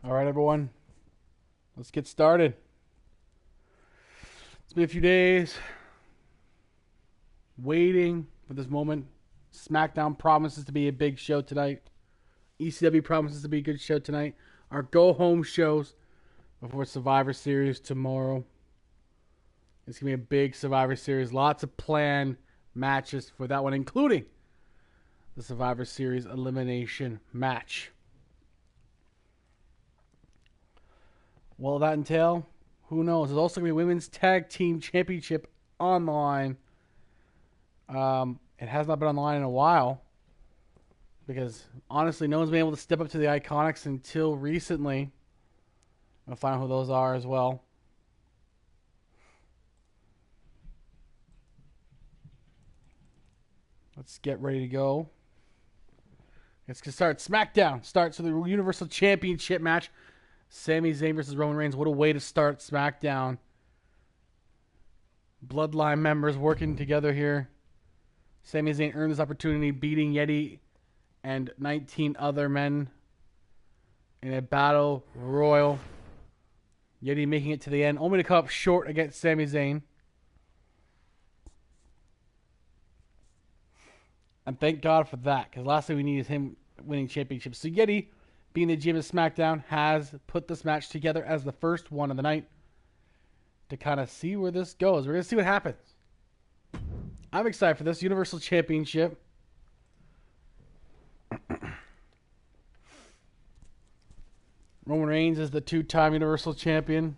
All right, everyone, let's get started. It's been a few days waiting for this moment. SmackDown promises to be a big show tonight. ECW promises to be a good show tonight. Our go-home shows before Survivor Series tomorrow. It's going to be a big Survivor Series. Lots of planned matches for that one, including the Survivor Series elimination match. What will that entail? Who knows? There's also going to be Women's Tag Team Championship online. It has not been online in a while because, honestly, no one's been able to step up to the Iconics until recently. I'll find out who those are as well. Let's get ready to go. Let's get started. SmackDown starts with the Universal Championship match. Sami Zayn versus Roman Reigns. What a way to start SmackDown. Bloodline members working together here. Sami Zayn earned this opportunity, beating Yeti and 19 other men in a battle royal. Yeti making it to the end, only to come up short against Sami Zayn. And thank God for that, because last thing we need is him winning championships. So Yeti, being the GM of SmackDown, has put this match together as the first one of the night to kind of see where this goes. We're going to see what happens. I'm excited for this Universal Championship. Roman Reigns is the two-time Universal Champion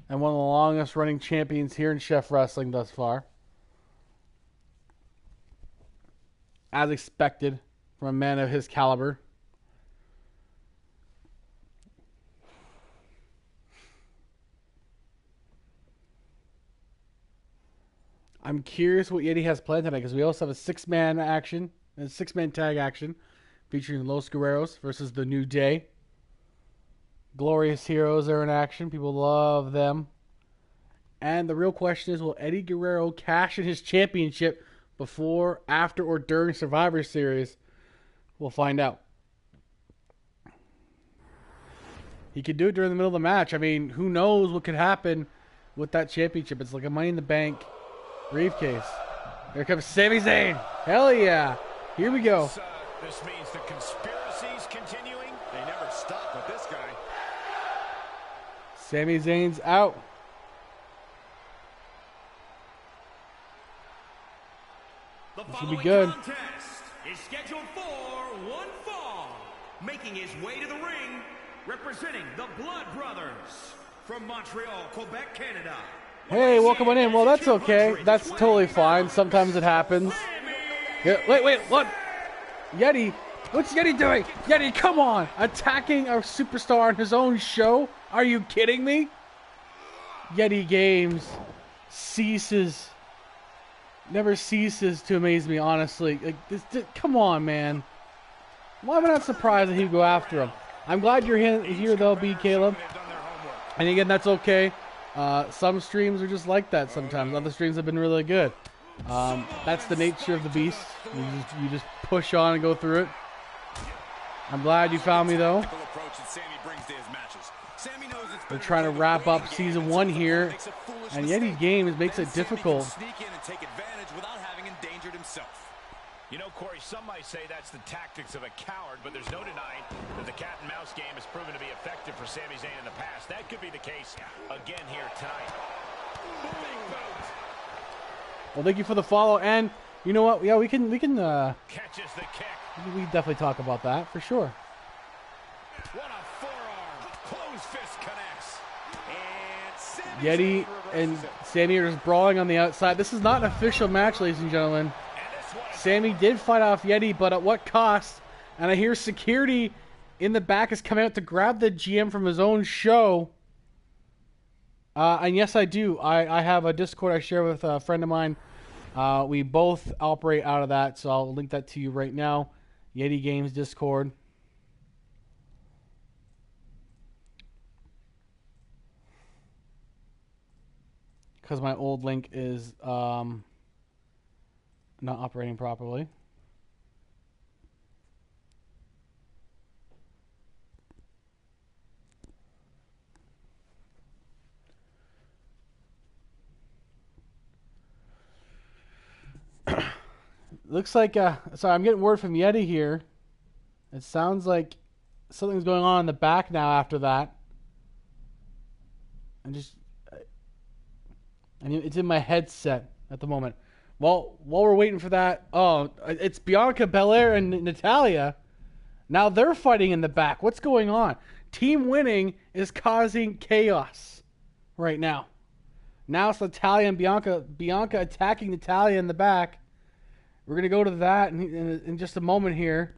and one of the longest-running champions here in Chef Wrestling thus far. As expected from a man of his caliber. I'm curious what Yeti has planned tonight because we also have a six-man tag action featuring Los Guerreros versus the New Day. Glorious Heroes are in action. People love them. And the real question is, will Eddie Guerrero cash in his championship before, after, or during Survivor Series? We'll find out. He could do it during the middle of the match. I mean, who knows what could happen with that championship. It's like a Money in the Bank briefcase. Here comes Sami Zayn. Hell yeah. Here we go. This means the conspiracy's continuing. They never stop with this guy. Sami Zayn's out. This will be good. Contest is scheduled for one fall. Making his way to the ring, representing the Blood Brothers from Montreal, Quebec, Canada. Hey, welcome on in. Well, that's okay. That's totally fine. Sometimes it happens. Yeah, wait, what? Yeti? What's Yeti doing? Yeti, come on! Attacking a superstar on his own show? Are you kidding me? Yeti Games never ceases to amaze me, honestly. Like this, come on, man. Why am I not surprised that he'd go after him? I'm glad you're here though, B. Caleb. And again, that's okay. Some streams are just like that sometimes. Other streams have been really good. That's the nature of the beast. You just push on and go through it. I'm glad you found me though. They're trying to wrap up season 1 here, and Yeti Games makes it difficult. You know, Corey, some might say that's the tactics of a coward, but there's no denying that the cat and mouse game has proven to be effective for Sami Zayn in the past. That could be the case again here tonight. Well, thank you for the follow, and you know what? Yeah, we can Catches the kick. we definitely talk about that for sure. What a forearm. Close fist connects. And Yeti and Sami are just brawling on the outside. This is not an official match, ladies and gentlemen. Sami did fight off Yeti, but at what cost? And I hear security in the back is coming out to grab the GM from his own show. And yes, I do. I have a Discord I share with a friend of mine. We both operate out of that, so I'll link that to you right now. Yeti Games Discord. Because my old link is not operating properly. looks like, sorry, I'm getting word from Yeti here. It sounds like something's going on in the back now after that. And it's in my headset at the moment. Well, while we're waiting for that, it's Bianca Belair and Natalya. Now they're fighting in the back. What's going on? Team Winning is causing chaos right now. Now it's Natalya and Bianca. Bianca attacking Natalya in the back. We're going to go to that in just a moment here.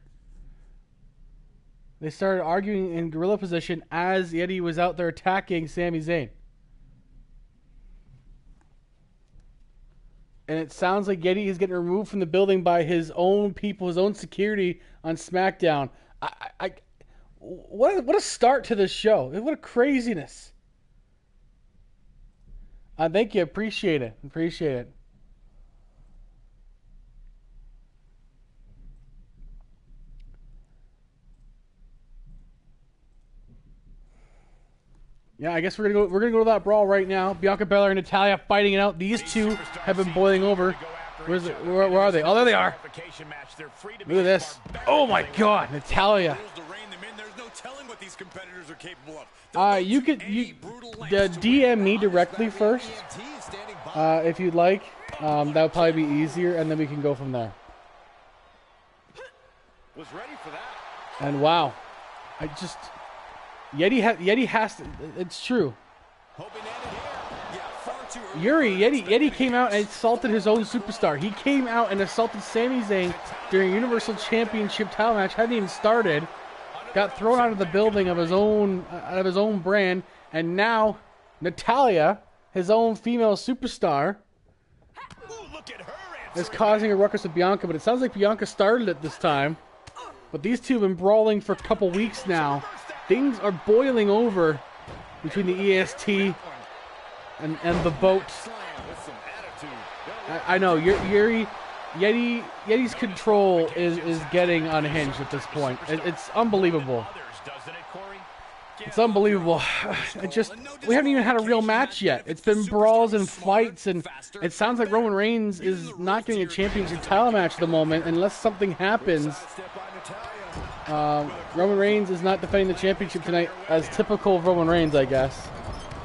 They started arguing in gorilla position as Yeti was out there attacking Sami Zayn. And it sounds like Yeti is getting removed from the building by his own people, his own security on SmackDown. What a start to this show. What a craziness. Thank you. Appreciate it. Yeah, I guess we're gonna go to that brawl right now. Bianca Belair and Natalya fighting it out. These two have been boiling over. Where are they? Oh, there they are. Look at this. Oh my God, Natalya. You could DM me directly first, if you'd like. That would probably be easier, and then we can go from there. Was ready for that. And wow, Yeti has to. It's true. Yeti came out and insulted his own superstar. He came out and assaulted Sami Zayn during a Universal Championship title match. Hadn't even started. Got thrown out of the building of his own brand, and now Natalya, his own female superstar, is causing a ruckus with Bianca. But it sounds like Bianca started it this time. But these two have been brawling for a couple weeks now. Things are boiling over between the EST and the boat. I know Yeti's control is getting unhinged at this point. It's unbelievable. It's unbelievable. We haven't even had a real match yet. It's been brawls and fights, and it sounds like Roman Reigns is not getting a championship title match at the moment unless something happens. Roman Reigns is not defending the championship tonight, as typical of Roman Reigns, I guess.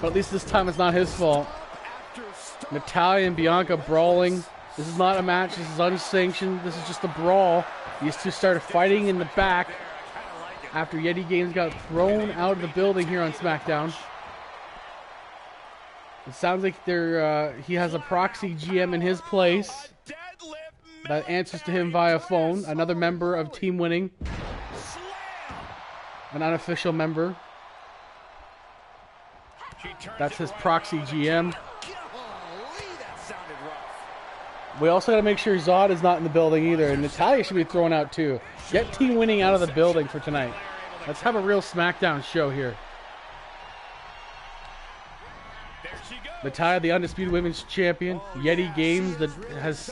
But at least this time it's not his fault. Natalya and Bianca brawling. This is not a match. This is unsanctioned. This is just a brawl. These two started fighting in the back after Yeti Games got thrown out of the building here on SmackDown. It sounds like he has a proxy GM in his place that answers to him via phone. Another member of Team Winning. An unofficial member. That's his proxy GM. We also got to make sure Zod is not in the building either. And Natalya should be thrown out too. Get Team Winning out of the building for tonight. Let's have a real SmackDown show here. Natalya, the undisputed women's champion. Yeti Games that has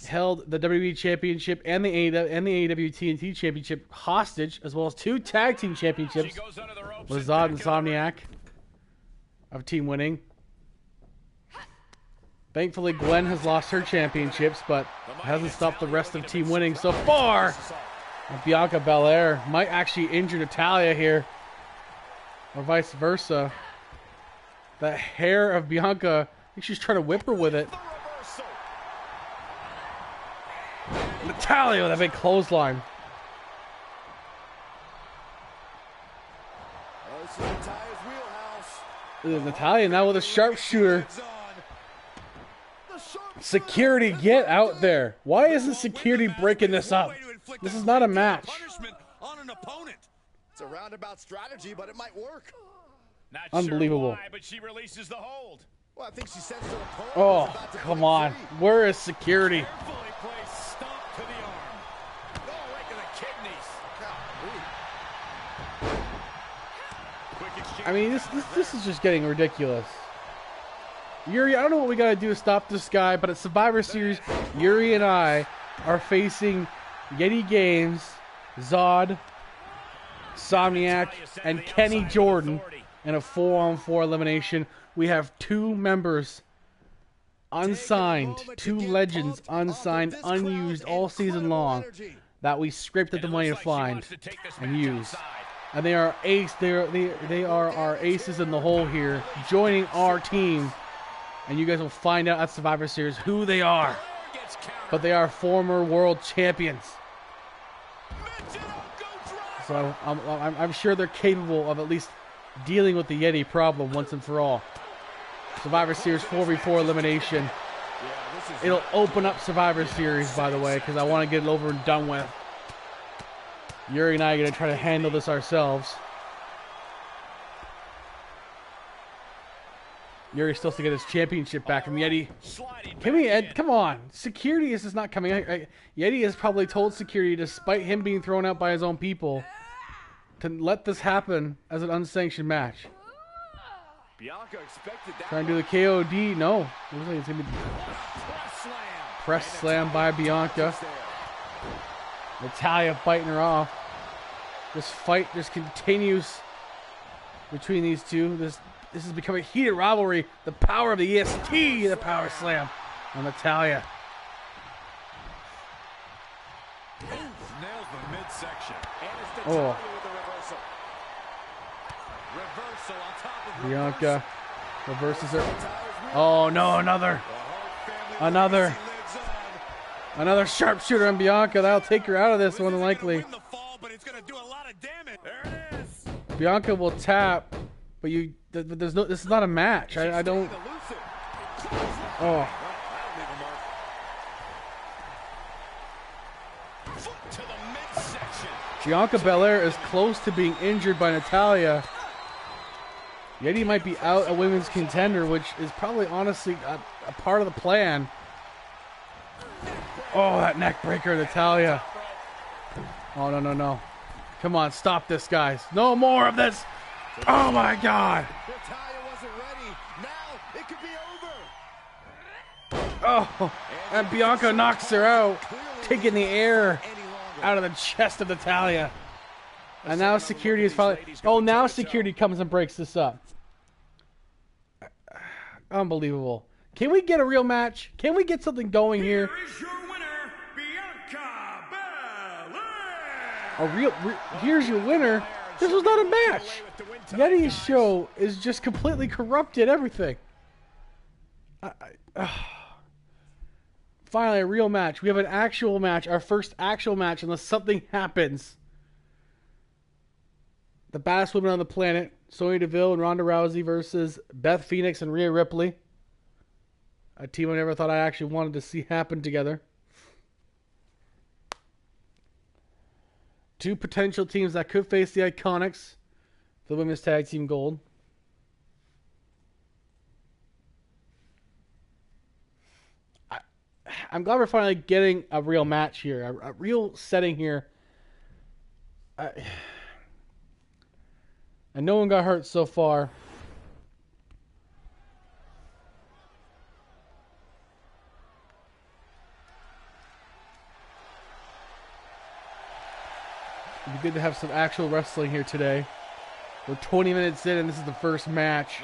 held the WWE Championship and the AEW TNT Championship hostage, as well as 2 tag team championships with Zod and Insomniac of Team Winning. Thankfully, Gwen has lost her championships, but hasn't stopped the rest of Team Winning so far. And Bianca Belair might actually injure Natalya here, or vice versa. The hair of Bianca, I think she's trying to whip her with it. Natalya with a big clothesline. Natalya now with a sharpshooter. Security, get out there. Why isn't security breaking this up? This is not a match. It's a roundabout strategy, but it might work. Unbelievable. But she releases the hold. Well, I think she sensed her opponent. Oh, come on. Where is security? I mean, this is just getting ridiculous. Yuri, I don't know what we got to do to stop this guy, but at Survivor Series, Yuri and I are facing Yeti Games, Zod, Somniac, and Kenny Jordan in a 4-on-4 elimination. We have 2 members unsigned, 2 legends, unsigned, unused all season long that we scraped up the money to find and use. And they are they are our aces in the hole here, joining our team. And you guys will find out at Survivor Series who they are. But they are former world champions. So I'm sure they're capable of at least dealing with the Yeti problem once and for all. Survivor Series 4v4 elimination. It'll open up Survivor Series, by the way, because I want to get it over and done with. Yuri and I are going to try to handle this ourselves. Yuri still has to get his championship back from Yeti. Can we, Ed? Come on. Security is just not coming out. Yeti has probably told security, despite him being thrown out by his own people, to let this happen as an unsanctioned match. Bianca expected that. Trying to do the KOD. No. It looks like it's going to be press slam by Bianca. Natalya fighting her off. This fight just continues between these two. This is becoming a heated rivalry. The power of the EST, the power slam on Natalya. Nails the midsection. Oh. Bianca reverses her. Oh no, another sharpshooter on Bianca. That'll take her out of this one likely. Bianca will tap, but there's no. This is not a match. I don't. Oh. Bianca Belair is close to being injured by Natalya. Yeti might be out a women's contender, which is probably honestly a part of the plan. Oh, that neck breaker, Natalya. Oh, no. Come on, stop this, guys. No more of this. Oh, my God. Natalya wasn't ready. Now it could be over. Oh, and Bianca knocks her out, taking the air out of the chest of Natalya. And now security is finally... Oh, now security comes and breaks this up. Unbelievable. Can we get a real match? Can we get something going here? Here is your winner, Bianca Belair. Here's your winner. This was not a match. Yeti's show is just completely corrupted everything. Finally, a real match. We have an actual match. Our first actual match, unless something happens. The baddest women on the planet, Sonya Deville and Ronda Rousey versus Beth Phoenix and Rhea Ripley. A team I never thought I actually wanted to see happen together. Two potential teams that could face the Iconics for the Women's Tag Team Gold. I'm glad we're finally getting a real match here, a real setting here. And no one got hurt so far. It'd be good to have some actual wrestling here today. We're 20 minutes in and this is the first match.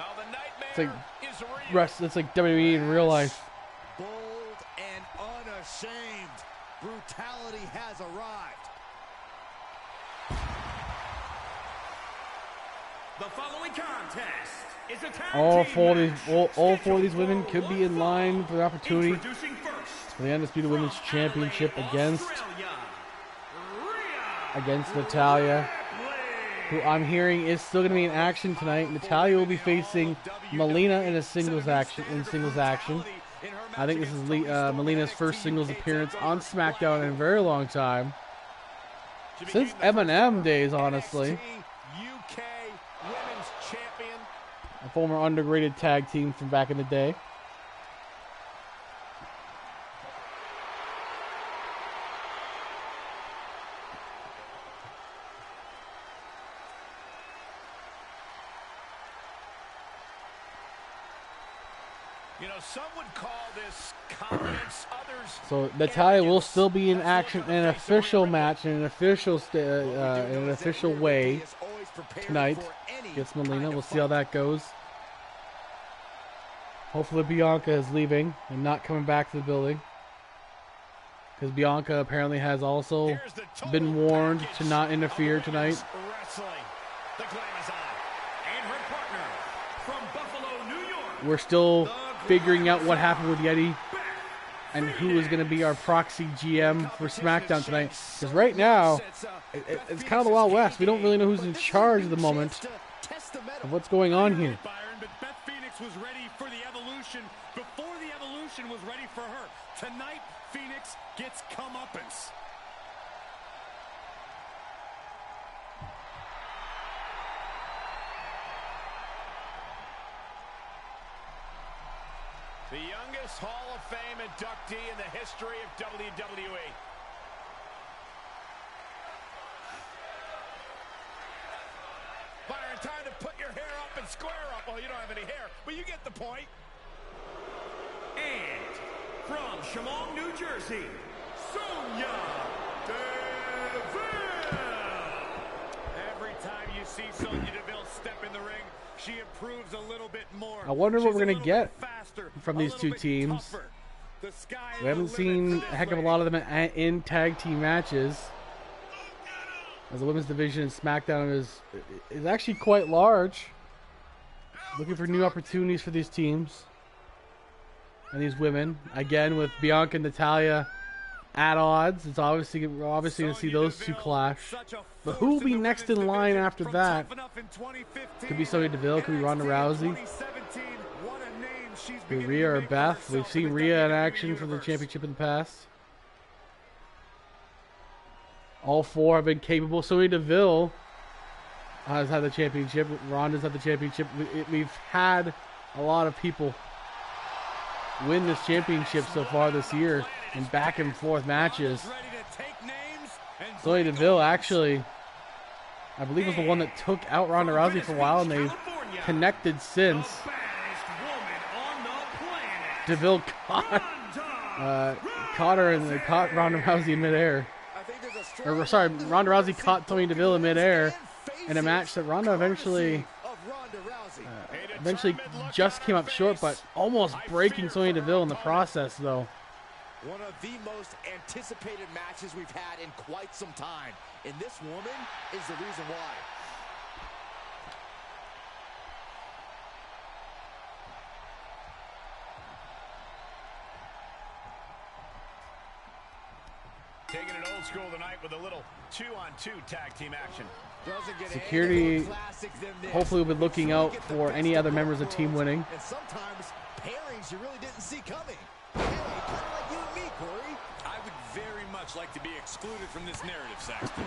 It's like WWE in real life. Bold and unashamed. Brutality has arrived. The following contest is a tag All team four match of these women could be in line for the opportunity Introducing first, for the Undisputed Women's Championship against Natalya, who I'm hearing is still going to be in action tonight. Natalya will be facing Melina in singles action. I think this is Melina's first singles appearance on SmackDown in a very long time. Since Eminem days, honestly. A former underrated tag team from back in the day. You know, some would call this confidence, others... So Natalya will still be in action in an official match, in an official way tonight against Melina. We'll see how that goes. Hopefully Bianca is leaving and not coming back to the building. Because Bianca apparently has also been warned to not interfere tonight. Wrestling. The glam is on. And her partner from Buffalo, New York. We're still figuring out what happened with Yeti and who is going to be our proxy GM for SmackDown tonight. Because right now, it's kind of the Wild West. We don't really know who's in charge at the moment of what's going on here. But Beth Phoenix was ready for the Evolution before the Evolution was ready for her. Tonight, Phoenix gets comeuppance. The youngest Hall of Fame inductee in the history of WWE. Byron, time to put your hair up and square up. Well, you don't have any hair, but you get the point. And from Chemung, New Jersey, Sonya Deville. Every time you see Sonya Deville step in the ring, she improves a little bit more. I wonder what She's we're going a to get little bit faster, from a these little two bit teams. tougher. The sky is We haven't the seen limit a for heck of a this lot of them in tag team matches. As the women's division in SmackDown is actually quite large. Looking for new opportunities for these teams and these women. Again, with Bianca and Natalya at odds, it's obviously we're obviously going to see those two clash. But who will be next in line after that? Could be Sonya Deville, could be Ronda Rousey, could be Rhea or Beth. We've seen Rhea in action for the championship in the past. All four have been capable. Sonya Deville has had the championship. Ronda's had the championship. We've had a lot of people win this championship so far this year in back and forth matches. Sonya Deville actually, I believe, was the one that took out Ronda Rousey for a while, and they've connected since. Deville caught her and caught Ronda Rousey in midair. Or sorry, Ronda Rousey caught Sonya Deville in midair in a match that Ronda eventually just came up short, but almost breaking Sonya Deville in the process, though. One of the most anticipated matches we've had in quite some time. And this woman is the reason why. Taking it old school tonight with a little 2-on-2 tag team action. Security hopefully will be looking out for any other members of the team winning. And sometimes pairings you really didn't see coming. Kind of like you and me, Corey. I would very much like to be excluded from this narrative, Saxton.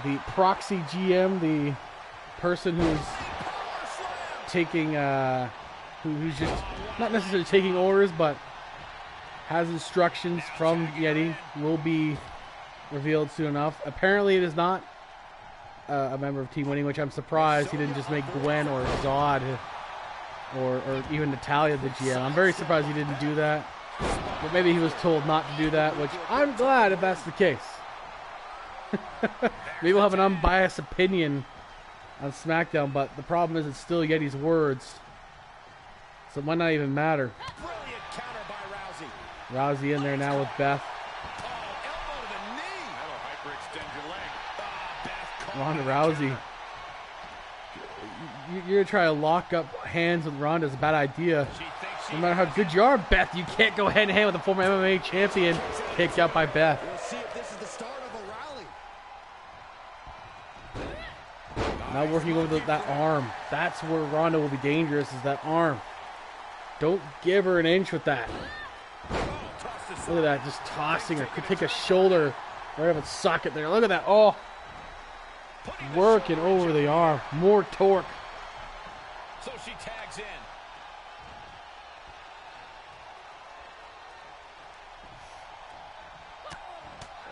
The proxy GM, the person who's taking, who's just not necessarily taking orders, but has instructions from Yeti, will be revealed soon enough. Apparently it is not a member of Team Winning, which I'm surprised he didn't just make Gwen or Zod or even Natalya the GM. I'm very surprised he didn't do that. But maybe he was told not to do that, which I'm glad if that's the case. Maybe we'll have an unbiased opinion on SmackDown, but the problem is it's still Yeti's words. So it might not even matter. Brilliant counter by Rousey. Rousey in there now with Beth. Elbow to the knee. That'll hyperextend your leg. Beth Ronda Rousey. You're going to try to lock up hands with Ronda is a bad idea. No matter how good you are, Beth, you can't go hand in hand with the former MMA champion. Kicked out by Beth. We'll see if this is the start of a rally. Now working over that arm. That's where Ronda will be dangerous, is that arm. Don't give her an inch with that. Look at that, just tossing her. Could take a shoulder right off its socket there. Look at that. Oh. Working over the arm. More torque. So she tags in.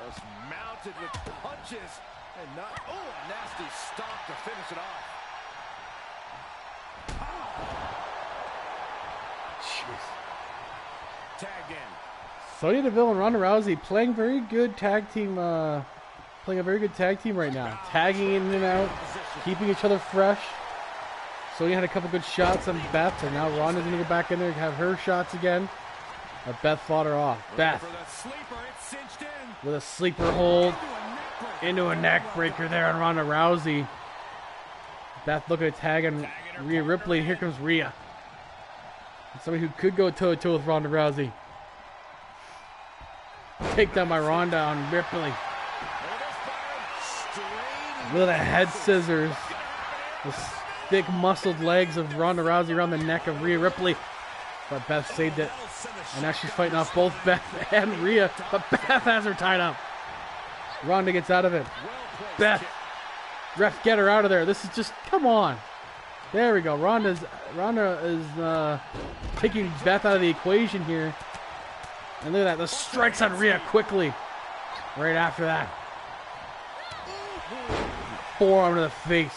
Just mounted with punches and not. Oh, a nasty stop to finish it off. Jeez. Tagged in. Sonya Deville and Ronda Rousey playing very good tag team. Playing a very good tag team right now. Tagging in and out, keeping each other fresh. Sonya had a couple good shots on Beth, and now Ronda's going to go back in there and have her shots again. But Beth fought her off. Beth with a sleeper hold into a neck breaker there on Ronda Rousey. Beth looking to tag on Rhea Ripley. Here comes Rhea. Somebody who could go toe-to-toe with Ronda Rousey. Takedown by Ronda on Ripley. Look at the head scissors. The thick muscled legs of Ronda Rousey around the neck of Rhea Ripley. But Beth saved it. And now she's fighting off both Beth and Rhea. But Beth has her tied up. Ronda gets out of it. Beth. Ref, get her out of there. This is just, come on. There we go. Ronda is taking Beth out of the equation here. And look at that. The strikes on Rhea quickly. Right after that. Forearm to the face.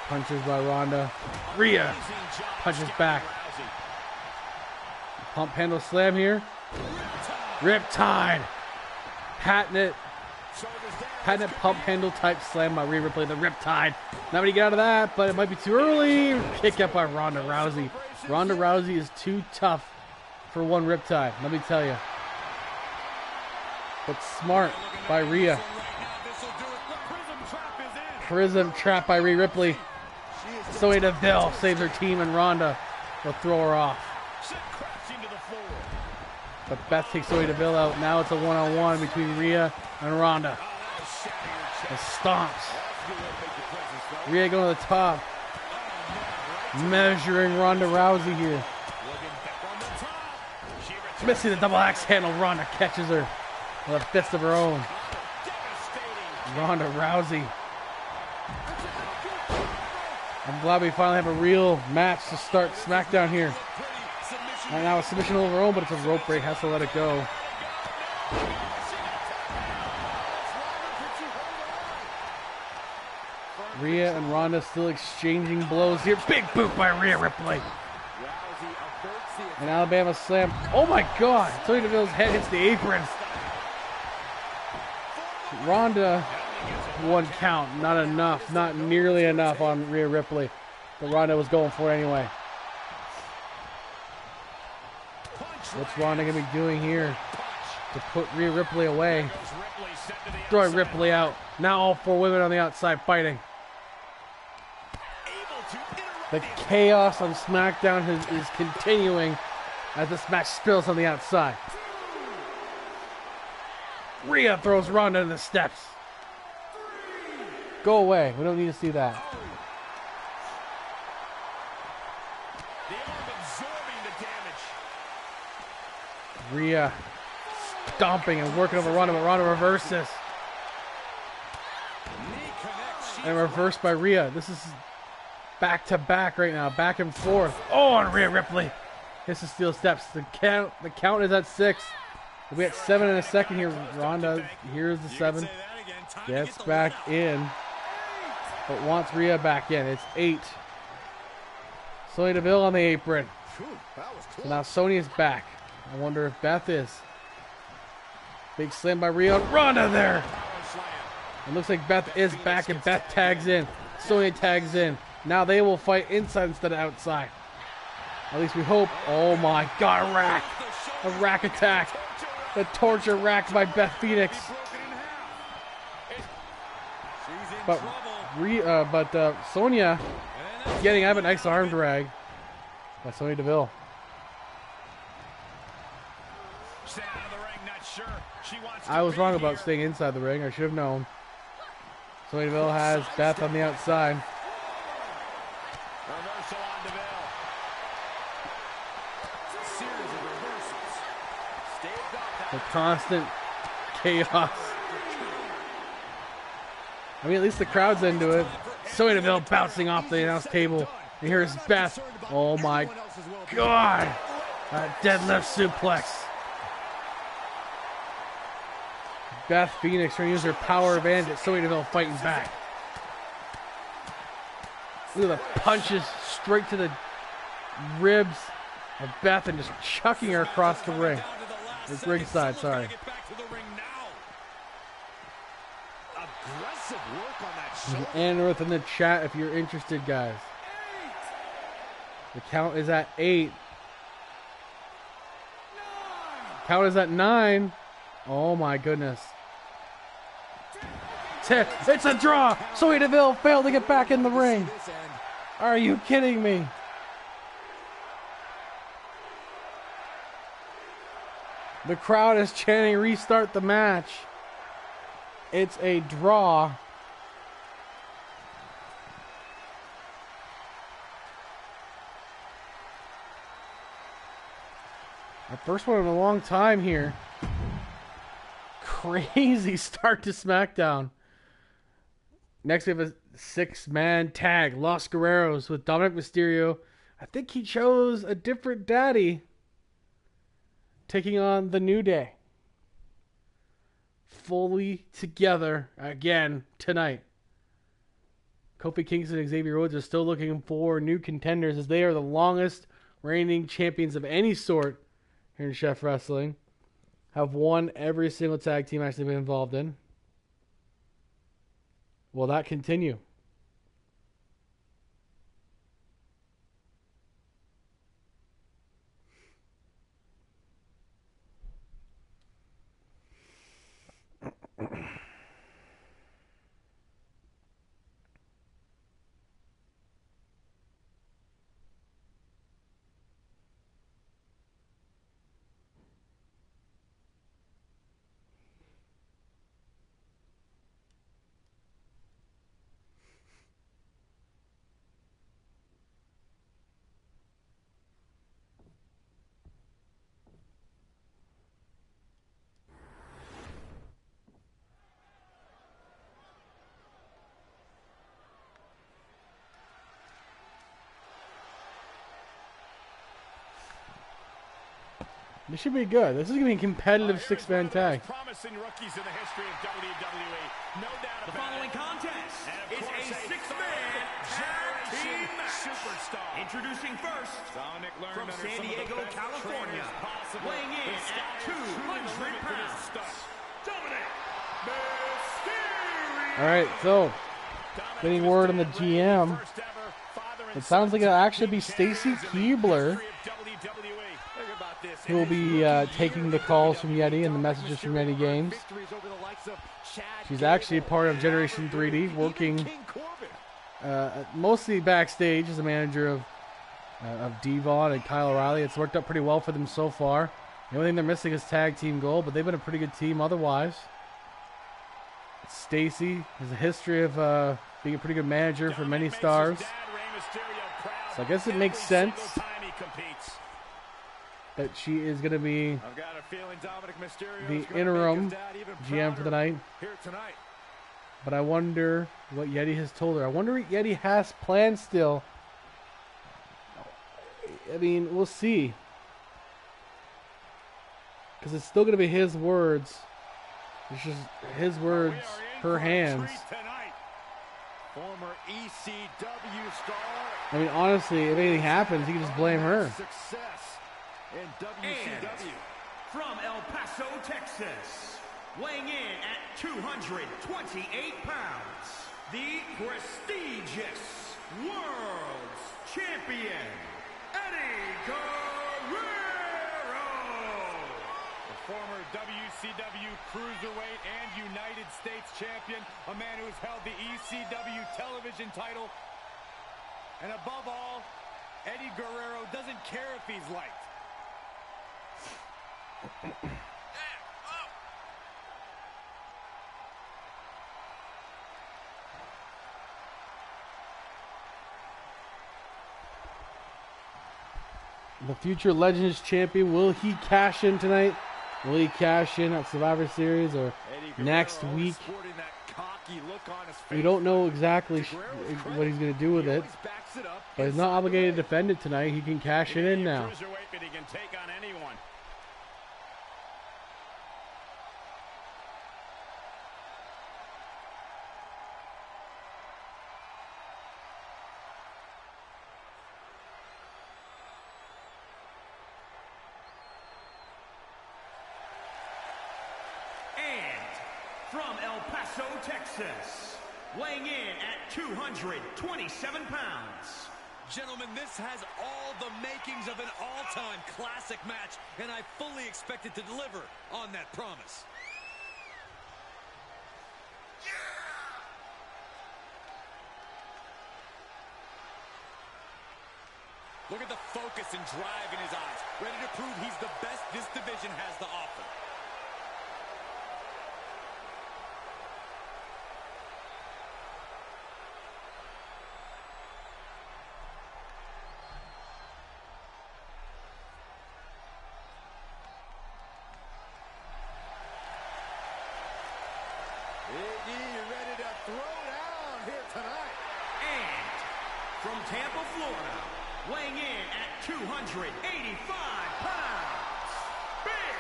Punches by Ronda. Rhea punches back. Pump handle slam here. Riptide. Patented pump handle type slam by Rhea Ripley. The Riptide. Not many get out of that, but it might be too early. Kick up by Ronda Rousey. Ronda Rousey is too tough for one Riptide, let me tell you. But smart by Rhea. Prism trap by Rhea Ripley. Sonya Deville saves her team, and Ronda will throw her off. But Beth takes Sonya Deville out. Now it's a one-on-one between Rhea and Ronda. The stomps. Rhea going to the top. Measuring Ronda Rousey here. Missing the double axe handle. Ronda catches her with a fist of her own. Ronda Rousey. I'm glad we finally have a real match to start SmackDown here. Right now a submission over her own, but it's a rope break. Has to let it go. Rhea and Ronda still exchanging blows here. Big boot by Rhea Ripley. An Alabama slam. Oh my God! Sonya Deville's head hits the apron. Ronda, one count. Not enough. Not nearly enough on Rhea Ripley. But Ronda was going for it anyway. What's Ronda going to be doing here to put Rhea Ripley away? Throwing Ripley out. Now all four women on the outside fighting. The chaos on SmackDown is continuing as this match spills on the outside. Rhea throws Ronda in the steps. Go away. We don't need to see that. Rhea stomping and working over Ronda, but Ronda reverses. And reversed by Rhea. This is back to back right now, back and forth. Oh, and Rhea Ripley hits the steel steps. The count is at 6. We at 7 in a second here. Ronda, here's the 7. Gets back in, but wants Rhea back in. It's 8. Sonya Deville on the apron. So now Sonya's back. I wonder if Beth is. Big slam by Rhea. Ronda there. It looks like Beth is back, and Beth tags in. Sonya tags in. Now they will fight inside instead of outside. At least we hope. Oh my God, a rack. A rack attack. The torture rack by Beth Phoenix. But Sonya getting out of a nice arm drag by Sonya Deville. I was wrong about staying inside the ring. I should have known. Sonya Deville has Beth on the outside. Reversal on Deville. Series of reversals. Staved off. The constant chaos. I mean, at least the crowd's into it. Sonya Deville bouncing off the announce table. And here's Beth. Oh my God. A deadlift suplex. Beth Phoenix trying to use her power advantage. Sonya Deville fighting back. Look at the punches straight to the ribs of Beth and just chucking her across the ring. Ringside, sorry. And Earth in the chat if you're interested, guys. The count is at 8. Count is at 9. Oh my goodness. 10. It's a draw. Sonya Deville failed to get back in the ring. Are you kidding me? The crowd is chanting restart the match. It's a draw. Our first one in a long time here. Crazy start to SmackDown. Next we have a 6-man tag. Los Guerreros with Dominic Mysterio. I think he chose a different daddy. Taking on the New Day. Fully together again tonight. Kofi Kingston and Xavier Woods are still looking for new contenders as they are the longest reigning champions of any sort here in Chef Wrestling. Have won every single tag team actually been involved in. Will that continue? This should be good. This is going to be a competitive 6-man tag. Promising rookies in the history of WWE. No doubt The about following it. contest is course, a a 6-man tag team match. Superstar. Introducing first, Dominic learned from under San some of the Diego, best California, trainers possible. weighing in The sky at is truly the 200 limit for this pounds, stunt. Dominic Mysterio. All right, so getting word on the GM. It sounds like it'll actually be Stacy Keibler who will be taking the calls from Yeti and the messages from Yeti Games. She's actually a part of Generation 3D, working mostly backstage as a manager of Devon and Kyle O'Reilly. It's worked out pretty well for them so far. The only thing they're missing is tag team gold, but they've been a pretty good team otherwise. Stacy has a history of being a pretty good manager for many stars. So I guess it makes sense that she is going to be the interim GM for the night. But I wonder what Yeti has told her. I wonder what Yeti has planned still. I mean, we'll see. Because it's still going to be his words. It's just his words, her hands. Former ECW star. I mean, honestly, if anything happens, he can just blame her. Success in And WCW. from El Paso, Texas, weighing in at 228 pounds, the prestigious World's Champion, Eddie Guerrero. The former WCW Cruiserweight and United States Champion, a man who has held the ECW television title. And above all, Eddie Guerrero doesn't care if he's liked. The future Legends champion, will he cash in tonight? Will he cash in at Survivor Series or next week? We don't know exactly what he's going to do with it. But he's not obligated to defend it tonight. He can cash it in now. And from El Paso, Texas, weighing in at 227 pounds. Gentlemen, this has all the makings of an all-time classic match, and I fully expect it to deliver on that promise. Look at the focus and drive in his eyes, ready to prove he's the best this division has to offer. Big E ready to throw down here tonight. And from Tampa, Florida, weighing in at 285 pounds, Big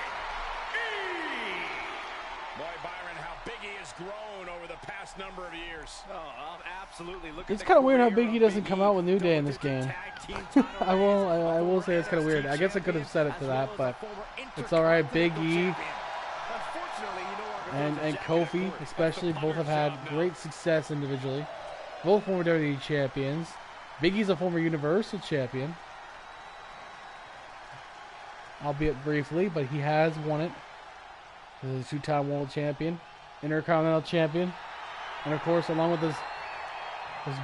E! Boy, Byron, how Big E has grown over the past number of years. Oh, absolutely. Look It's at kind of the weird how career Big E of doesn't Big come E. out with New Day in this Double-digit game. tag team title I will say it's kind of weird. I guess I could have said it to that, but it's all right. Big E and Kofi, especially, both have had great success individually. Both former WWE champions. Big E's a former Universal champion, albeit briefly, but he has won it. He's a two-time world champion, Intercontinental champion, and of course, along with his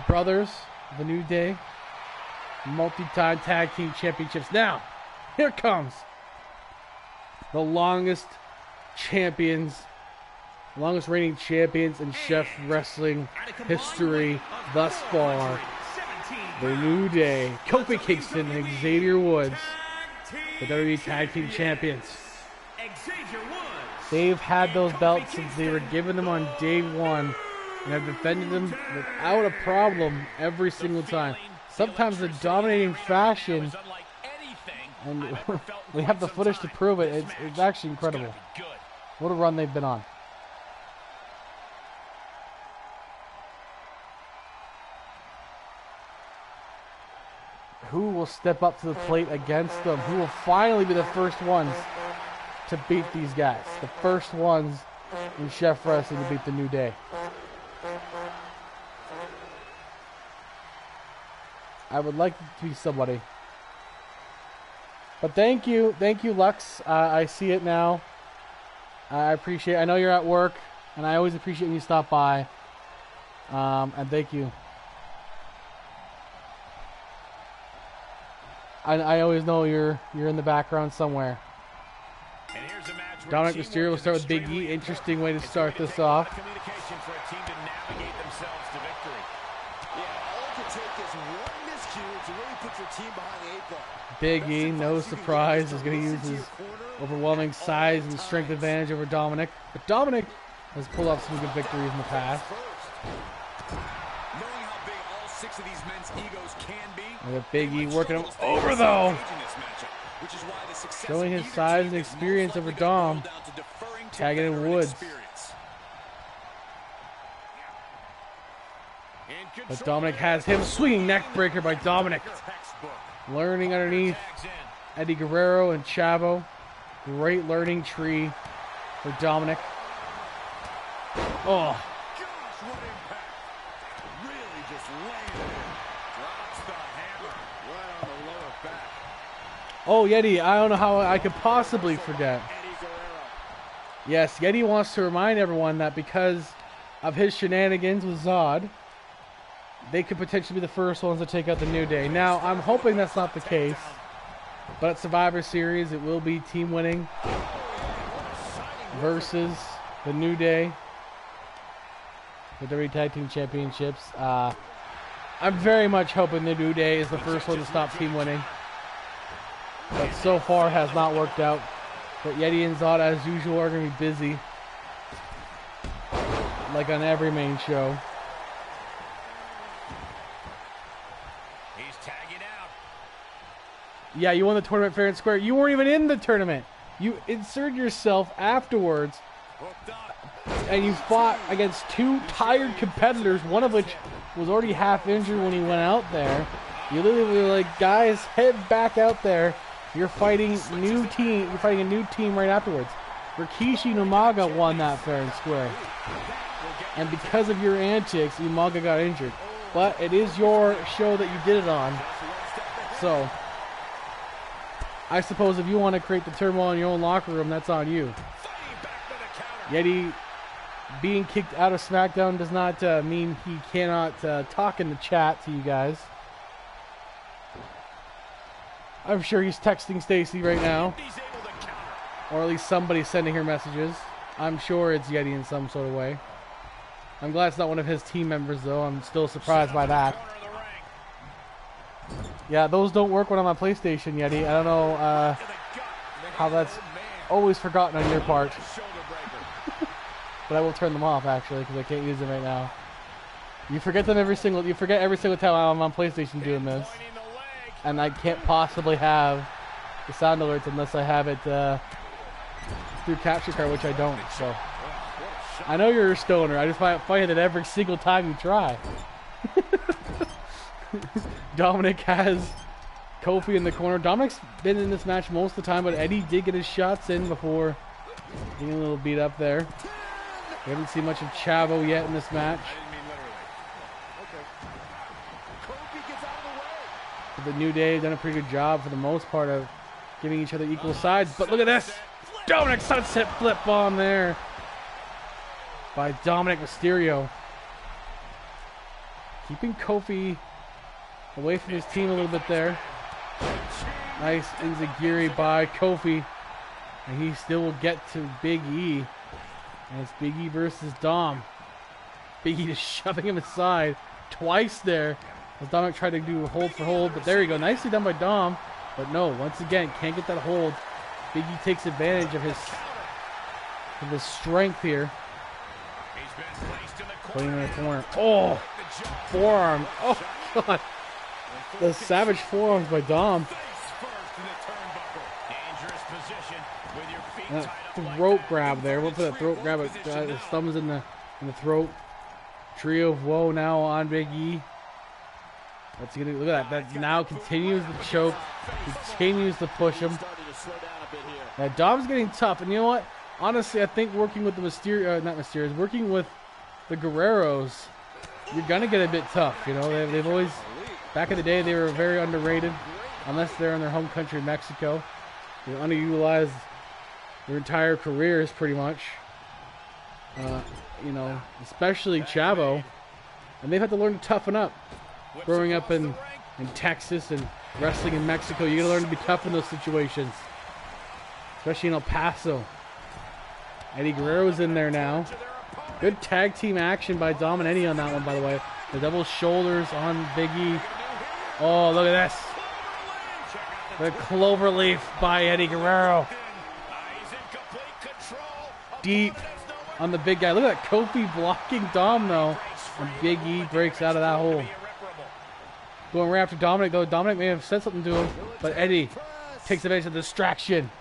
brothers, the New Day, multi-time tag team championships. Now, here comes the longest reigning champions in Chef Wrestling history thus far. The New Day, Kofi Kingston and Xavier Woods, the WWE Tag Team Champions. They've had those belts since they were given them on day one and have defended them without a problem every single time. Sometimes in dominating fashion, and we have the footage to prove it. It's actually incredible. What a run they've been on. Who will step up to the plate against them? Who will finally be the first ones to beat these guys? The first ones in Chef Wrestling to beat the New Day. I would like it to be somebody. But thank you, Lux. I see it now. I appreciate it. I know you're at work, and I always appreciate when you stop by. And thank you. I always know you're in the background somewhere. Dominic Mysterio will start with Big E. Interesting way to start this off. Communication for a team to navigate themselves to victory. Yeah, all it can take is one miscue to really put your team behind the eight ball. Big E, no surprise, is going to use his overwhelming size and strength advantage over Dominic. But Dominic has pulled off some good victories in the past. Knowing how big all six of these men's egos can be. And with Big E working him over though. Showing his size and experience over Dom. Tagging in Woods. But Dominic has him. Swinging neck breaker by Dominic. Learning underneath Eddie Guerrero and Chavo. Great learning tree for Dominic. Oh. Oh, Yeti, I don't know how I could possibly forget. Yes, Yeti wants to remind everyone that because of his shenanigans with Zod, they could potentially be the first ones to take out the New Day. Now, I'm hoping that's not the case, but at Survivor Series, it will be team winning versus the New Day, the WWE Tag Team Championships. I'm very much hoping the New Day is the first one to stop team winning. But so far has not worked out. But Yeti and Zod, as usual, are going to be busy. Like on every main show. He's tagging out. Yeah, you won the tournament fair and square. You weren't even in the tournament. You inserted yourself afterwards. And you fought against two tired competitors, one of which was already half injured when he went out there. You literally were like, guys, head back out there. You're fighting a new team. You're fighting a new team right afterwards. Rikishi and Umaga won that fair and square. That will get and because of your antics, Umaga got injured. But it is your show that you did it on. So, I suppose if you want to create the turmoil in your own locker room, that's on you. Yeti being kicked out of SmackDown does not mean he cannot talk in the chat to you guys. I'm sure he's texting Stacy right now. Or at least somebody sending her messages. I'm sure it's Yeti in some sort of way. I'm glad it's not one of his team members, though. I'm still surprised by that. Yeah, those don't work when I'm on PlayStation, Yeti. I don't know how that's always forgotten on your part. But I will turn them off, actually, because I can't use them right now. You forget every single time I'm on PlayStation doing this. And I can't possibly have the sound alerts unless I have it through capture card, which I don't. So I know you're a stoner. I just find it every single time you try. Dominic has Kofi in the corner. Dominic's been in this match most of the time, but Eddie did get his shots in before getting a little beat up there. We haven't seen much of Chavo yet in this match. The New Day have done a pretty good job for the most part of giving each other equal sides. But look at this. Dominic sunset flip bomb there by Dominic Mysterio. Keeping Kofi away from his team a little bit there. Nice enziguri by Kofi. And he still will get to Big E. And it's Big E versus Dom. Big E just shoving him aside twice there. As Dominic tried to do a hold for hold, but there you go. Nicely done by Dom. But no, once again, can't get that hold. Big E takes advantage of his strength here. Putting him in the corner. Oh! Forearm. Oh, God. The savage forearms by Dom. And that throat grab there. We'll put a throat grab. His thumbs in the throat. Trio of woe now on Big E. Look at that. That now continues the choke. Continues to push him. Now Dom's getting tough. And you know what? Honestly, I think working with the working with the Guerreros, you're going to get a bit tough. You know, they've always, back in the day, they were very underrated. Unless they're in their home country, Mexico. They're underutilized their entire careers, pretty much. You know, especially Chavo. And they've had to learn to toughen up. Growing up in Texas and wrestling in Mexico, you got to learn to be tough in those situations. Especially in El Paso. Eddie Guerrero's in there now. Good tag team action by Dom and Eddie on that one, by the way. The double shoulders on Big E. Oh, look at this. The cloverleaf by Eddie Guerrero. Deep on the big guy. Look at that. Kofi blocking Dom, though. And Big E breaks out of that hole. Going right after Dominic, though. Dominic may have said something to him, but Eddie takes advantage of the distraction.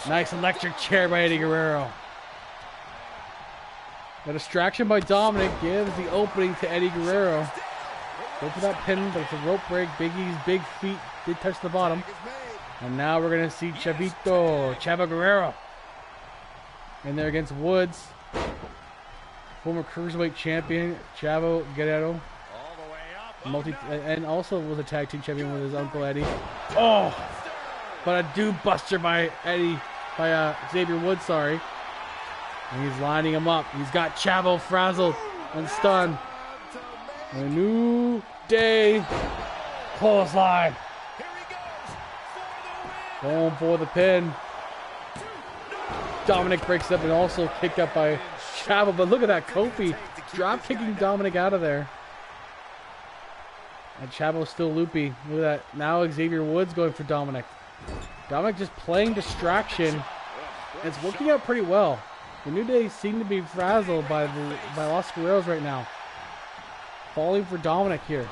Nice electric chair by Eddie Guerrero. The distraction by Dominic gives the opening to Eddie Guerrero. Go for that pin, but it's a rope break. Big E's big feet did touch the bottom. And now we're going to see Chavo Guerrero. In there against Woods. Former Cruiserweight champion, Chavo Guerrero. And also was a tag team champion with his uncle Eddie. Oh! But a dude buster by Xavier Woods, sorry. And he's lining him up. He's got Chavo frazzled and stunned. A New Day clothesline. Going for the pin. Dominic breaks up and also kicked up by Chavo. But look at that, Kofi drop kicking Dominic out of there. And Chavo's still loopy. Look at that. Now Xavier Woods going for Dominic. Dominic just playing distraction. It's working out pretty well. The New Day seem to be frazzled by Los Guerreros right now. Falling for Dominic here.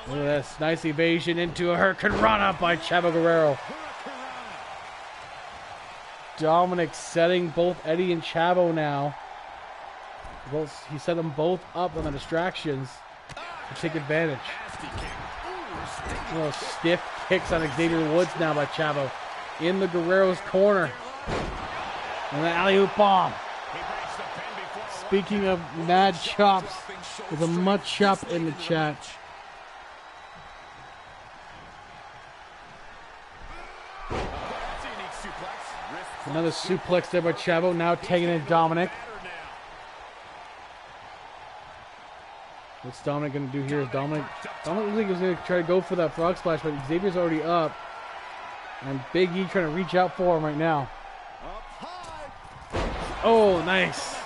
Look at this. Nice evasion into a Hurricane Rana by Chavo Guerrero. Dominic setting both Eddie and Chavo now. He set them both up on the distractions to take advantage. Little stiff kicks on Xavier Woods now by Chavo. In the Guerrero's corner. And the alley-oop bomb. Speaking of mad chops, there's a mud chop in the chat. Another suplex there by Chavo, now taking in Dominic. What's Dominic going to do here? Is Dominic looks like he's going to try to go for that frog splash, but Xavier's already up. And Big E trying to reach out for him right now. Oh, nice.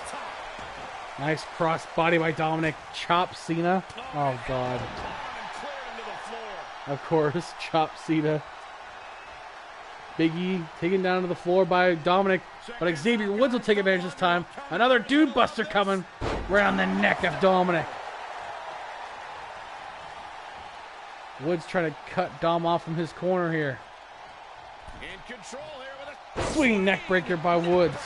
Nice cross body by Dominic. Chop Cena. Oh, God. Of course, Chop Cena. Big E taken down to the floor by Dominic. But Xavier Woods will take advantage this time. Another Dude Buster coming right on the neck of Dominic. Woods trying to cut Dom off from his corner here. In control here with a Swinging neck breaker by Woods.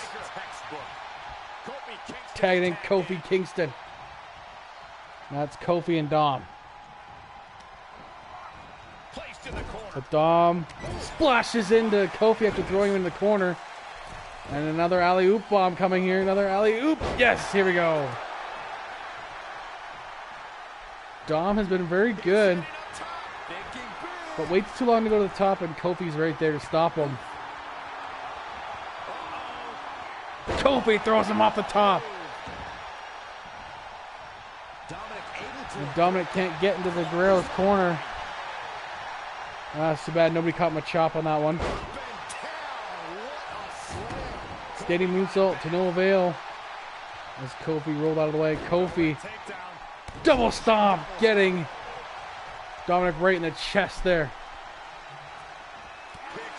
Tagging in Kofi Kingston. That's Kofi and Dom. placed in the corner. But Dom splashes into Kofi after throwing him in the corner. And another alley-oop bomb coming here. Another alley-oop. Yes, here we go. Dom has been very good. But waits too long to go to the top, and Kofi's right there to stop him. Kofi throws him off the top. And Dominic can't get into the Guerrero's corner. That's too bad nobody caught my chop on that one. Standing moonsault to no avail as Kofi rolled out of the way. Kofi double stomp, getting Dominic right in the chest there.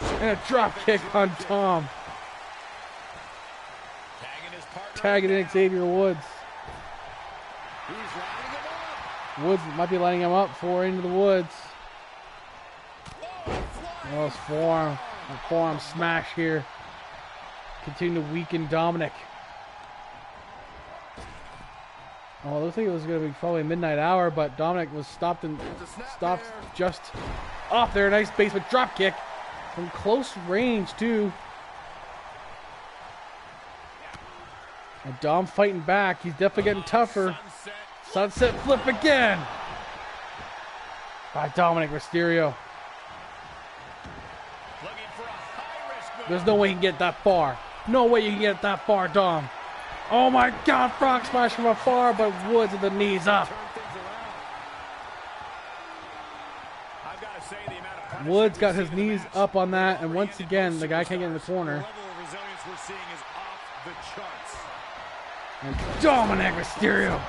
And a drop kick on Tom. Tagging in Xavier Woods. Woods might be lining him up for into the Woods. Oh, his forearm smash here. Continue to weaken Dominic. Oh, it looks like it was going to be probably midnight hour, but Dominic was stopped just off there. Nice basement drop kick from close range too. And Dom fighting back. He's definitely getting tougher. Sunset flip again by Dominic Mysterio. There's no way he can get that far. No way you can get that far, Dom. Oh my God, frog smash from afar, but Woods with the knees up. Woods got his knees up on that, and once again, the guy can't get in the corner. And Dominic Mysterio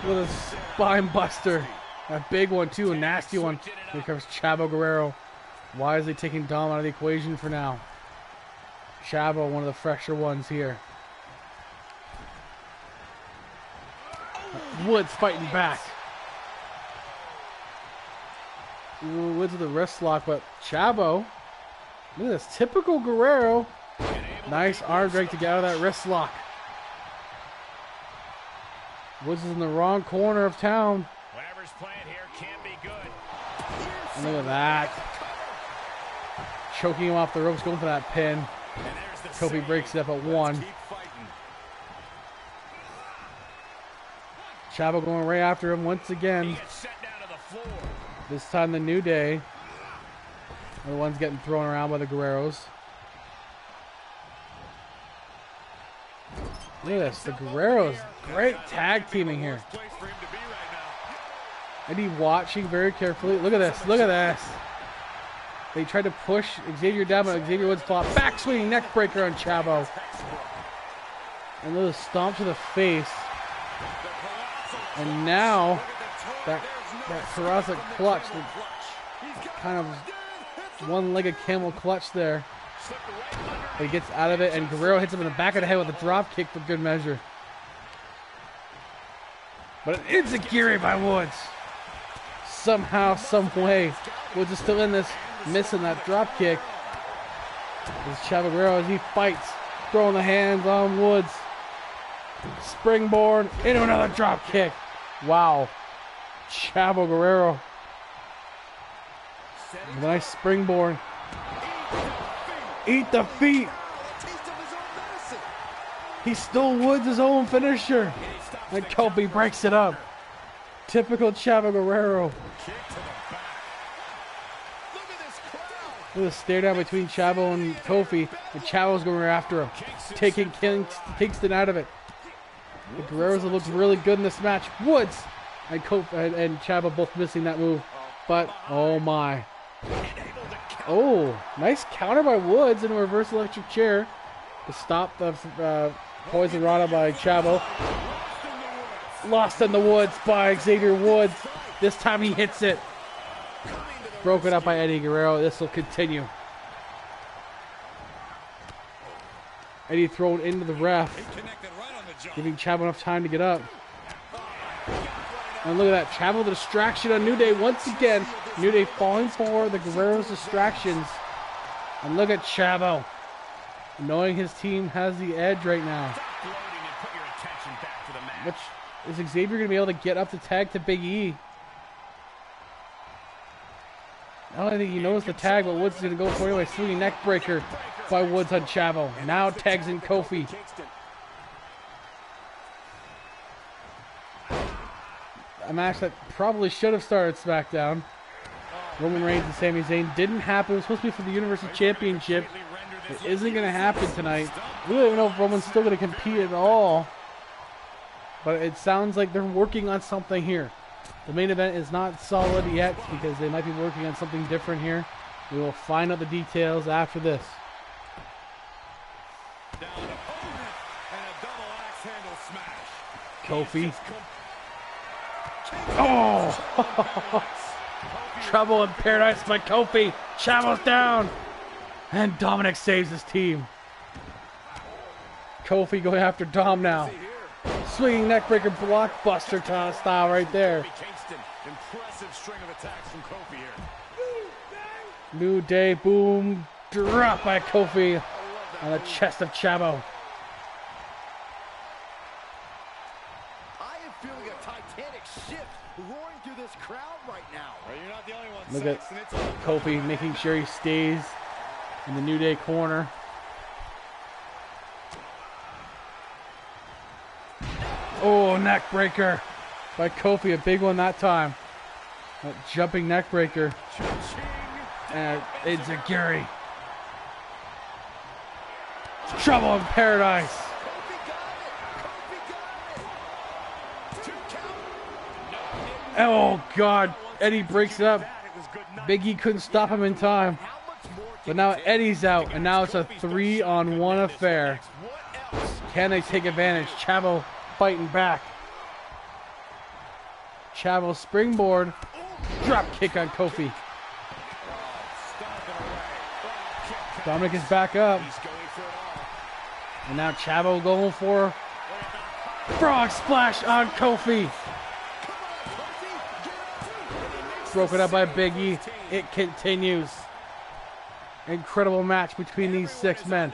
with a spine buster. A big one too, a nasty one. Here comes Chavo Guerrero. Why is he taking Dom out of the equation for now? Chavo, one of the fresher ones here. Woods fighting back. Woods with the wrist lock, but Chavo, look at this, typical Guerrero. Nice arm drag to get out of that wrist lock. Woods is in the wrong corner of town. Whatever's playing here can be good. And look at that. Choking him off the ropes, going for that pin. Kofi breaks it up at 1. Chavo going right after him once again. This time the New Day are the ones getting thrown around by the Guerreros. Look at this, the Guerreros, great tag teaming here. Eddie watching very carefully. Look at this, look at this. They tried to push Xavier down, but Xavier Woods fought back swinging neck breaker on Chavo. And look at the stomp to the face. And now that Peraza clutch, the kind of one-legged camel clutch there. But he gets out of it, and Guerrero hits him in the back of the head with a drop kick for good measure. But an enziguri by Woods. Somehow, some way, Woods is still in this, missing that drop kick. This Chavo Guerrero as he fights, throwing the hands on Woods. Springboard into another drop kick. Wow. Chavo Guerrero. Nice springboard. Eat the feet. He stole Woods' own finisher. And Kofi breaks it up. Typical Chavo Guerrero. Look at the stare down between Chavo and Kofi. And Chavo's going after him. Taking Kingston out of it. The Guerreros have looked really good in this match. Woods and Kofi and Chavo both missing that move. But, oh my. Oh, nice counter by Woods in a reverse electric chair to stop the Poison Rana by Chavo. Lost in the Woods by Xavier Woods. This time he hits it. Broken up by Eddie Guerrero. This will continue. Eddie thrown into the ref, giving Chavo enough time to get up. And look at that. Chavo the distraction on New Day once again. New Day falling for the Guerrero's distractions. And look at Chavo, knowing his team has the edge right now. Which is Xavier going to be able to get up the tag to Big E? I don't think he knows the tag, but Woods is going to go for it anyway. Swinging neck breaker by Woods on Chavo. Now tags in Kofi. A match that probably should have started SmackDown. Roman Reigns and Sami Zayn didn't happen. It was supposed to be for the Universal Championship. It isn't going to happen tonight. We don't even know if Roman's still going to compete at all. But it sounds like they're working on something here. The main event is not solid yet because they might be working on something different here. We will find out the details after this. Kofi. Oh! Trouble in Paradise by Kofi. Chavo's down. And Dominic saves his team. Kofi going after Dom now. Swinging neckbreaker blockbuster style right there. Impressive string of attacks from Kofi here. New Day boom drop by Kofi on the chest of Chavo. I am feeling a titanic shift roaring through this crowd right now. Well, you're not the only one. Look at Kofi making sure he stays in the New Day corner. Oh, neck breaker by Kofi, a big one that time. That jumping neck breaker. And it's a Gary. Trouble in Paradise. Oh God, Eddie breaks it up. Big E couldn't stop him in time. But now Eddie's out, and now it's a 3-on-1 affair. Can they take advantage? Chavo fighting back. Chavo springboard. Drop kick on Kofi. Dominic is back up. And now Chavo going for frog splash on Kofi. Broken up by Big E. It continues. Incredible match between these 6 men.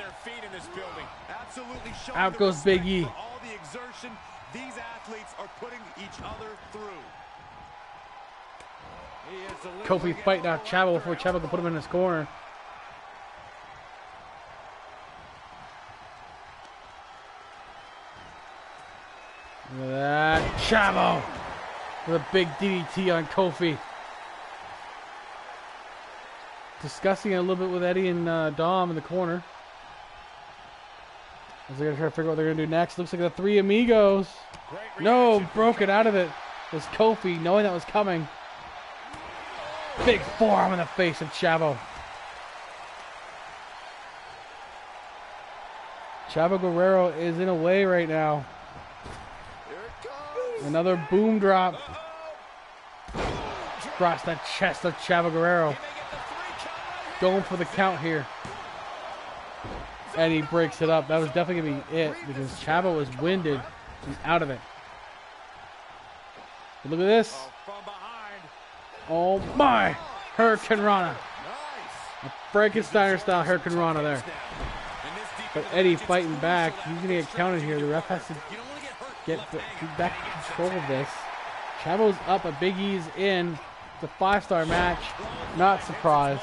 Out goes Big E. All the exertion these athletes are putting each other through. Kofi fighting out Chavo before Chavo can put him in his corner. Look at that. Chavo with a big DDT on Kofi. Discussing it a little bit with Eddie and Dom in the corner. As they're going to try to figure out what they're going to do next. Looks like the 3 Amigos. No, broken out of it was Kofi, knowing that was coming. Big forearm in the face of Chavo. Chavo Guerrero is in a way right now. Another boom drop. Across the chest of Chavo Guerrero. Going for the count here. Eddie breaks it up. That was definitely going to be it because Chavo was winded and out of it. But look at this. Oh my! Hurricane Rana. A Frankenstein style Hurricane Rana there. But Eddie fighting back. He's going to get counted here. The ref has to get back control of this. Chavo's up. A Big E's in. It's a 5-star match. Not surprised.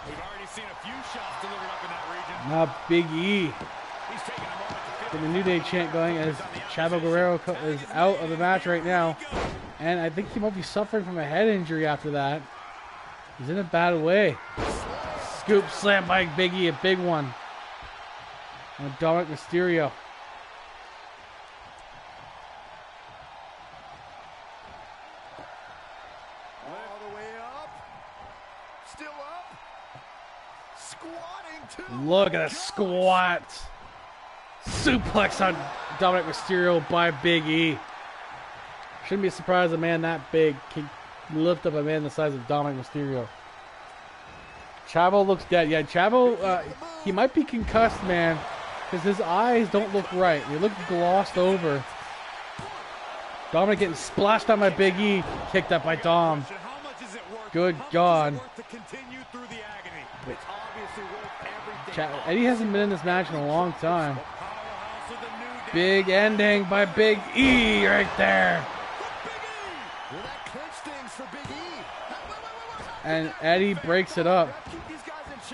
We've already seen a few shots delivered up in that region. Not Big E. He's taking a moment to feel Get the New Day chant going as Chavo Guerrero is out of the match right now. And I think he might be suffering from a head injury after that. He's in a bad way. Scoop slam by Big E, a big one. And Dominic Mysterio. All the way up. Still up. Squatting to Look at a squat. Suplex on Dominic Mysterio by Big E. Shouldn't be surprised a man that big can lift up a man the size of Dominic Mysterio. Chavo looks dead. Yeah, Chavo, he might be concussed, man, because his eyes don't look right. They look glossed over. Dominic getting splashed on by Big E. Kicked up by Dom. Good God. Eddie hasn't been in this match in a long time. Big ending by Big E right there. And Eddie breaks it up.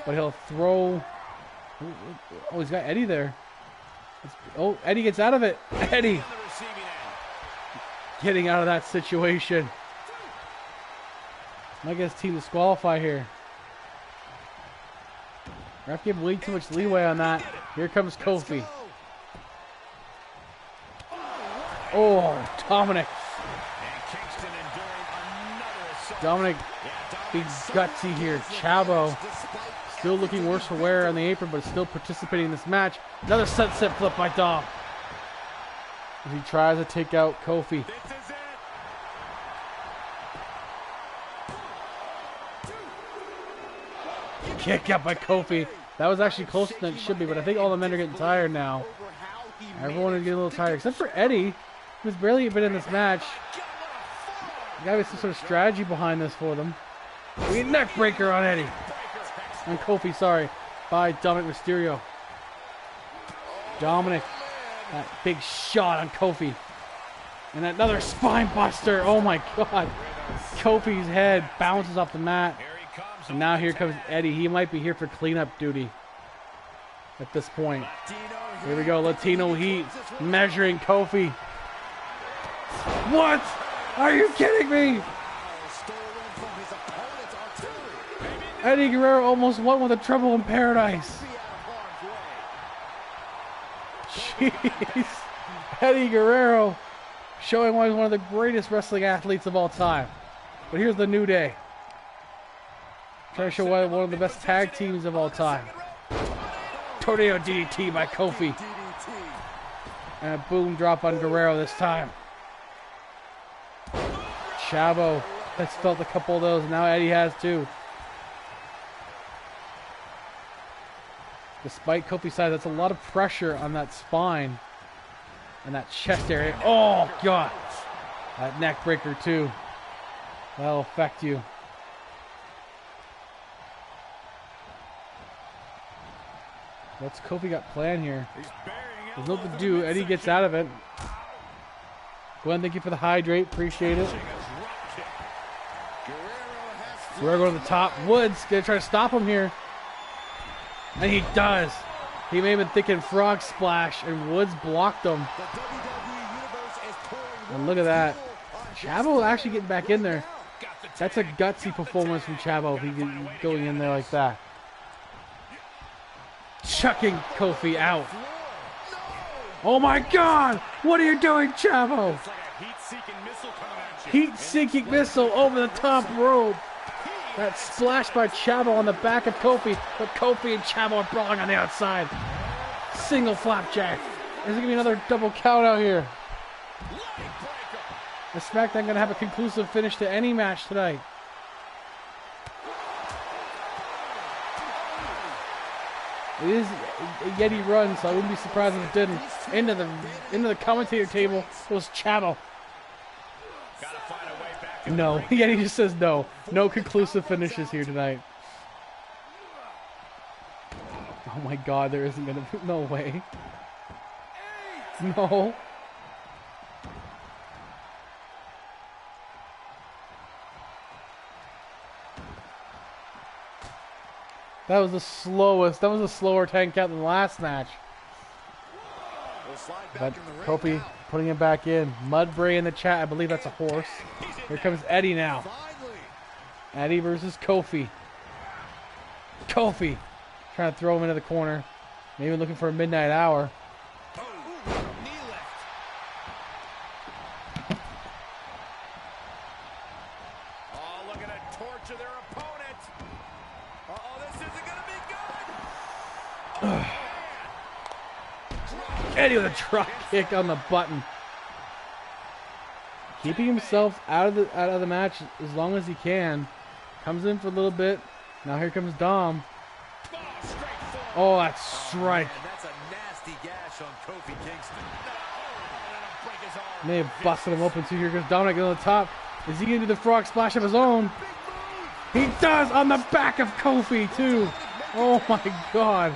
But he'll throw... Oh, he's got Eddie there. Oh, Eddie gets out of it. Eddie getting out of that situation. Might get his team disqualify here. Ref gave way too much leeway on that. Here comes Kofi. Oh, Dominic. Dominic, big gutsy here. Chavo still looking worse for wear on the apron, but still participating in this match. Another sunset flip by Dom. As he tries to take out Kofi. Kick out by Kofi. That was actually closer than it should be, but I think all the men are getting tired now. Everyone is getting a little tired, except for Eddie, who's barely been in this match. There gotta be some sort of strategy behind this for them. We get neck breaker on Eddie. On Kofi, sorry. By Dominic Mysterio. Dominic. That big shot on Kofi. And another spine buster. Oh my God. Kofi's head bounces off the mat. And now here comes Eddie. He might be here for cleanup duty at this point. Here we go. Latino Heat measuring Kofi. What? Are you kidding me? Eddie Guerrero almost won with a Trouble in Paradise. Jeez. Eddie Guerrero showing why he's one of the greatest wrestling athletes of all time. But here's the New Day. Trying to show why one of the best tag teams of all time. Tornado DDT by Kofi. And a boom drop on Guerrero this time. Chavo has felt a couple of those. Now Eddie has too. Despite Kofi's size, that's a lot of pressure on that spine and that chest area. Oh, God. That neck breaker, too. That'll affect you. What's Kofi got planned here? There's nothing to do. Eddie gets out of it. Glenn, thank you for the hydrate. Appreciate it. We're going to the top. Woods going to try to stop him here. And he does. He may have been thinking frog splash, and Woods blocked him. And look at that. Chavo actually getting back in there. That's a gutsy performance from Chavo if he going in there like that. Chucking Kofi out. Oh my God! What are you doing, Chavo? Heat-seeking missile over the top rope. That splash by Chavo on the back of Kofi, but Kofi and Chavo are brawling on the outside. Single flapjack. There's going to be another double count out here. The SmackDown going to have a conclusive finish to any match tonight. It is a Yeti run, so I wouldn't be surprised if it didn't. Into the commentator table goes Chavo. No, Yeti just says no. No conclusive finishes here tonight. Oh my God, there isn't gonna be, no way. No. That was the slower 10 count than the last match. But Kofi putting him back in. Mudbray in the chat. I believe that's a horse. Here comes Eddie now. Eddie versus Kofi. Kofi trying to throw him into the corner. Maybe looking for a midnight hour. Eddie with a drop kick on the button. Keeping himself out of the match as long as he can. Comes in for a little bit. Now here comes Dom. Oh, that's strike. That's a nasty gash on Kofi Kingston. May have busted him open too. Here goes Dominic on the top. Is he going to do the frog splash of his own? He does on the back of Kofi too. Oh my God.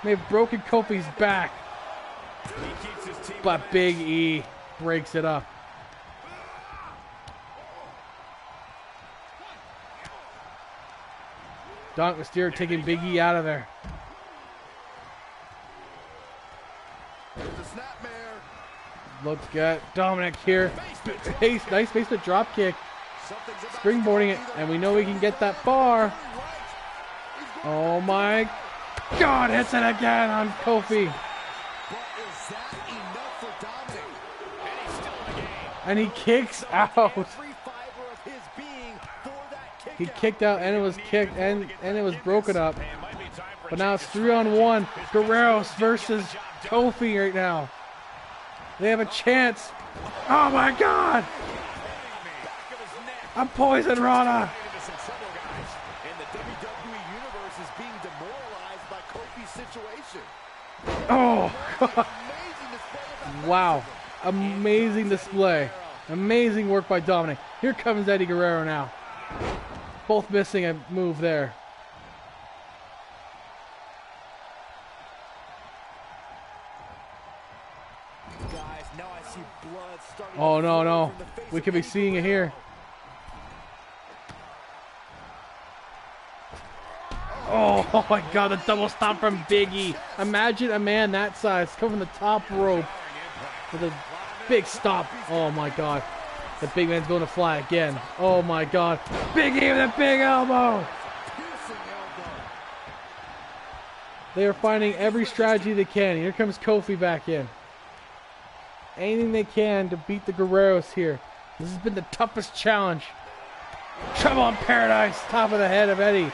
May have broken Kofi's back. But Big E breaks it up. Dominic Mysterio taking Big E out of there. Look at Dominic here. Nice basement drop kick. Springboarding it, and we know we can get that far. Oh my God, hits it again on Kofi. And he kicks out. He kicked out, and it was kicked, and it was broken up. But now it's 3-on-1. Guerreros versus Kofi right now. They have a chance. Oh my God! A poison Rana. Oh God. Wow. Amazing display. Amazing work by Dominic. Here comes Eddie Guerrero now. Both missing a move there. Oh no, no. We could be seeing it here. Oh my God, the double stomp from Big E. Imagine a man that size coming from the top rope with a big stomp. Oh my God. The big man's going to fly again. Oh my God. Big E with a big elbow. They are finding every strategy they can. Here comes Kofi back in. Anything they can to beat the Guerreros here. This has been the toughest challenge. Trouble in Paradise. Top of the head of Eddie.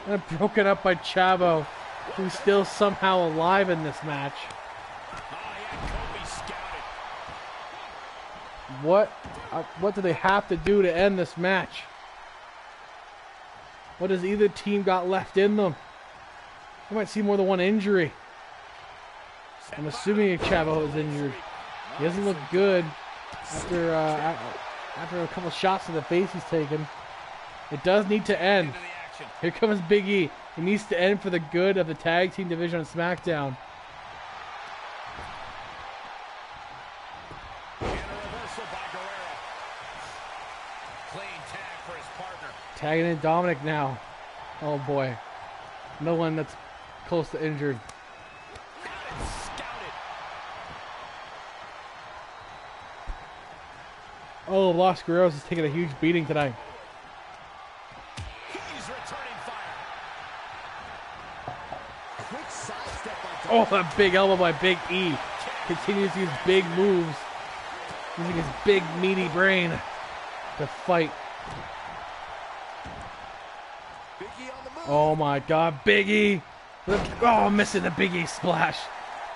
And broken up by Chavo, who's still somehow alive in this match. What do they have to do to end this match? What does either team got left in them? We might see more than one injury. I'm assuming Chavo is injured. He doesn't look good after a couple shots to the face he's taken. It does need to end. Here comes Big E. It needs to end for the good of the tag team division on SmackDown. Tagging in Dominic now. Oh boy. No one that's close to injured. Oh, Los Guerreros is taking a huge beating tonight. Oh, that big elbow by Big E. Continues to use big moves. Using his big meaty brain to fight. Oh my God, Big E. Oh, missing the Big E splash.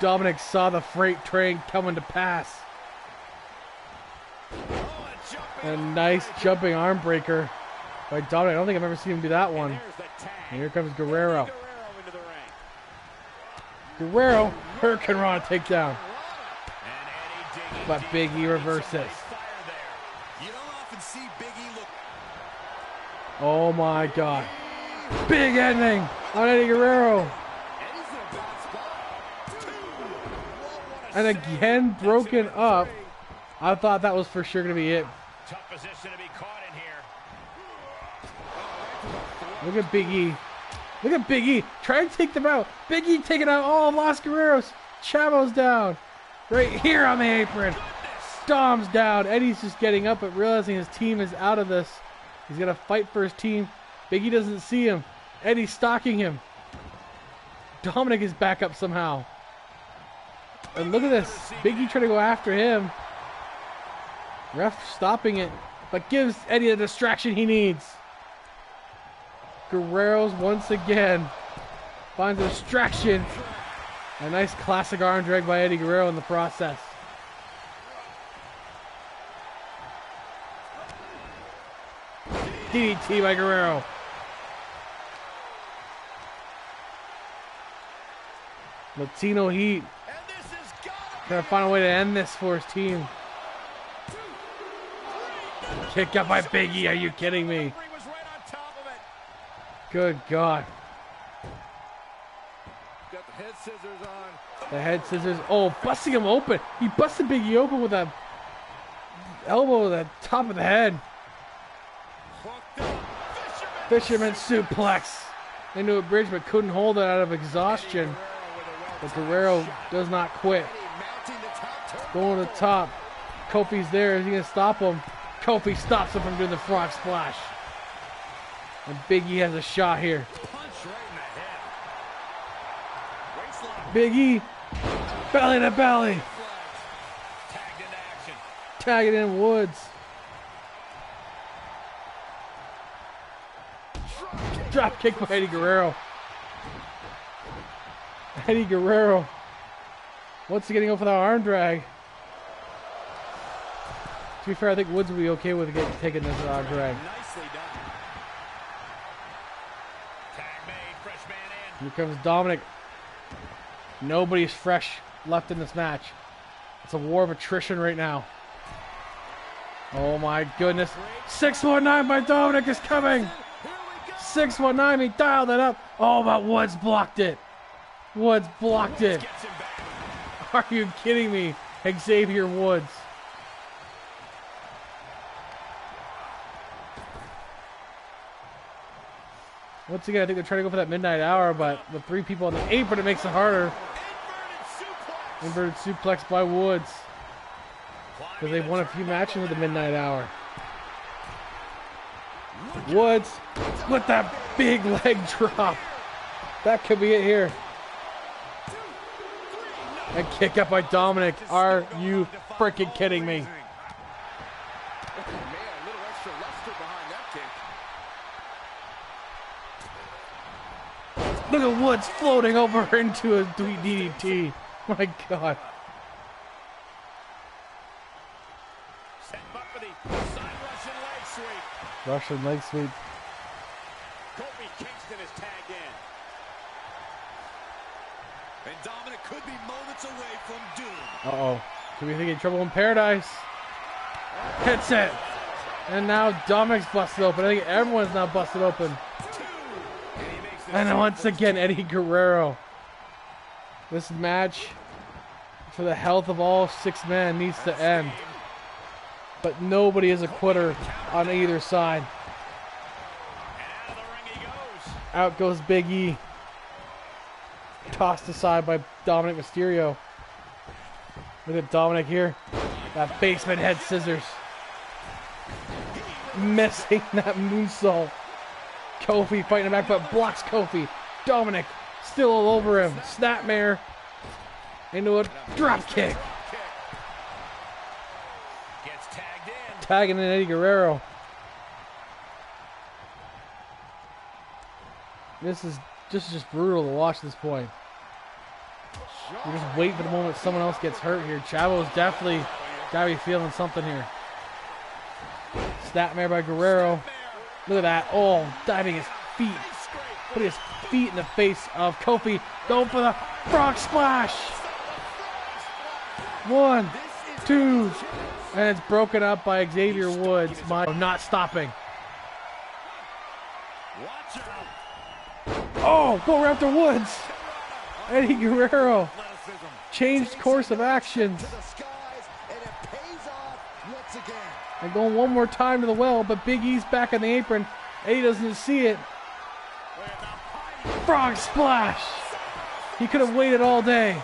Dominic saw the freight train coming to pass. A nice jumping arm breaker by Dominic. I don't think I've ever seen him do that one. And here comes Guerrero. Guerrero, Hurricane Rana takedown. But Big E reverses. Oh my God. Big ending on Eddie Guerrero. And again broken up. I thought that was for sure going to be it. Tough position to be caught in here. Look at Big E Look at Big E. Try to take them out. Big E taking out all of Los Guerreros. Chavo's down. Right here on the apron. Dom's down. Eddie's just getting up but realizing his team is out of this. He's going to fight for his team. Big E doesn't see him. Eddie's stalking him. Dominic is back up somehow. And look at this. Big E trying to go after him. Ref stopping it, but gives Eddie the distraction he needs. Guerrero's once again finds a distraction. A nice classic arm drag by Eddie Guerrero in the process. DDT by Guerrero. Latino Heat. Trying to find a way to end this for his team. Kick up by Big E. Are you kidding me? Good God. Got the head scissors on. The head scissors. Oh, busting him open. He busted Big E open with a elbow at the top of the head. Fisherman suplex into a bridge, but couldn't hold it out of exhaustion. But Guerrero does not quit. Going to the top. Kofi's there. Is he going to stop him? Kofi stops him from doing the frog splash. And Big E has a shot here. Big E, belly to belly. Tagging in Woods. Drop kick by Eddie Guerrero. Eddie Guerrero. What's he getting over that arm drag? To be fair, I think Woods will be okay with taking this arm drag. Here comes Dominic. Nobody's fresh left in this match. It's a war of attrition right now. Oh my goodness. 619 by Dominic is coming. 619, he dialed it up. Oh, but Woods blocked it. Woods blocked it. Are you kidding me? Xavier Woods. Once again, I think they're trying to go for that midnight hour, but with 3 people on the apron, it makes it harder. Inverted suplex by Woods. Because they've won a few matches with the midnight hour. Woods with that big leg drop. That could be it here. And kick up by Dominic. Are you freaking kidding me? Look at Woods floating over into a DDT. My God. Russian leg sweep. Kofi Kingston is tagged in. And Dominic could be moments away from doom. Uh-oh. Could be thinking trouble in paradise. Hits it. And now Dominic's busted open. I think everyone's now busted open. And once again, Eddie Guerrero. This match, for the health of all 6 men, needs to end. But nobody is a quitter on either side. Out goes Big E. Tossed aside by Dominic Mysterio. Look at Dominic here. That basement head scissors. Missing that moonsault. Kofi fighting him back, but blocks Kofi. Dominic still all over him. Snapmare into a drop kick. Gets tagged in. Tagging in Eddie Guerrero. This is just brutal to watch this point. We're just waiting for the moment someone else gets hurt here. Chavo's definitely gotta be feeling something here. Snapmare by Guerrero. Look at that. Oh, diving his feet. Putting his feet in the face of Kofi. Going for the frog splash. 1, 2. And it's broken up by Xavier Woods. Not stopping. Oh, go after Woods. Eddie Guerrero changed course of action. And going one more time to the well, but Big E's back on the apron. Eddie doesn't see it. Frog splash! He could have waited all day.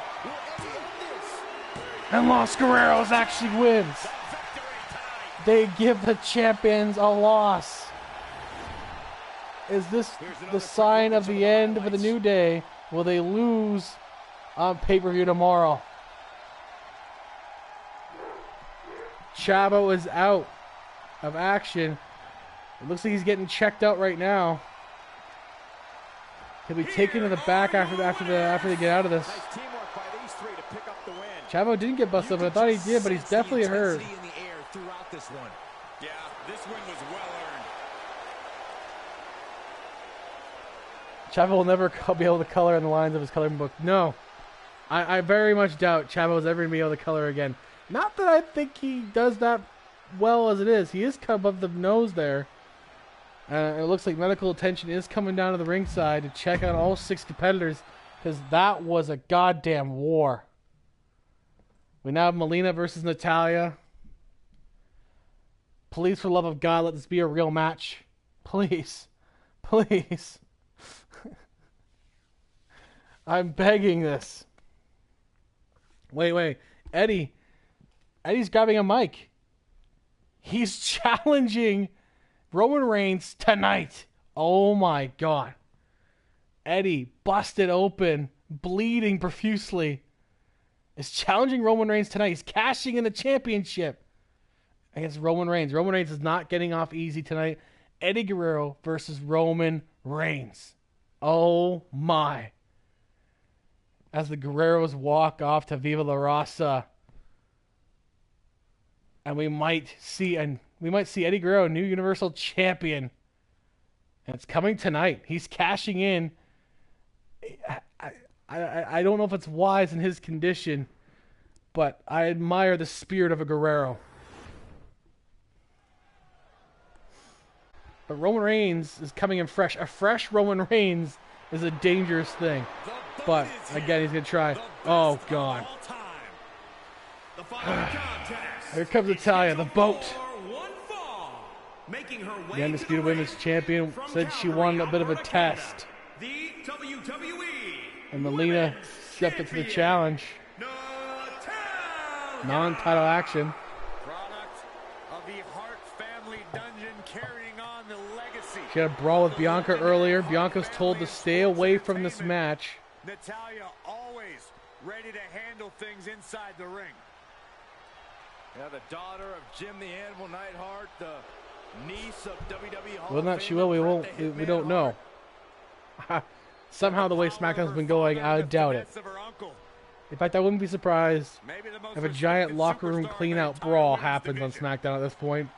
And Los Guerreros actually wins. They give the champions a loss. Is this the sign of the end for the New Day? Will they lose on pay-per-view tomorrow? Chavo is out of action. It looks like he's getting checked out right now. He'll be taken to the back after they get out of this. Chavo didn't get busted up, but I thought he did, but he's definitely hurt. Yeah, this win was well earned. Chavo will never be able to color in the lines of his coloring book. No. I very much doubt Chavo is ever going to be able to color again. Not that I think he does that well as it is. He is cut above the nose there. It looks like medical attention is coming down to the ringside to check on all 6 competitors, because that was a goddamn war. We now have Melina versus Natalya. Please, for the love of God, let this be a real match. Please. Please. I'm begging this. Wait. Eddie's grabbing a mic. He's challenging Roman Reigns tonight. Oh my God. Eddie, busted open, bleeding profusely, is challenging Roman Reigns tonight. He's cashing in the championship against Roman Reigns. Roman Reigns is not getting off easy tonight. Eddie Guerrero versus Roman Reigns. Oh my. As the Guerreros walk off to Viva La Raza. And we might see Eddie Guerrero, new Universal Champion. And it's coming tonight. He's cashing in. I don't know if it's wise in his condition, but I admire the spirit of a Guerrero. But Roman Reigns is coming in fresh. A fresh Roman Reigns is a dangerous thing. But, again, he's going to try. Oh, God. Here comes Natalya, the boat. The Undisputed Women's Champion said she won a bit of a test. And Melina stepped up to the challenge. Non-title action. She had a brawl with Bianca earlier. Bianca's told to stay away from this match. Natalya always ready to handle things inside the ring. Yeah, the daughter of Jim the Animal Neidhart, the niece of WWE Hall Well, not she will. We don't know. Somehow the way SmackDown's been going, I doubt it. In fact, I wouldn't be surprised if a giant locker room clean-out brawl happens on SmackDown at this point.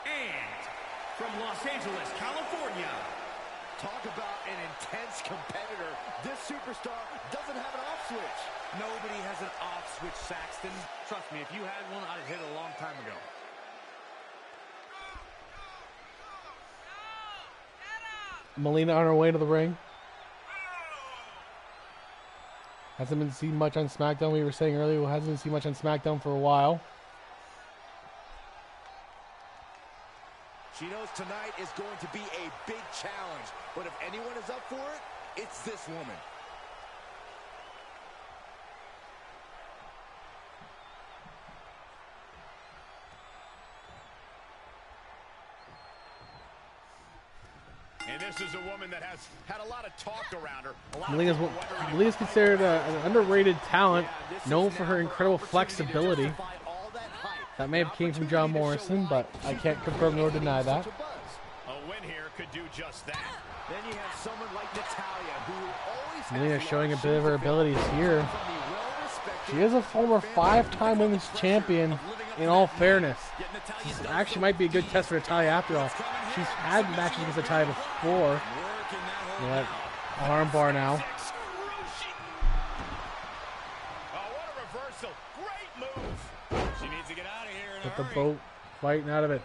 And from Los Angeles, California. Talk about an intense competitor. This superstar doesn't have an off switch. Nobody has an off switch, Saxton. Trust me, if you had one, I'd hit it a long time ago. Melina on her way to the ring. Hasn't been seen much on SmackDown. We were saying earlier, hasn't been seen much on SmackDown for a while. She knows tonight is going to be a big challenge, but if anyone is up for it, it's this woman. And this is a woman that has had a lot of talk around her. Melina's considered an underrated talent, known for her incredible flexibility. That may have came from John Morrison, but I can't confirm nor deny that. A win here could do just that. Then you have someone like Natalya, who always Melina showing a bit of her abilities here. She is a former 5-time women's champion, in all fairness. This actually might be a good test for Natalya after all. She's had matches against Natalya before. But armbar now. Oh, what a reversal. Great move. She needs to get out of here in a With the hurry. boat fighting out of it.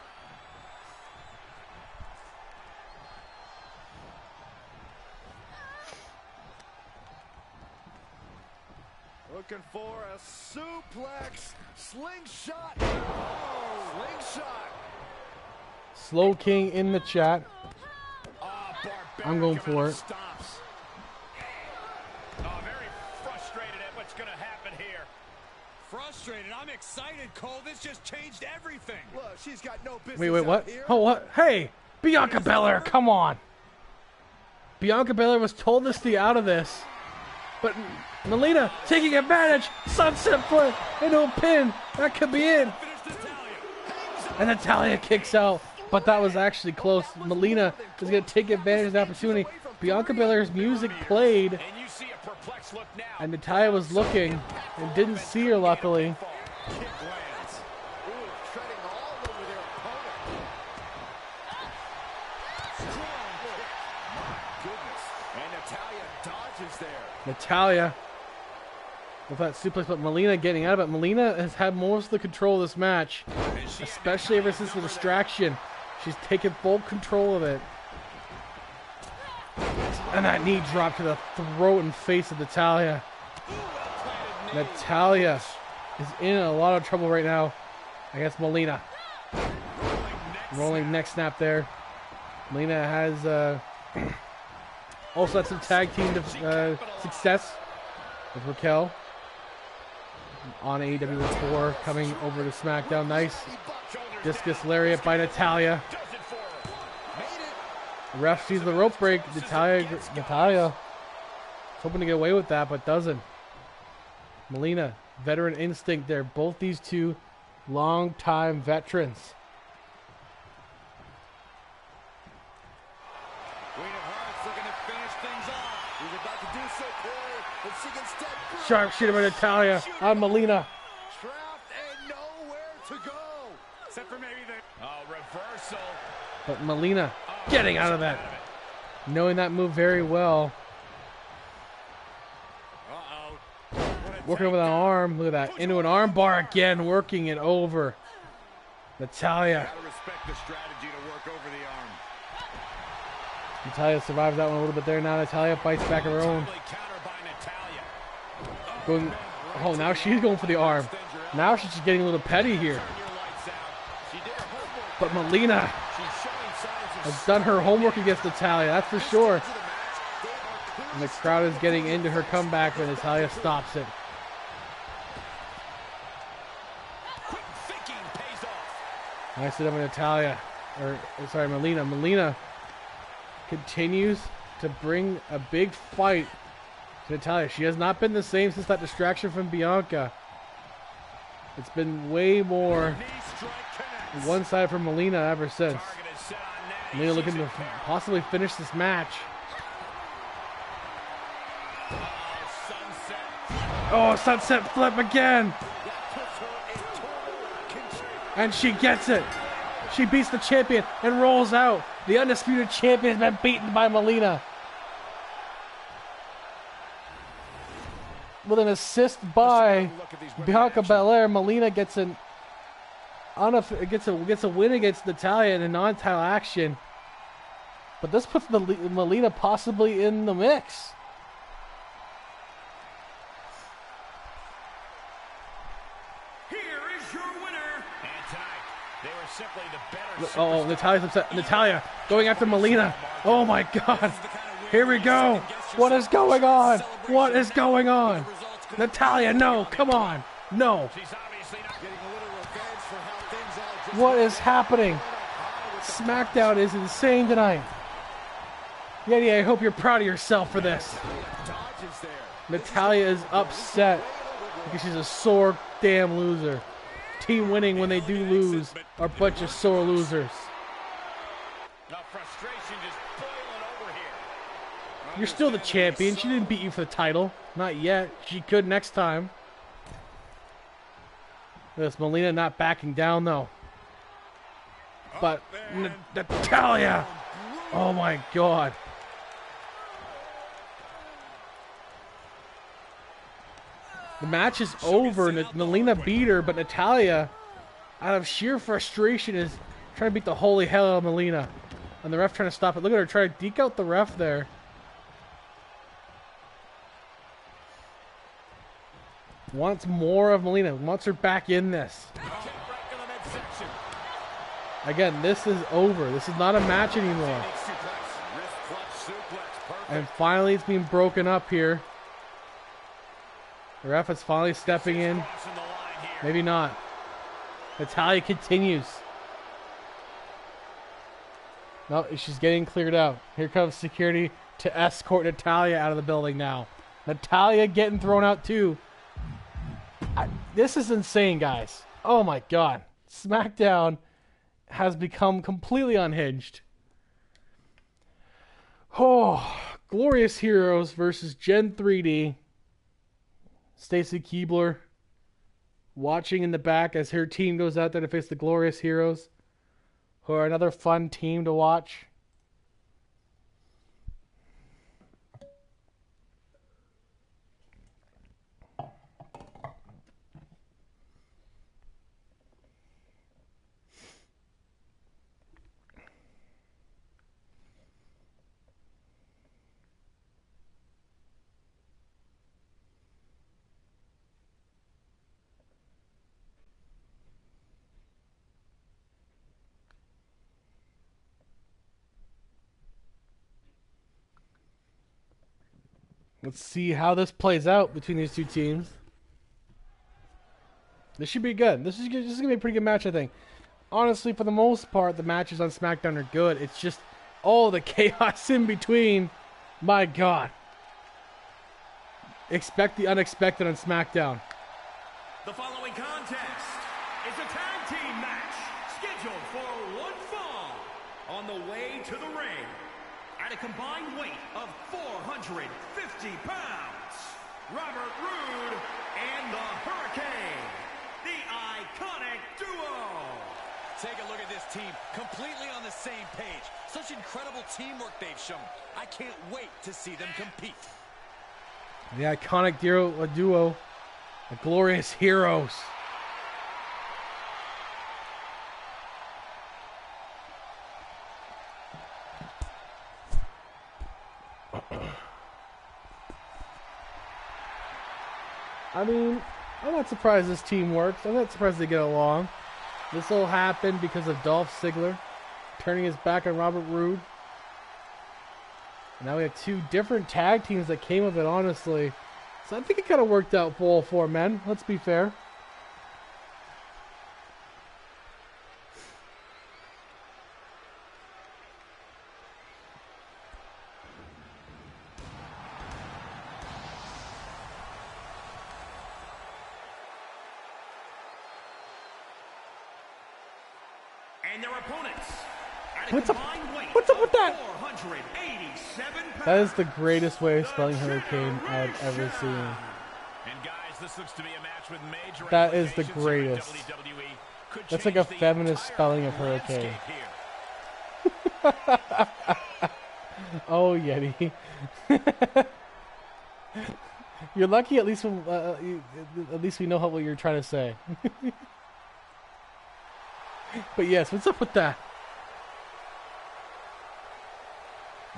looking for a suplex. Slingshot. Oh, slingshot. Slow King in the chat. Oh, I'm going for it. Stops. Oh, very frustrated at what's going to happen here. Frustrated. I'm excited, Cole. This just changed everything. Look, she's got no business. Wait, what? out here. Oh, what? Hey, Bianca Belair, come on. Bianca Belair was told to stay out of this. But Melina taking advantage. Sunset flip into a pin. That could be it. And Natalya kicks out. But that was actually close. Melina is going to take advantage of the opportunity. Bianca Belair's music played. And you see a perplexed look now. And Natalya was looking and didn't see her, luckily. Kick lands. Ooh, treading all over their opponent. Strong kick. My goodness. And Natalya dodges there. Natalya with that suplex, but Melina getting out of it. Melina has had most of the control of this match, especially ever since the distraction. She's taken full control of it. And that knee drop to the throat and face of Natalya. Natalya is in a lot of trouble right now against Melina. Rolling neck snap there. Melina has also had some tag team success with Raquel on AEW Tour, coming over to SmackDown. Nice discus lariat by Natalya. The ref sees the rope break. Natalya hoping to get away with that, but doesn't. Melina, veteran instinct there. Both these two long-time veterans. Queen of Hearts looking to finish things off. He's about to do so, Corey. But she can step back. Sharpshooter by Natalya on Melina. Trapped and nowhere to go. Except for maybe the... Oh, reversal. But Melina getting out of that. Knowing that move very well. Working over that arm. Look at that. Into an arm bar again. Working it over. Natalya. Gotta respect the strategy to work over the arm. Natalya survives that one a little bit there. Now Natalya fights back of her own. Counter by Natalya. Going, oh, now she's going for the arm. Now she's just getting a little petty here. But Melina has done her homework against Natalya, that's for sure. And the crowd is getting into her comeback, but Natalya stops it. Nice hit up Natalya. Sorry, Melina. Melina continues to bring a big fight to Natalya. She has not been the same since that distraction from Bianca. It's been way more one side from Melina ever since. Melina looking to possibly finish this match. Oh, sunset flip again. And she gets it. She beats the champion and rolls out. The undisputed champion has been beaten by Melina. With an assist by Bianca Belair, Melina gets a win against Natalya in a non-title action. But this puts Melina possibly in the mix. Here is your winner. And tonight, they were simply the better. Oh, Natalya's upset. Natalya going after Melina. Oh my God. Here we go. What is going on? What is going on? Natalya, no. Come on. No. What is happening? SmackDown is insane tonight. Yeti, I hope you're proud of yourself for this. Natalya is upset because she's a sore damn loser. Team winning when they do lose are a bunch of sore losers. Frustration just boiling over here. You're still the champion. She didn't beat you for the title. Not yet. She could next time. This Melina not backing down though. But Natalya. Oh my God. The match is over. Melina beat her, but Natalya, out of sheer frustration, is trying to beat the holy hell out of Melina. And the ref trying to stop it. Look at her try to deke out the ref there. Wants more of Melina. Wants her back in this. Again, this is over. This is not a match anymore. And finally, it's being broken up here. The ref is finally stepping in. Maybe not. Natalya continues. No, she's getting cleared out. Here comes security to escort Natalya out of the building now. Natalya getting thrown out too. This is insane, guys. Oh my God. SmackDown has become completely unhinged. Oh, Glorious Heroes versus Gen 3D. Stacy Keibler watching in the back as her team goes out there to face the Glorious Heroes, who are another fun team to watch. Let's see how this plays out between these two teams. This should be good. This is going to be a pretty good match, I think. Honestly, for the most part, the matches on SmackDown are good. It's just all the chaos in between. My God. Expect the unexpected on SmackDown. The following contest is a tag team match scheduled for one fall. On the way to the ring, at a combined weight of 450 pounds, Robert Roode and the Hurricane, the iconic duo. Take a look at this team, completely on the same page. Such incredible teamwork they've shown. I can't wait to see them compete. The iconic duo, the Glorious Heroes. I mean, I'm not surprised this team works. I'm not surprised they get along. This all happened because of Dolph Ziggler turning his back on Robert Roode. And now we have two different tag teams that came of it, honestly. So I think it kind of worked out for all four men. Let's be fair. And their opponents, at a What's up? combined weight What's up with of that? 487 pounds. That is the greatest way of spelling Hurricane I've ever seen. And guys, this looks to be a match with major That is the implications greatest. here at WWE. Could That's like change a the feminist entire spelling of Hurricane. landscape here. Oh, Yeti. You're lucky. At least, at least we know what you're trying to say. But yes, what's up with that?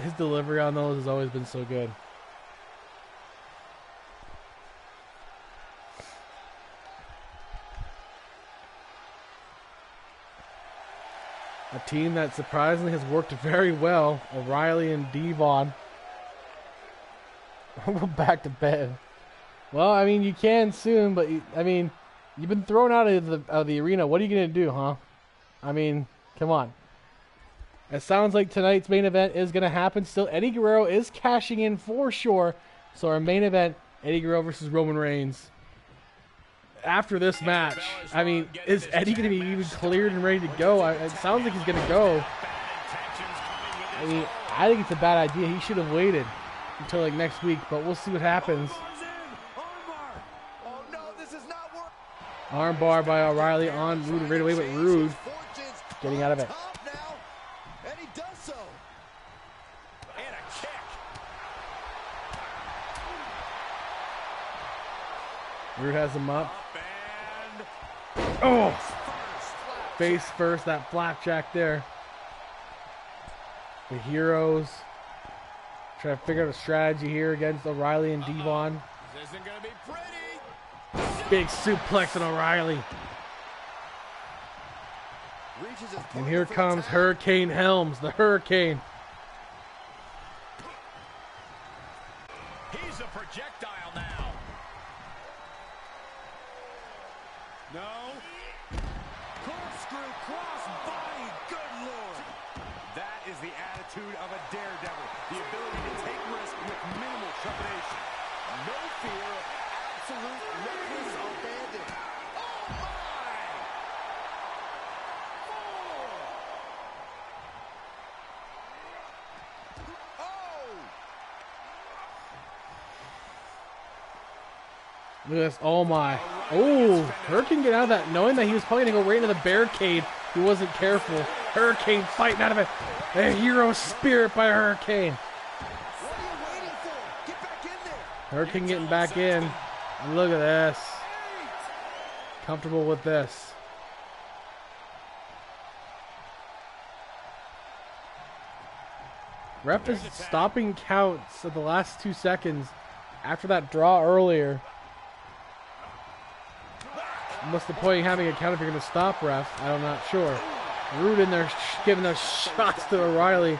His delivery on those has always been so good. A team that surprisingly has worked very well. O'Reilly and Devon. We're back to bed. Well, I mean, you can soon, but I mean, you've been thrown out of the arena. What are you gonna do, huh? I mean, come on. It sounds like tonight's main event is gonna happen. Still, Eddie Guerrero is cashing in for sure. So our main event, Eddie Guerrero versus Roman Reigns. After this match, I mean, is Eddie going to be even cleared and ready to go? It sounds like he's going to go. I mean, I think it's a bad idea. He should have waited until like next week, but we'll see what happens. Oh no, this is not working. Armbar by O'Reilly on Roode right away, but Roode getting out of it. Now, and he does so. And a kick. Roode has him up. And Oh! Face first, that flapjack there. The Heroes trying to figure out a strategy here against O'Reilly and Devon. this isn't going to be pretty. Big suplex on O'Reilly. Reaches his And point here for comes attack. Hurricane Helms, the Hurricane. No. Corkscrew cross body. Good Lord. That is the attitude of a daredevil. The ability to take risks with minimal trepidation. No fear of absolute reckless abandon. Oh, my! Oh! Look at this. Oh my. Oh, Hurricane get out of that, knowing that he was probably going to go right into the barricade. He wasn't careful. Hurricane fighting out of it. A hero spirit by Hurricane. What are you waiting for? Get back in there. Hurricane getting back in. And look at this. Comfortable with this. Ref is stopping counts at the last 2 seconds after that draw earlier. What's the point of having a count if you're going to stop, ref? I'm not sure. Rude in there giving those shots to O'Reilly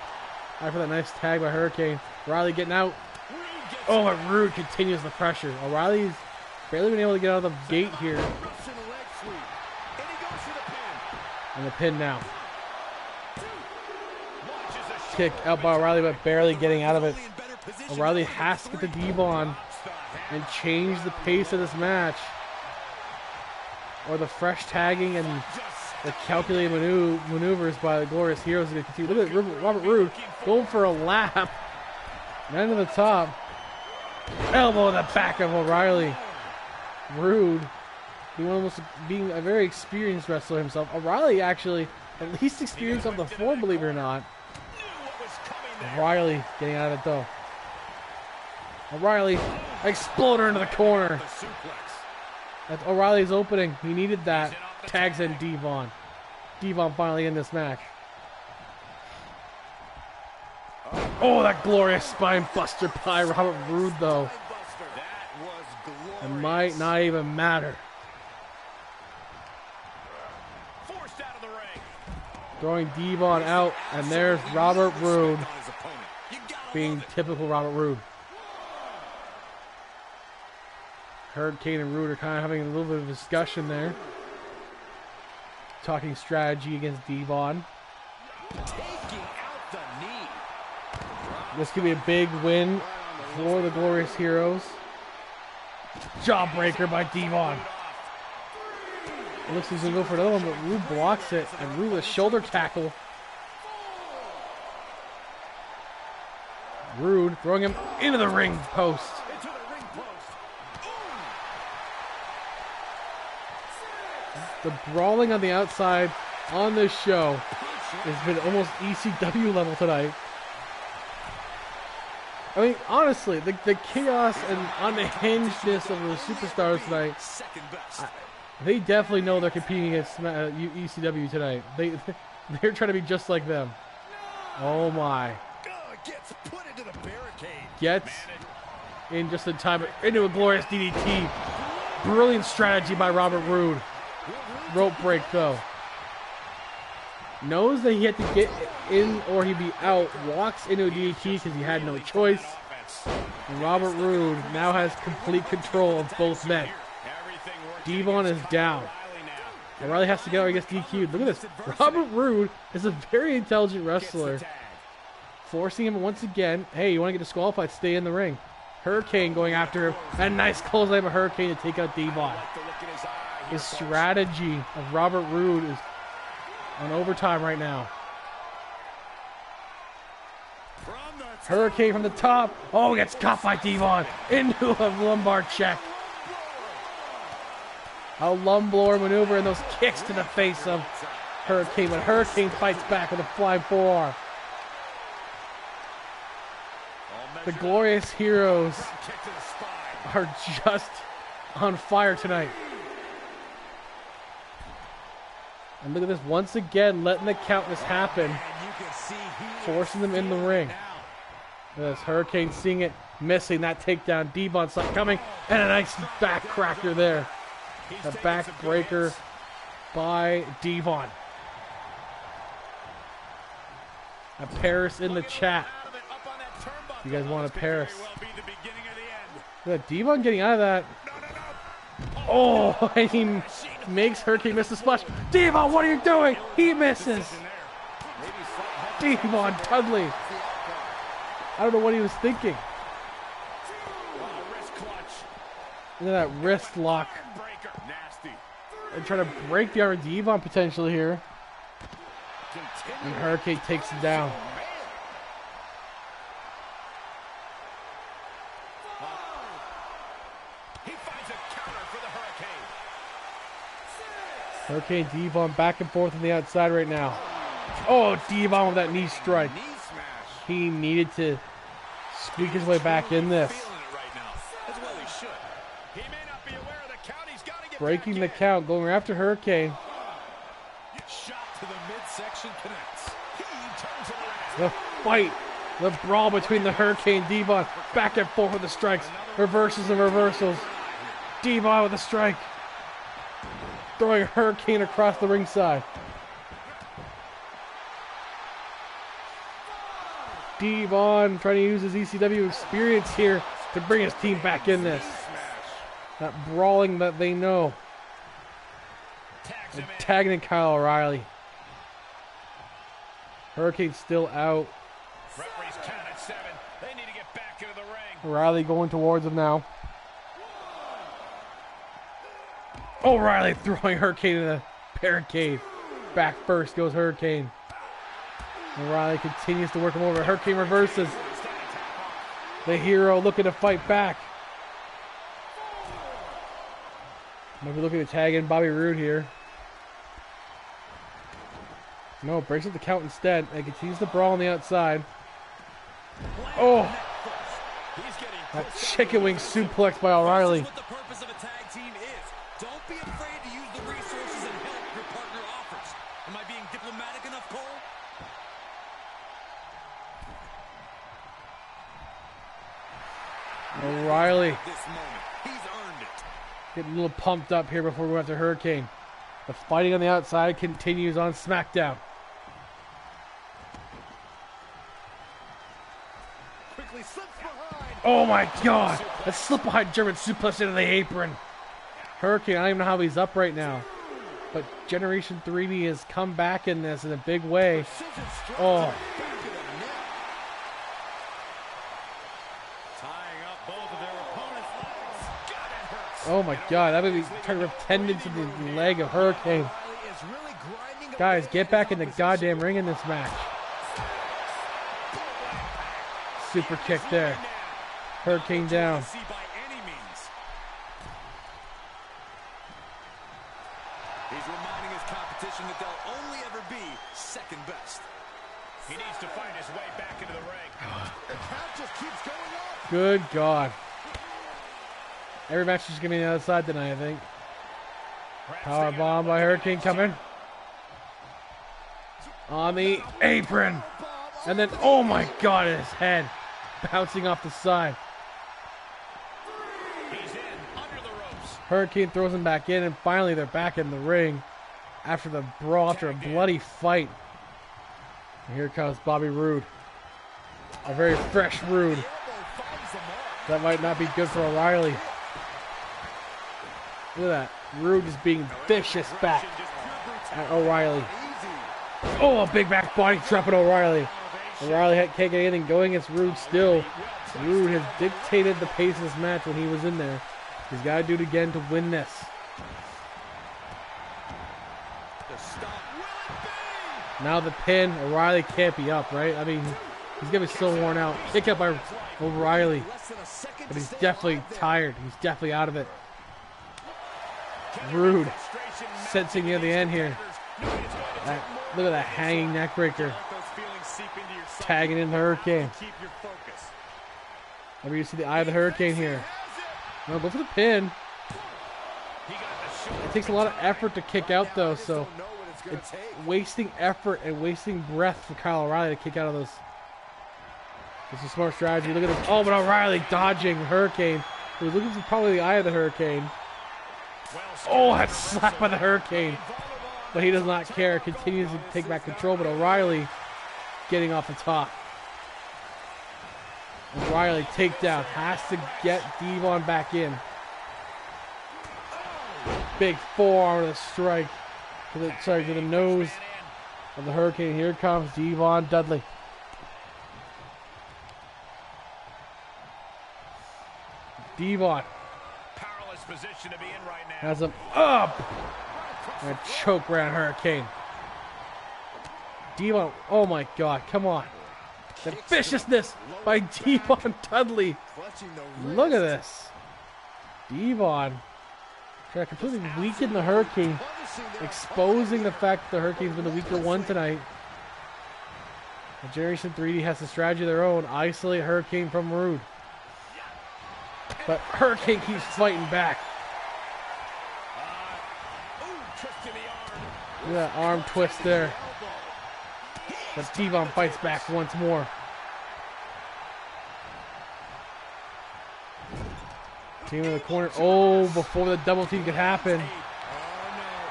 after that nice tag by Hurricane. O'Reilly getting out. Oh, and Rude continues the pressure. O'Reilly's barely been able to get out of the gate here. And the pin now. Kick out by O'Reilly, but barely getting out of it. O'Reilly has to get the D-Von and change the pace of this match, or the fresh tagging and the calculated maneuvers by the Glorious Heroes are going to continue. Look at Robert Roode going for a lap. Right to the top. Elbow in the back of O'Reilly. Roode being a very experienced wrestler himself. O'Reilly actually at least experienced on the floor, believe it or not. O'Reilly getting out of it though. O'Reilly exploder into the corner. That's O'Reilly's opening. He needed that. Tags in D-Von. D-Von finally in this match. Oh, that glorious spine buster by Robert Roode though. It might not even matter. Throwing D-Von out, and there's Robert Roode being typical Robert Roode. Hurricane and Roode are kind of having a little bit of a discussion there. Talking strategy against D-Von. This could be a big win for the Glorious Heroes. Jawbreaker by D-Von. Looks like he's going to go for another one, but Roode blocks it. And Roode with a shoulder tackle. Roode throwing him into the ring post. The brawling on the outside on this show has been almost ECW level tonight. I mean, honestly, the chaos and unhingedness of the superstars tonight, they definitely know they're competing against ECW tonight. They're trying to be just like them. Oh my. Gets in just in time into a glorious DDT. Brilliant strategy by Robert Roode. Rope break though. Knows that he had to get in or he'd be out. Walks into a DDT because he had no choice. And Robert Roode now has complete control of both men. D-Von is down. O'Reilly has to go or he gets DQ'd. Look at this. Robert Roode is a very intelligent wrestler. Forcing him once again. Hey, you want to get disqualified? Stay in the ring. Hurricane going after him. A nice clothesline of Hurricane to take out D-Von. The strategy of Robert Roode is on overtime right now. Hurricane from the top. Oh, gets caught by D-Von into a lumbar check. A lumbar maneuver and those kicks to the face of Hurricane, but Hurricane fights back with a flying forearm. The Glorious Heroes are just on fire tonight. And look at this, once again, letting the countess happen. Forcing them in the ring. This Hurricane seeing it, missing that takedown. D-Von saw it coming, and a nice back cracker there. A back breaker by D-Von. A Paris in the chat. You guys want a Paris? Look at D-Von getting out of that. Oh, and he makes Hurricane miss the splash. Devon, what are you doing? He misses. Devon Dudley. I don't know what he was thinking. Look at that wrist lock. And trying to break the arm of Devon potentially here. And Hurricane takes him down. Hurricane Devon back and forth on the outside right now. Oh, Devon with that knee strike. He needed to squeak his way back in this. Breaking the count, going after Hurricane. The fight, the brawl between the Hurricane and Devon. Back and forth with the strikes. Reverses and reversals. Devon with a strike. Throwing Hurricane across the ringside. Devon trying to use his ECW experience here to bring his team back in this. That brawling that they know. And tagging in Kyle O'Reilly. Hurricane's still out. O'Reilly going towards him now. O'Reilly throwing Hurricane in the barricade. Back first goes Hurricane. O'Reilly continues to work him over. Hurricane reverses. The hero looking to fight back. Maybe looking to tag in Bobby Roode here. No, breaks up the count instead. And continues to brawl on the outside. Oh! That chicken wing suplex by O'Reilly. Don't be afraid to use the resources and help your partner offers. Am I being diplomatic enough, Cole? O'Reilly This moment, he's earned it. getting a little pumped up here before we go after Hurricane. The fighting on the outside continues on SmackDown. Quickly slips behind. Oh my God! A slip behind German suplex into the apron. Hurricane, I don't even know how he's up right now. But Generation 3D has come back in this in a big way. Oh. Oh my God, that would be trying to rip tendons to the leg of Hurricane. Guys, get back in the goddamn ring in this match. Super kick there. Hurricane down. He's reminding his competition that they'll only ever be second best. He needs to find his way back into the ring. The count just keeps going up. Good God. Every match is going to be on the other side tonight, I think. Power bomb by Hurricane coming. On the apron. And then, oh my God, his head bouncing off the side. He's in under the ropes. Hurricane throws him back in, and finally they're back in the ring after the brawl, after a bloody fight. And here comes Bobby Roode. A very fresh Roode. That might not be good for O'Reilly. Look at that. Roode is being vicious back at O'Reilly. Oh, a big back body trap at O'Reilly. O'Reilly can't get anything going against Roode still. Roode has dictated the pace of this match when he was in there. He's got to do it again to win this. Now the pin, O'Reilly can't be up, right? I mean, he's going to be so worn out. Kick up by O'Reilly. But he's definitely tired. He's definitely out of it. Roode sensing near the end here. Look at that hanging neck breaker. Tagging in the Hurricane. Maybe you see the eye of the Hurricane here. No, go for the pin. It takes a lot of effort to kick out though, so it's wasting effort and wasting breath for Kyle O'Reilly to kick out of those. It's a smart strategy. Look at this. Oh, but O'Reilly dodging Hurricane. He was looking for probably the eye of the Hurricane. Oh, that slap by the Hurricane. But he does not care. Continues to take back control, but O'Reilly getting off the top. O'Reilly takedown. Has to get Devon back in. Big forearm to the strike. To the nose of the Hurricane. Here comes Devon Dudley. Devon Powerless position to be in right now. has him up. And a choke round Hurricane. Devon, oh my God, come on. The viciousness by Devon Dudley. Look at this. Devon trying to completely weaken the Hurricane, exposing the fact that the Hurricane's been the weaker one tonight. And Generation 3D has a strategy of their own, isolate Hurricane from Rude. But Hurricane keeps fighting back. Look at that arm twist there. But Devon fights back once more. Team in the corner. Oh, before the double team could happen.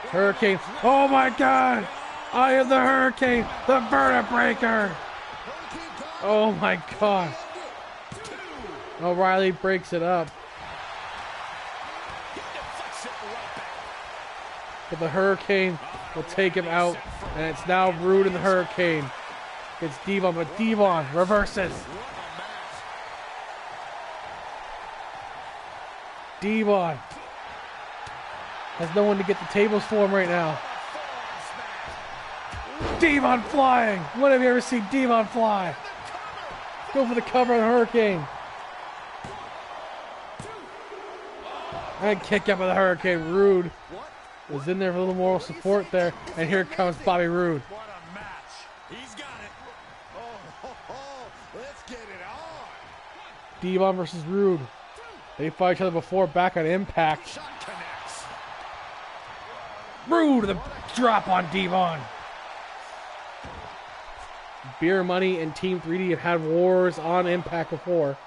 Hurricane. Oh my God! I am the Hurricane, the Vertebreaker. Oh my God! O'Reilly breaks it up. But the Hurricane will take him out, and it's now Rude and the Hurricane. It's Devon, but Devon reverses. Devon has no one to get the tables for him right now. Devon flying. When have you ever seen Devon fly? Go for the cover of the Hurricane. And kick out by the Hurricane. Rude was in there for a little moral support there. And here comes Bobby Roode. What a match. He's got it. Let's get it on. Devon versus Rude. They fought each other before back on Impact. Shot connects. Rude, the drop on Devon. Beer Money and Team 3D have had wars on Impact before.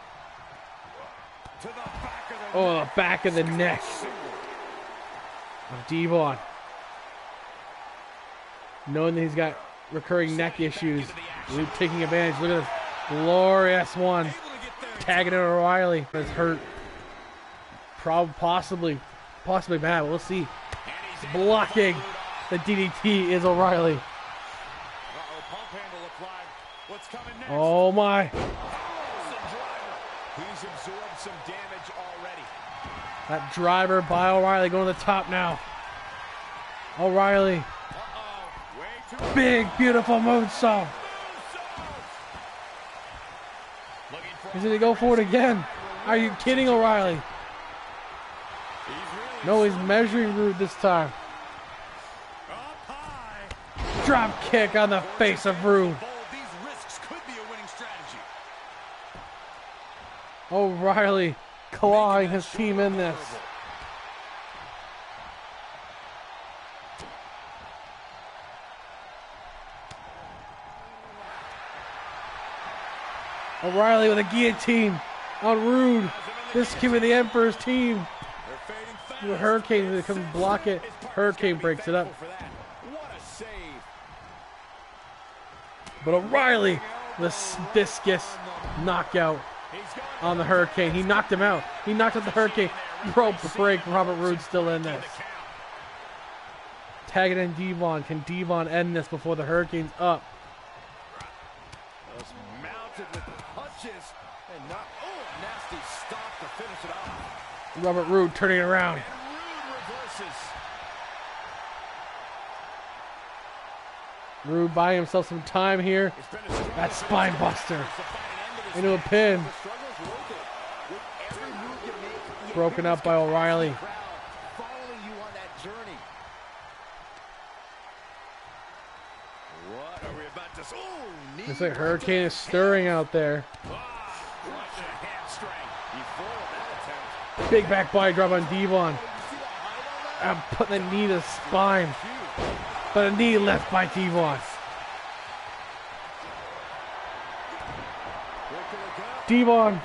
To the back of the Oh, the back of the neck of Devon. Knowing that he's got recurring neck issues. Luke taking advantage. Look at this glorious one. Tagging in O'Reilly. That's hurt. Possibly bad. We'll see. Blocking the DDT is O'Reilly. pump handle applied. What's coming next? Oh my. He's absorbed some damage already. That driver by O'Reilly going to the top now. O'Reilly. Way too Big, beautiful moonsault. He's going to go for it again. Are you kidding, O'Reilly? No, he's measuring Rude this time. Drop kick on the face of Rude. These risks could be a winning strategy. O'Reilly clawing his team in this. O'Reilly with a guillotine on Rude. This could be the Emperor's team. The Hurricane comes block it. Hurricane breaks it up. What a save. But O'Reilly, the viscous knockout on the Hurricane. He knocked him out. He knocked out the Hurricane. Rope break. Robert Roode still in this. Tagging in Devon. Can Devon end this before the Hurricane's up? Just mounted with punches and not nasty stop to finish it off. Robert Roode turning it around. And Rude reverses. Roode buying himself some time here. That spine buster into a pin. The struggle's worth it. With every move you make, you Broken up by O'Reilly. following you on that journey. What are we about to? Oh, knee. Looks like Hurricane is stirring out there. Big back body drop on Devon. I'm putting the knee to the spine. But a knee left by Devon. Devon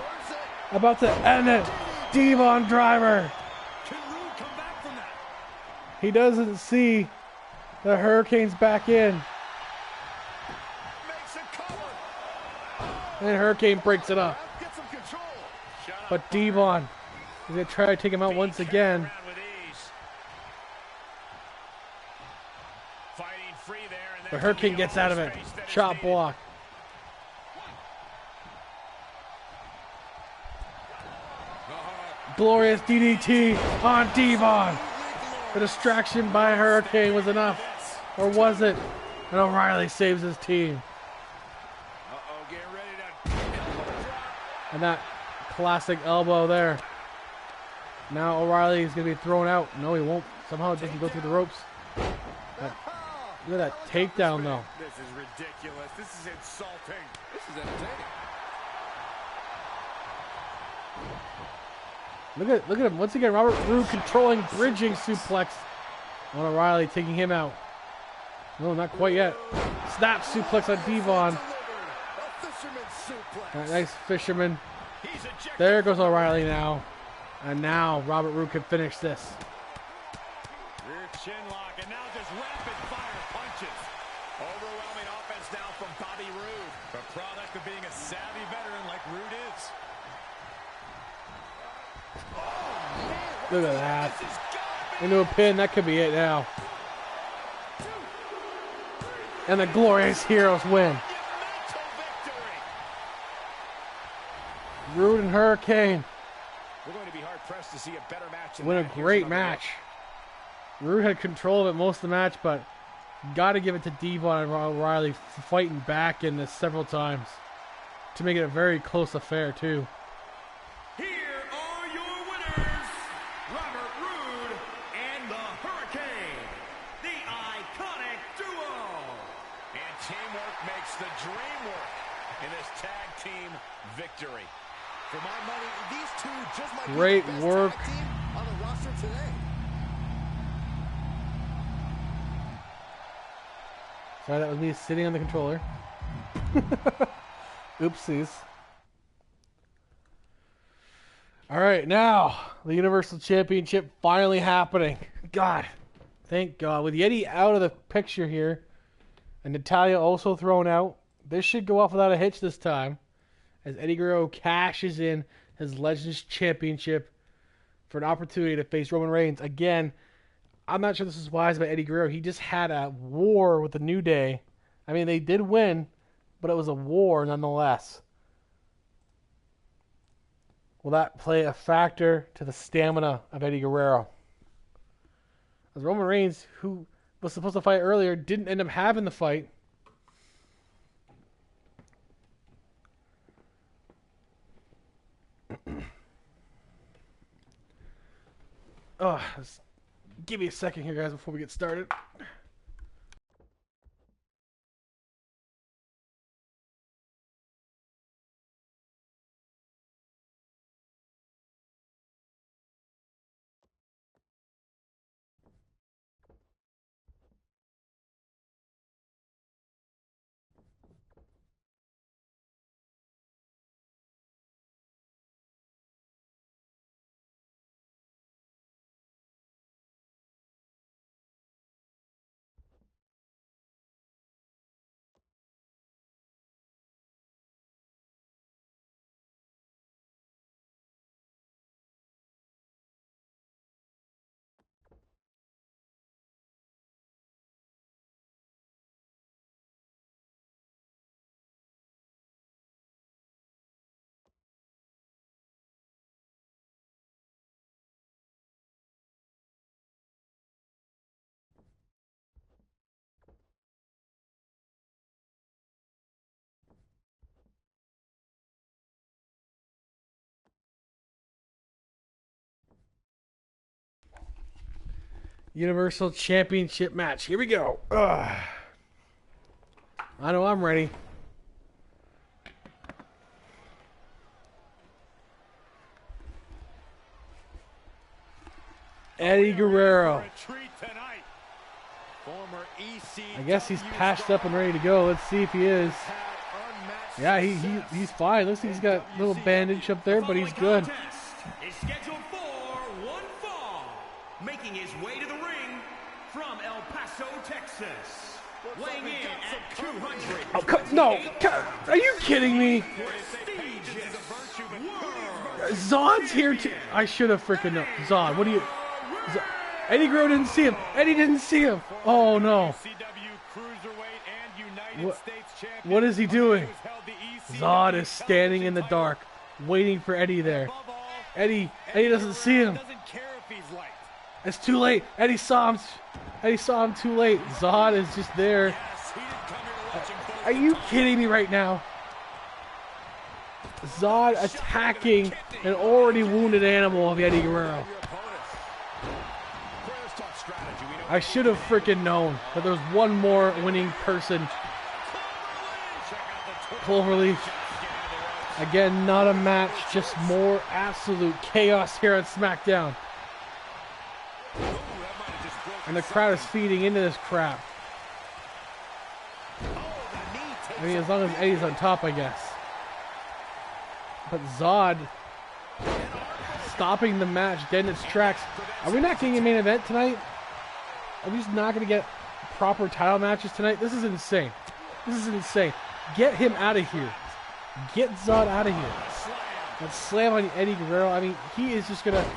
about to end it. Devon driver. Can Rude come back from that? He doesn't see the Hurricane's back in. Makes a cover. And Hurricane breaks it up. Get some control. But Devon is going to try to take him out once again. Fighting free there, and But Hurricane gets out of it. Chop block. Glorious DDT on Devon. The distraction by Hurricane was enough. Or was it? And O'Reilly saves his team. Getting ready to... And that classic elbow there. Now O'Reilly is going to be thrown out. No, he won't. Somehow it doesn't go through the ropes. Look at that takedown, though. This is ridiculous. This is insulting. This is entertaining. Look at him. Once again, Robert Roode controlling bridging suplex on O'Reilly, taking him out. No, not quite yet. Snap suplex on Devon. Nice fisherman. There goes O'Reilly now. And now Robert Roode can finish this. Rear chin lock, and now just rapid fire punches. Overwhelming offense now from Bobby Roode. A product of being a savvy veteran like Roode is. Look at that. Into a pin. That could be it now. And the Glorious Heroes win. Roode and Hurricane We're going to be hard pressed to see a better match. win a great match. Roode had control of it most of the match, but got to give it to Devon and O'Reilly fighting back in this several times to make it a very close affair too. Here are your winners, Robert Roode and the Hurricane, the Iconic Duo. And teamwork makes the dream work in this tag team victory. For my money, these two just might Great be the best work. tag team on the roster today. Sorry, that was me sitting on the controller. Oopsies. All right, now the Universal Championship finally happening. God, thank God. With Yeti out of the picture here, and Natalya also thrown out, this should go off without a hitch this time, as Eddie Guerrero cashes in his Legends Championship for an opportunity to face Roman Reigns again. I'm not sure this is wise by Eddie Guerrero. He just had a war with the New Day. I mean, they did win, but it was a war nonetheless. Will that play a factor to the stamina of Eddie Guerrero? As Roman Reigns, who was supposed to fight earlier, didn't end up having the fight. Give me a second here, guys, before we get started. Universal Championship match. Here we go. I know I'm ready. Eddie Guerrero. I guess he's patched up and ready to go. Let's see if he is. Yeah, he's fine. Looks like he's got a little bandage up there, but he's good. Is scheduled for one fall, making his way to the ring from El Paso, Texas, weighing in at 200. Oh, no! Are you kidding me? Zod's here too. I should have freaking known. Zod, what do you... Eddie Guerrero didn't see him. Eddie didn't see him. Oh, no. United States champion. What is he doing? Who's held the ECW Zod is standing in the title. dark, waiting for Eddie there. Above all, Eddie doesn't see him. doesn't care if he's liked. It's too late. Eddie saw him too late. Zod is just there. Yes, he didn't come here to watch him both. Are you kidding me right now? Zod attacking an already wounded animal of Eddie Guerrero. I should have freaking known that there was one more winning person. Cloverleaf. Again, not a match, just more absolute chaos here on SmackDown. And the crowd is feeding into this crap. I mean, as long as Eddie's on top, I guess. But Zod stopping the match dead in its tracks. Are we not getting a main event tonight? Are we just not going to get proper title matches tonight? This is insane. This is insane. Get him out of here. Get Zod out of here. That slam on Eddie Guerrero. I mean, he is just going to...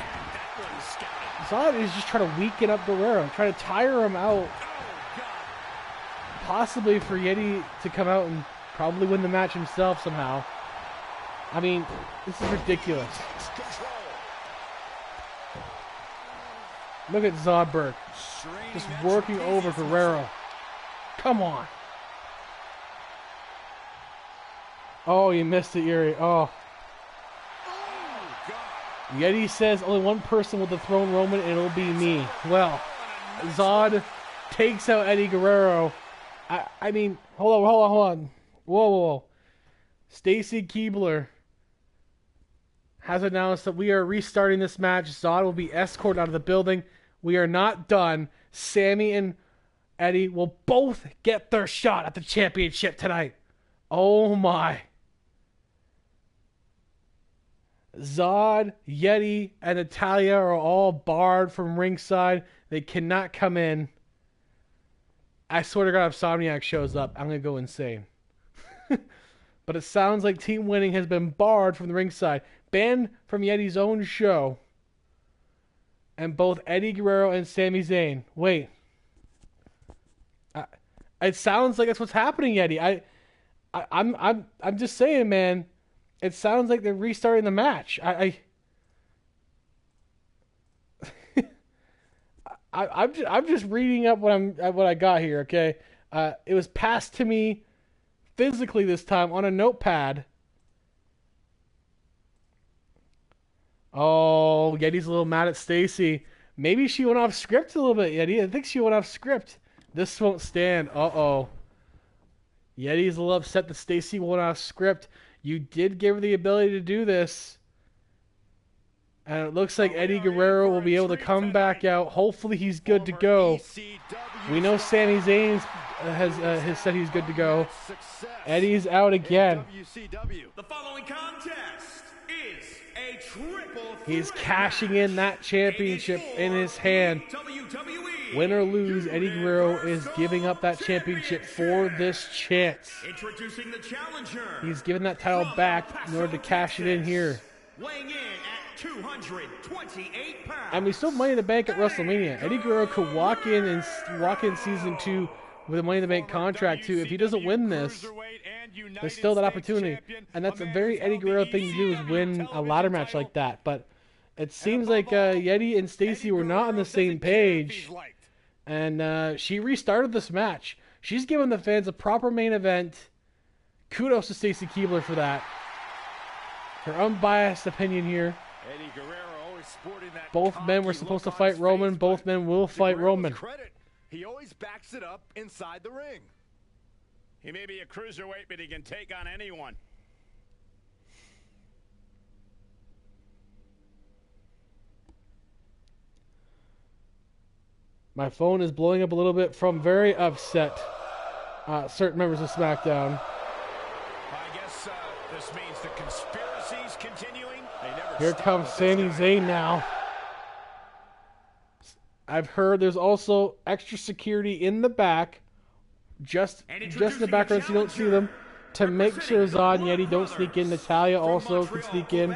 Zod is just trying to weaken up Guerrero. Trying to tire him out. Possibly for Yeti to come out and probably win the match himself somehow. I mean, this is ridiculous. Look at Zodberg. Just working over Guerrero. Come on. Oh, you missed it, Yuri. Oh. Yeti says only one person will dethrone Roman and it'll be me. Well, Zod takes out Eddie Guerrero. I mean, hold on. Whoa. Stacy Keibler has announced that we are restarting this match. Zod will be escorted out of the building. We are not done. Sammy and Eddie will both get their shot at the championship tonight. Oh my. Zod, Yeti, and Natalya are all barred from ringside. They cannot come in. I swear to God, if Somniac shows up, I'm going to go insane. But it sounds like Team Winning has been barred from the ringside. Banned from Yeti's own show. And both Eddie Guerrero and Sami Zayn. Wait. It sounds like that's what's happening, Yeti. I'm just saying, man. It sounds like they're restarting the match. I'm just reading up what I got here. Okay, it was passed to me physically this time on a notepad. Oh, Yeti's a little mad at Stacy. Maybe she went off script a little bit, Yeti. I think she went off script. This won't stand. Uh-oh. Yeti's a little upset that Stacy went off script. You did give her the ability to do this. And it looks like Eddie Guerrero will be able to come back out. Hopefully he's good to go. We know Sami Zayn has said he's good to go. Eddie's out again. The following contest is a triple threat. He's cashing in that championship in his hand. Win or lose, Eddie Guerrero is giving up that championship for this chance. Introducing the challenger. He's giving that title back in order to cash it in here. Weighing in at 228 pounds. And we still have Money in the Bank at WrestleMania. Eddie Guerrero could walk in season 2 with a Money in the Bank contract too. If he doesn't win this, there's still that opportunity. And that's a very Eddie Guerrero thing to do, is win a ladder match like that. But it seems like Yeti and Stacy were not on the same page. And she restarted this match. She's given the fans a proper main event. Kudos to Stacy Keibler for that. Her unbiased opinion here. Eddie Guerrero always sporting that. Both men were supposed to fight Roman. Both men will fight Roman. Credit. He always backs it up inside the ring. He may be a cruiserweight, but he can take on anyone. My phone is blowing up a little bit from very upset certain members of SmackDown. I guess this means the conspiracy's continuing. Here comes Sami Zayn now. I've heard there's also extra security in the back, just in the background so you don't see them, to make sure Zod and Yeti don't sneak in. Natalya also could sneak in.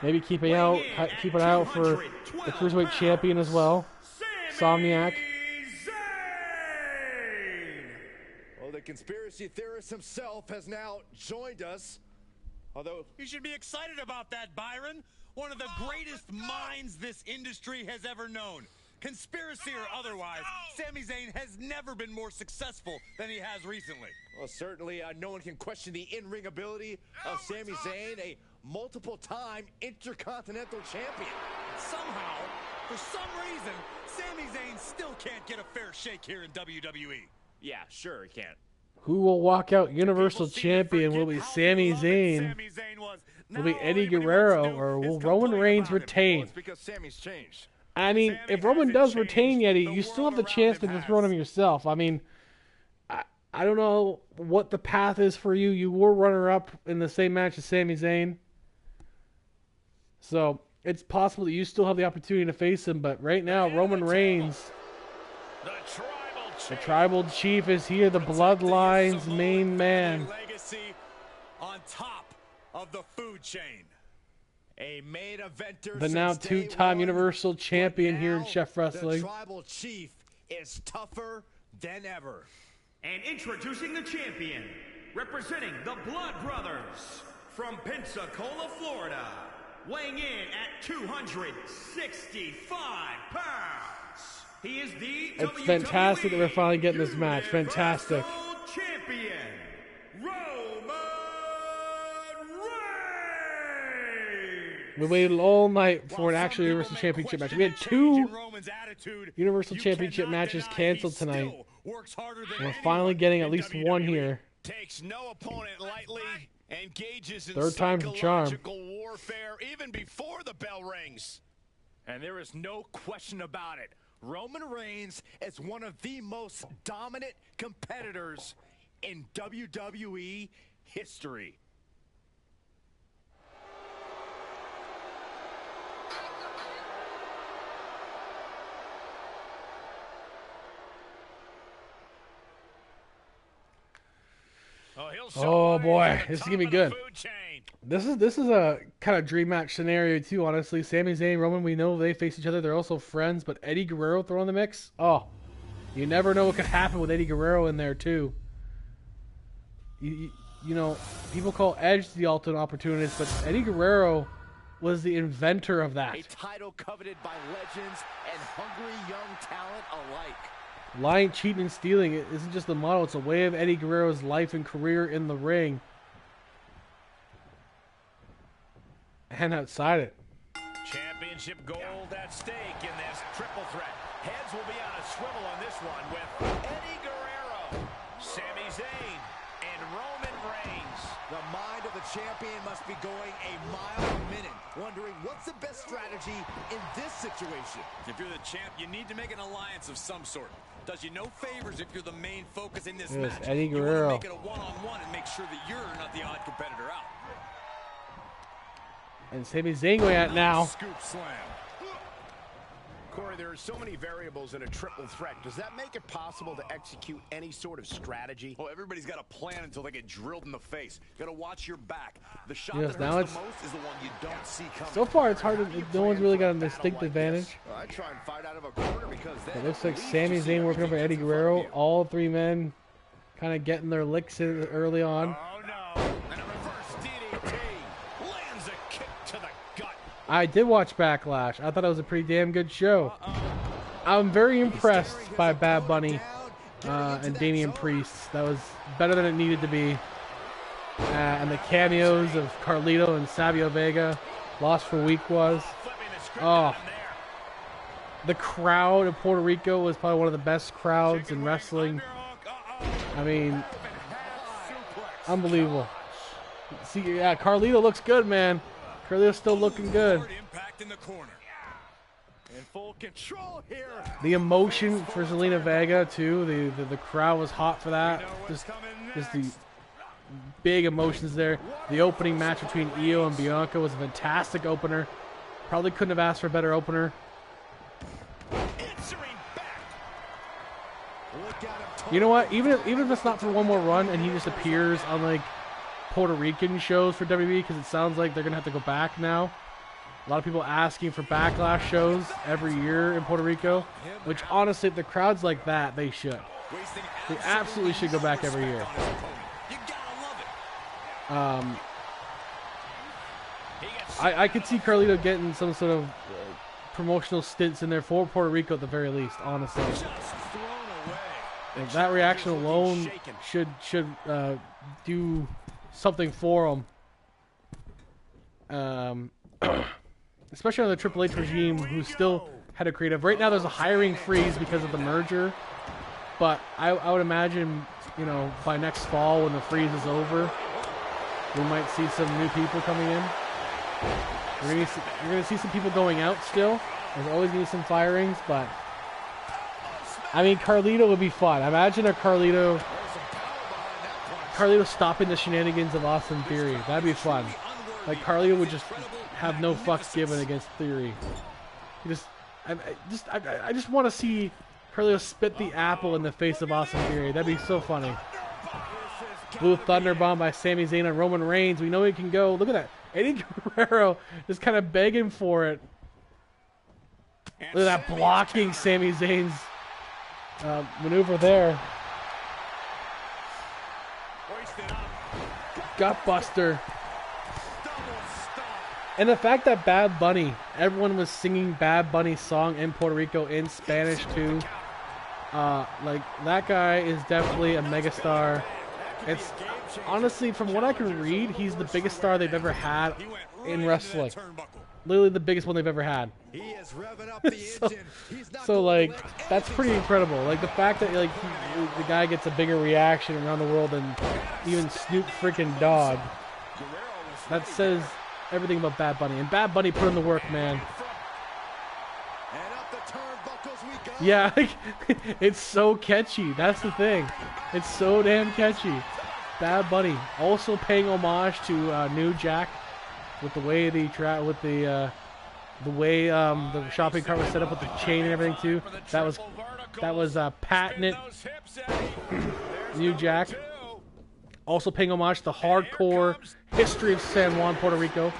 Maybe keep an eye out for the Cruiserweight Champion as well. Somniac. the conspiracy theorist himself has now joined us. Although You should be excited about that, Byron. One of the greatest minds this industry has ever known. Conspiracy or otherwise, Sami Zayn has never been more successful than he has recently. well, certainly no one can question the in-ring ability of Sami Zayn, a multiple-time Intercontinental Champion. Somehow, for some reason, Sami Zayn still can't get a fair shake here in WWE. Yeah, sure he can. Who will walk out Universal People seem to Champion? Will it be forget how Sami beloved Zayn? Sami Zayn was. Will it be Now Eddie all anybody Guerrero? wants to do Or will is Roman complain Reigns about him. retain? It's because Sami's changed. I mean, Sami if Roman hasn't does retain changed. Yeti, The you still have the world chance to around him dethrone him has. yourself. I mean, I don't know what the path is for you. You were runner-up in the same match as Sami Zayn. So, it's possible that you still have the opportunity to face him, but right now, Roman Reigns, The Tribal the Chief. Tribal Chief, is here, the Bloodline's Samoan main man. family legacy on top of the food chain. A main eventer The now since day two-time one, Universal but Champion here in now Chef Wrestling. The Tribal Chief is tougher than ever. And introducing the champion, representing the Blood Brothers, from Pensacola, Florida, weighing in at 265 pounds. He is the It's fantastic that we're finally getting this match. Universal Fantastic. Champion, Roman Reigns. We waited all night for While an some actual people Universal may Championship match. question We had the change two in Roman's attitude, Universal you Championship cannot matches deny canceled he tonight. still works harder than We're anyone finally getting at in least WWE. one here. Takes no opponent lightly. Engages in Third time's the charm. psychological warfare even before the bell rings. And there is no question about it. Roman Reigns is one of the most dominant competitors in WWE history. Oh, boy, this is gonna be good. Food chain. This is a kind of dream match scenario too, honestly. Sami Zayn, Roman, we know they face each other. They're also friends, but Eddie Guerrero thrown in the mix. Oh, you never know what could happen with Eddie Guerrero in there too. You know, people call Edge the ultimate opportunist, but Eddie Guerrero was the inventor of that. A title coveted by legends and hungry young talent alike. Lying, cheating, and stealing it isn't just the model, it's a way of Eddie Guerrero's life and career in the ring. And outside it. Championship gold at stake in this triple threat. Heads will be on a swivel on this one with Eddie Guerrero, Sami Zayn, and Roman Reigns. The mind of the champion must be going a mile a minute, wondering what's the best strategy in this situation. If you're the champ, you need to make an alliance of some sort. Does you no favors if you're the main focus in this Yes, match. Eddie You Guerrero. want to make it a one-on-one and make sure that you're not the odd competitor out. And Sami Zayn going at it now. Scoop slam. Corey, there are so many variables in a triple threat. Does that make it possible to execute any sort of strategy? Oh, everybody's got a plan until they get drilled in the face. You got to watch your back. The shot Yes, that now hurts it's- the most is the one you don't see coming. So far, it's hard to. No one's really got a distinct advantage. Well, I try and fight out of a corner because It looks like Sami Zayn working over Eddie Guerrero. All three men kind of getting their licks in early on. Oh no, and a reverse DDT. Lands a kick to the gut. I did watch Backlash. I thought it was a pretty damn good show. I'm very impressed by Bad Bunny and Damian Priest. That was better than it needed to be. And the cameos of Carlito and Savio Vega. Lost for Week was. Flipping the script Oh. on there. The crowd of Puerto Rico was probably one of the best crowds in wrestling. I mean, unbelievable. See, yeah, Carlito looks good, man. Carlito's still looking good. Hard impact in the corner. in full control here. The emotion for Zelina Vega too. The crowd was hot for that. Just the big emotions there. The opening match between Io and Bianca was a fantastic opener. Probably couldn't have asked for a better opener. Answering back. Look at him. You know what? Even if it's not for one more run and he just appears on like Puerto Rican shows for WWE, because it sounds like they're gonna have to go back now. A lot of people asking for Backlash shows every year in Puerto Rico, which honestly, if the crowd's like that, they should. They absolutely should go back every year. You gotta love it. I could see Carlito getting some sort of promotional stints in there for Puerto Rico at the very least, honestly. Just thrown away. Like, that reaction alone should do something for him. Especially on the Triple H regime, who still had a creative. Right now there's a hiring freeze because of the merger. But I would imagine, you know, by next fall when the freeze is over, we might see some new people coming in. You're gonna see some people going out still. There's always gonna be some firings, but I mean, Carlito would be fun. Imagine a Carlito stopping the shenanigans of Austin Theory. That'd be fun. Like, Carlito would just have no fucks given against Theory. I just want to see Carlito spit the apple in the face of Austin Theory. That'd be so funny. Blue Thunder Bomb by Sami Zayn on Roman Reigns. We know he can go. Look at that. Eddie Guerrero is kind of begging for it. Look at that blocking Sami Zayn's maneuver there. Gutbuster. And the fact that Bad Bunny, everyone was singing Bad Bunny's song in Puerto Rico in Spanish too. Like, that guy is definitely a megastar. It's honestly, from what I can read, he's the biggest star they've ever had in wrestling. Literally the biggest one they've ever had. so like, that's pretty incredible. Like, the fact that like the guy gets a bigger reaction around the world than even Snoop freaking Dogg. That says everything about Bad Bunny. And Bad Bunny put in the work, man. Yeah, like, it's so catchy. That's the thing. It's so damn catchy. Bad Bunny also paying homage to New Jack with the way the shopping cart was set up with the chain and everything too. That was patented. New Jack also paying homage to the hardcore history of San Juan, Puerto Rico.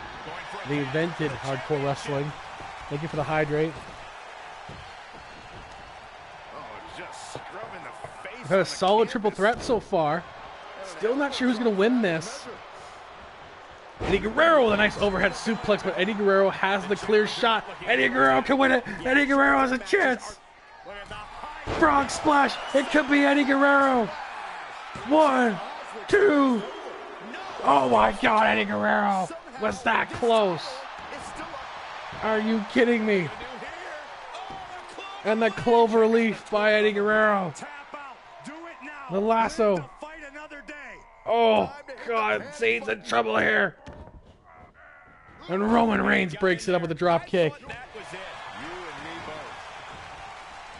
They invented hardcore wrestling. Thank you for the hydrate. We've had a solid triple threat so far. Still not sure who's going to win this. Eddie Guerrero with a nice overhead suplex, but Eddie Guerrero has the clear shot. Eddie Guerrero can win it. Eddie Guerrero has a chance. Frog splash. It could be Eddie Guerrero. 1, 2. Oh my God, Eddie Guerrero was that close. Are you kidding me? And the clover leaf by Eddie Guerrero. The lasso. Oh, God, Zayn's in trouble here. And Roman Reigns breaks it up with a drop kick.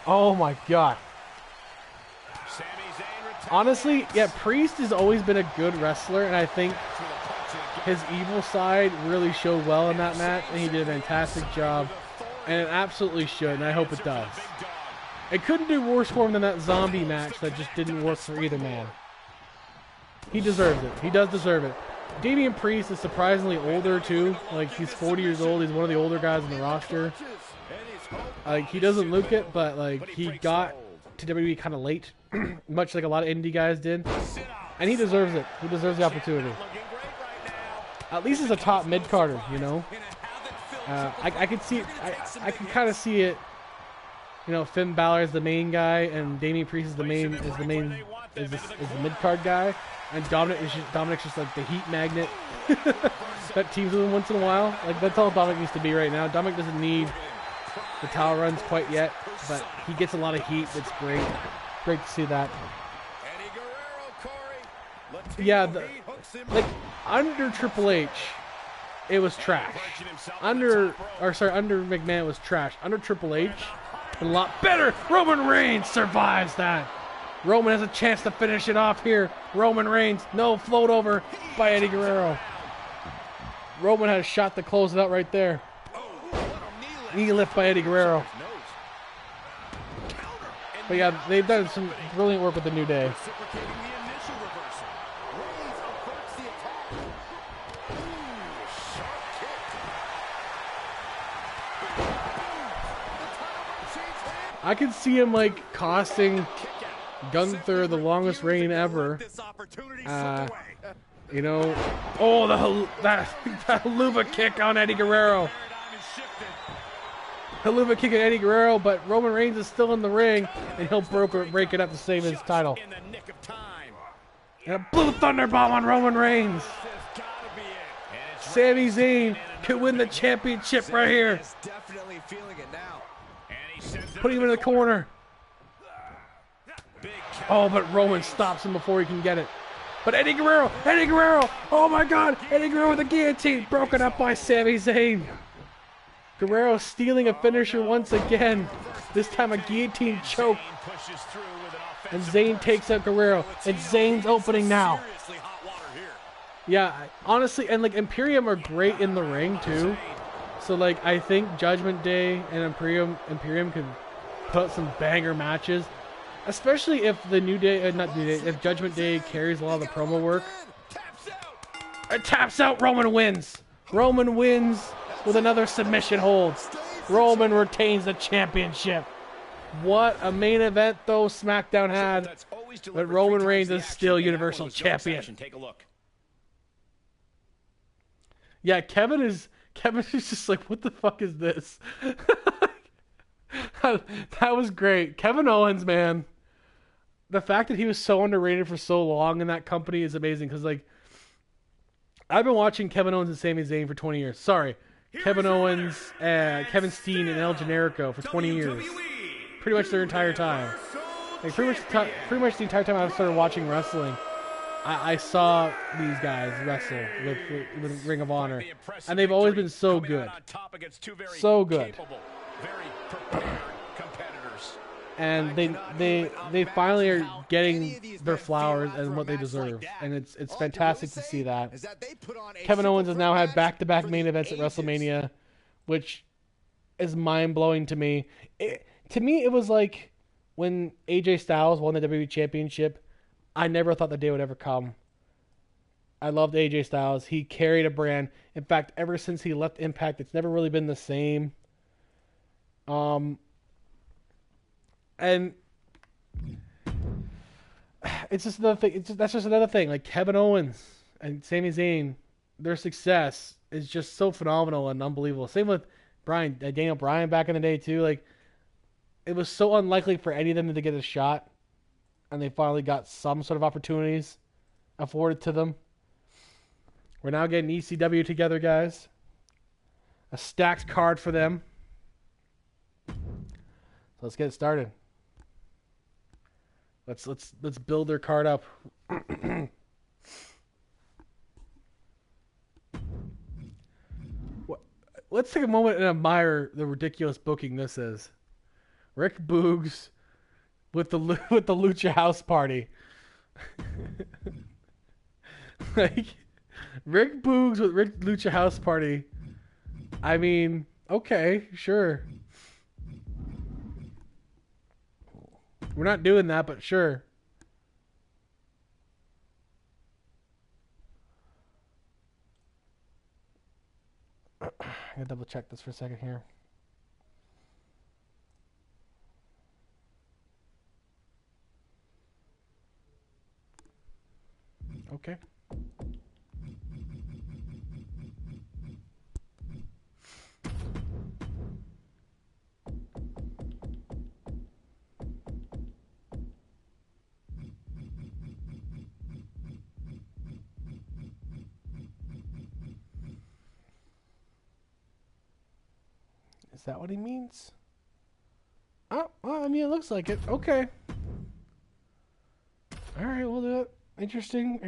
Oh, my God. Honestly, yeah, Priest has always been a good wrestler, and I think his evil side really showed well in that match, and he did a fantastic job. And it absolutely should, and I hope it does. It couldn't do worse for him than that zombie match that just didn't work for either man. He deserves it. He does deserve it. Damian Priest is surprisingly older too. Like, he's 40 years old. He's one of the older guys on the roster. Like, he doesn't look it, but like, he got to WWE kind of late, much like a lot of indie guys did. And he deserves it. He deserves the opportunity. At least as a top mid-carder, you know. I could see it. I can kind of see it. You know, Finn Balor is the main guy, and Damian Priest is the mid-card guy, and Dominic's just like the heat magnet that teams with him once in a while. Like, that's all Dominic needs to be right now. Dominic doesn't need the tower runs quite yet, but he gets a lot of heat. It's great. Great to see that. Yeah, like, under Triple H, it was trash. Under McMahon, it was trash. Under Triple H, a lot better. Roman Reigns survives that. Roman has a chance to finish it off here. Roman Reigns, no float over by Eddie Guerrero. Roman had a shot to close it out right there. Knee lift by Eddie Guerrero. But yeah, they've done some brilliant work with the New Day. I could see him like costing Gunther, the longest reign ever. This opportunity slipped away. You know, oh, that haluva kick on Eddie Guerrero. Paradigm is shifted. Haluva kick at Eddie Guerrero, but Roman Reigns is still in the ring, and he'll break it up to save his title. In the nick of time. And a Blue Thunder Bomb on Roman Reigns. This gotta be it. And it's Sami Zayn could win the championship right here. Is definitely feeling it now. And he sends it Put him in the corner. Big Oh, but Roman stops him before he can get it. But Eddie Guerrero, oh my God, Eddie Guerrero with the guillotine, broken up by Sami Zayn. Guerrero stealing a finisher once again. This time a guillotine choke. Zayn pushes through with an And offensive Zayn takes out Guerrero. And Zayn's opening now. Seriously hot water here. Yeah, honestly, and like Imperium are great in the ring too. So like I think Judgment Day and Imperium could put out some banger matches. Especially if the New Day, not New Day, if Judgment Day carries a lot of the promo work. It taps out, Roman wins. Roman wins with another submission hold. Roman retains the championship. What a main event though SmackDown had. that's always But delivered Roman 3 times Reigns the is action, still and that Universal one was no Champion. exception. Take a look. Yeah, Kevin is just like, what the fuck is this? That was great. Kevin Owens, man. The fact that he was so underrated for so long in that company is amazing because, like, I've been watching Kevin Owens and Sami Zayn for 20 years. Sorry. Kevin Owens, Kevin Steen, and El Generico for 20 years. Pretty much their entire time. Like, pretty much the entire time I started watching wrestling, I saw these guys wrestle with Ring of Honor. The impressive And they've always victory been so coming out good. on top against 2 very So good. capable, very prepared competitors. And they finally are getting their flowers and what they deserve. And it's fantastic to see that. Kevin Owens has now had back-to-back main events at WrestleMania, which is mind-blowing to me. To me, it was like when AJ Styles won the WWE Championship. I never thought the day would ever come. I loved AJ Styles. He carried a brand. In fact, ever since he left Impact, it's never really been the same. And it's just another thing. That's just another thing. Like Kevin Owens and Sami Zayn, their success is just so phenomenal and unbelievable. Same with Daniel Bryan back in the day too. Like it was so unlikely for any of them to get a shot, and they finally got some sort of opportunities afforded to them. We're now getting ECW together, guys. A stacked card for them. So let's get it started. Let's build their card up. Let's take a moment and admire the ridiculous booking this is. Rick Boogs with the Lucha House Party. Like Rick Boogs with Rick Lucha House Party. I mean, okay, sure. We're not doing that, but sure. I'm gonna double check this for a second here. Okay. Is that what he means? Oh, well, I mean, it looks like it. Okay. All right, we'll do it. Interesting.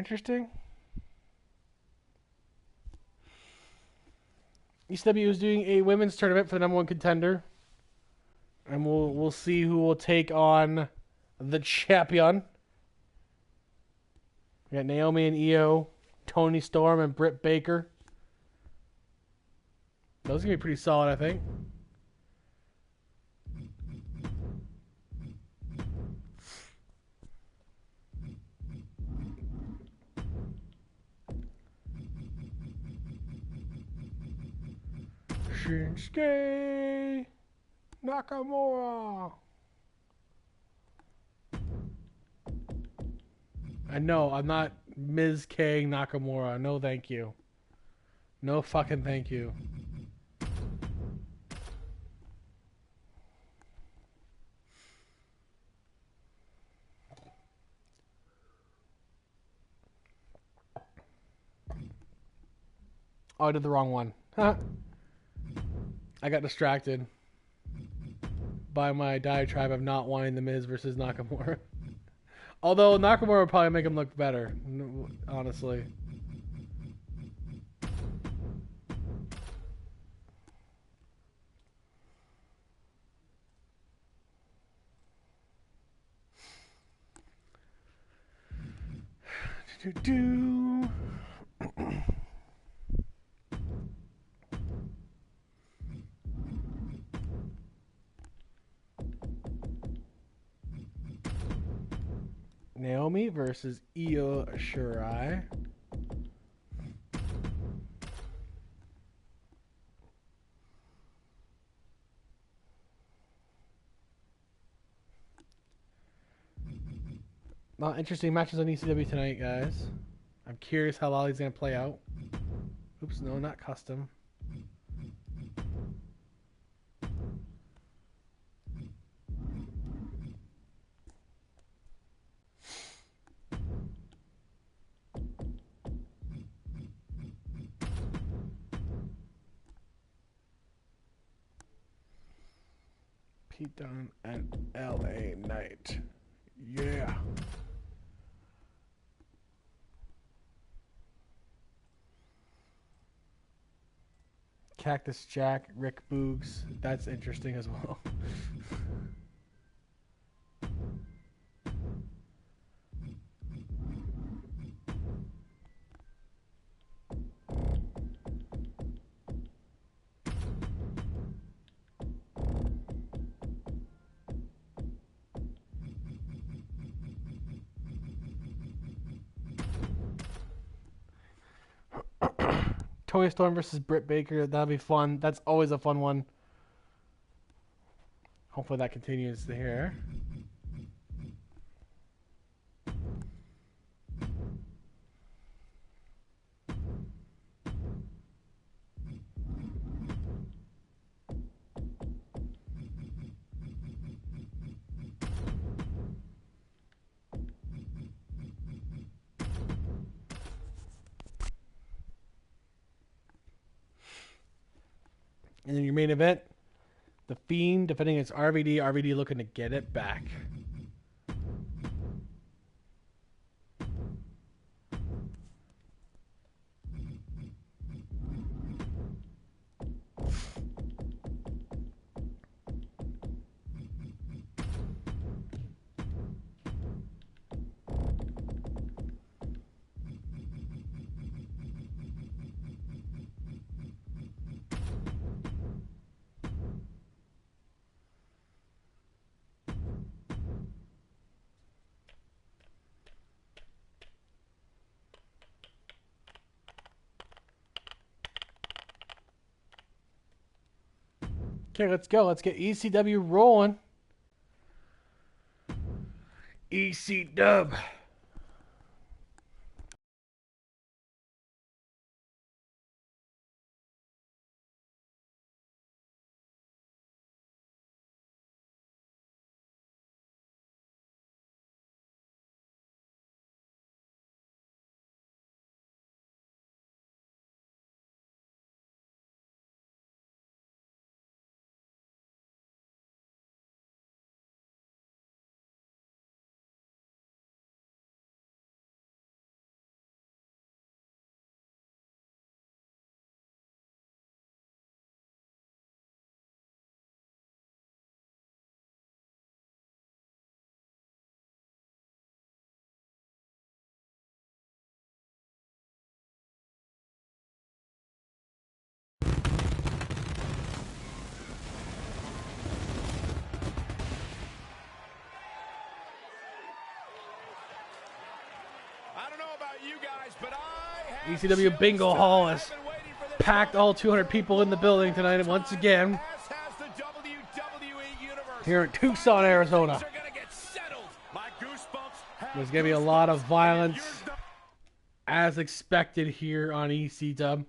ECW is doing a women's tournament for the #1 contender, and we'll see who will take on the champion. We got Naomi and Io, Toni Storm and Britt Baker. Those are gonna be pretty solid, I think. Shinsuke Nakamura. I know, I'm not Ms. K Nakamura. No, thank you. No fucking thank you. Oh, I did the wrong one. Huh. I got distracted by my diatribe of not wanting The Miz versus Nakamura. Although Nakamura would probably make him look better, honestly. Naomi versus Io Shirai. Not interesting matches on ECW tonight, guys. I'm curious how Lolly's going to play out. Oops, no, not custom. Pete Dunne and LA Knight. Yeah. Cactus Jack, Rick Boogs. That's interesting as well. Toni Storm versus Britt Baker. That'll be fun. That's always a fun one. Hopefully that continues to here. And then your main event, The Fiend defending against RVD. RVD looking to get it back. Okay, let's go. Let's get ECW rolling. EC-Dub. ECW Bingo Hall has packed all 200 people in the building tonight once again. Here in Tucson, Arizona. My goosebumps There's going to be a lot of violence as expected here on EC Dub.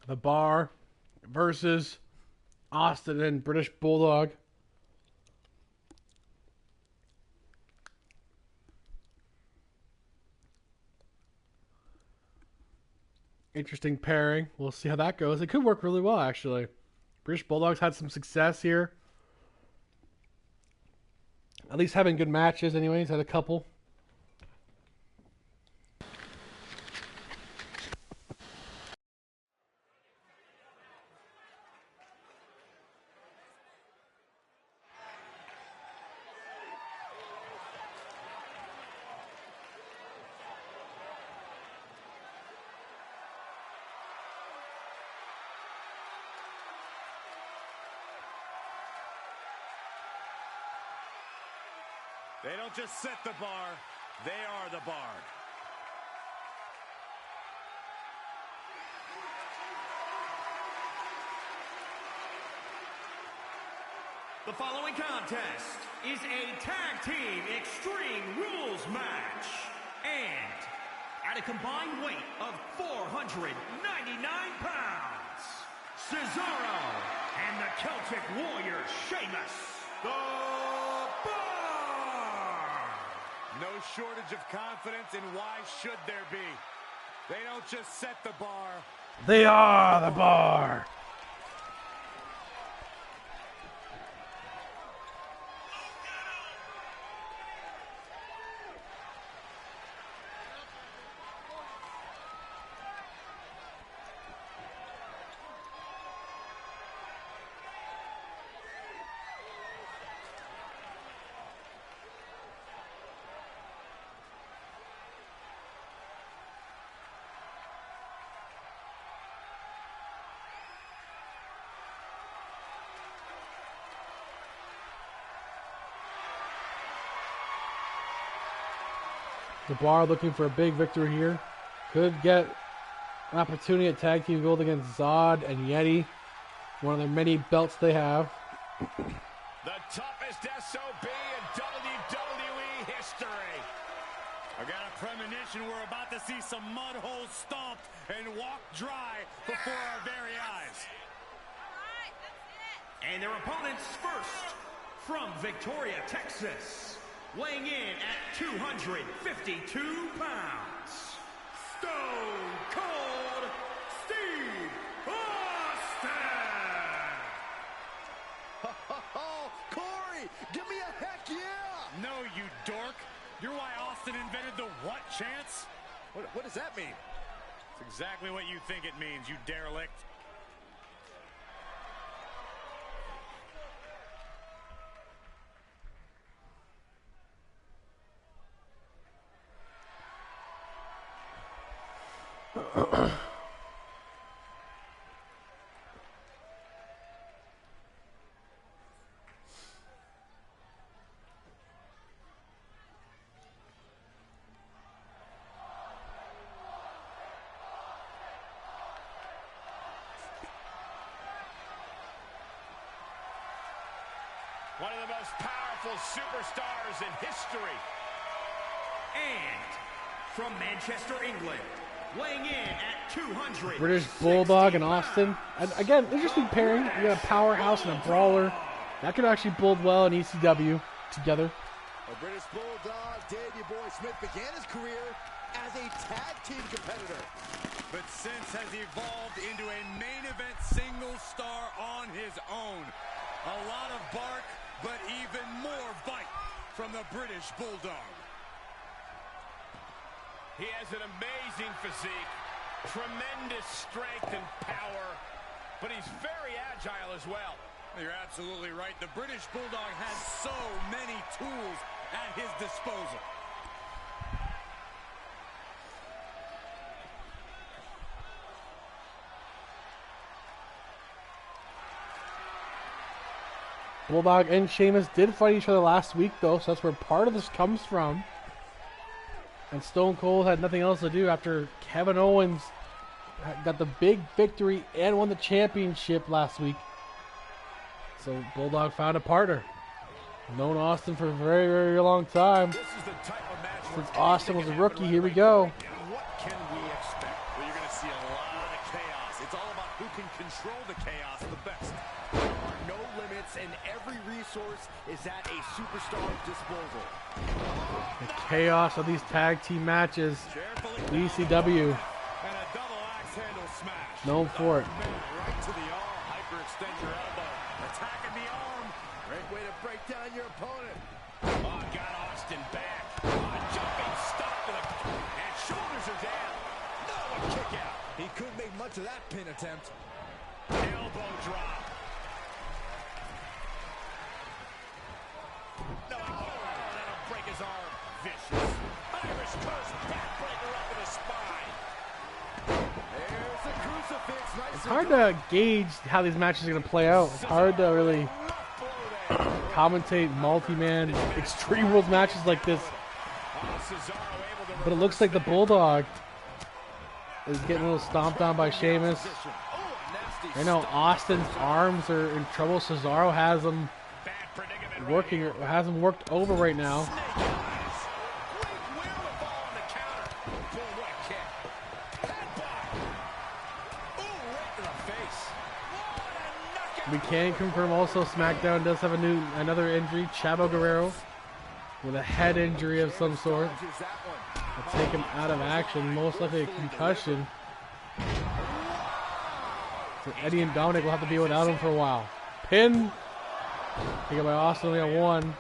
The Bar versus Austin and British Bulldog. Interesting pairing. We'll see how that goes. It could work really well, actually. British Bulldogs had some success here. At least having good matches, anyways. Had a couple. They don't just set the bar, they are the bar. The following contest is a tag team extreme rules match. And at a combined weight of 499 pounds, Cesaro and the Celtic Warrior Sheamus, the Bar. No shortage of confidence, and why should there be? They don't just set the bar. They are the Bar. The Bar looking for a big victory here. Could get an opportunity at Tag Team Gold against Zod and Yeti. One of their many belts they have. The toughest SOB in WWE history. I got a premonition we're about to see some mud holes stomped and walked dry before our very eyes. And their opponents first, from Victoria, Texas, weighing in at 252 pounds, Stone Cold Steve Austin! Oh, Corey, give me a heck yeah! No, you dork. You're why Austin invented the what chance? What does that mean? It's exactly what you think it means, you derelict. One of the most powerful superstars in history. And from Manchester, England, weighing in at 200. British Bulldog and Austin. And again, interesting pairing. You got a powerhouse and a brawler. That could actually build well in ECW together. A British Bulldog, Davey Boy Smith, began his career as a tag team competitor, but since has evolved into a main event single star on his own. A lot of bark, but even more bite from the British Bulldog. He has an amazing physique, tremendous strength and power, but he's very agile as well. You're absolutely right. The British Bulldog has so many tools at his disposal. Bulldog and Sheamus did fight each other last week, though, so that's where part of this comes from. And Stone Cold had nothing else to do after Kevin Owens got the big victory and won the championship last week. So Bulldog found a partner. Known Austin for a very, very long time. Since Austin was a rookie, here we go. What can we expect? Well, you're going to see a lot of chaos. It's all about who can control the chaos the best. There are no limits, and every resource is at a superstar's disposal. The chaos of these tag team matches. ECW. And a double axe handle smash. Known for it. Right to the arm. Hyperextend your elbow. Attacking the arm. Great way to break down your opponent. Oh, got Austin back. Jumping stop to the... And shoulders are down. No, a kick out. He couldn't make much of that pin attempt. Elbow drop. No, that'll break his arm. Vicious. Irish curse. Backbreaker up in the spine. There's the crucifix. Nice. It's hard to gauge how these matches are going to play out. It's hard to really commentate multi-man Extreme Rules matches like this. But it looks like the Bulldog is getting a little stomped on by Sheamus. I know Austin's arms are in trouble. Cesaro has them working, has them worked over right now. We can confirm also SmackDown does have another injury, Chavo Guerrero, with a head injury of some sort. Will take him out of action, most likely a concussion. So Eddie and Dominic will have to be without him for a while. Pin, taken by Austin, only on one.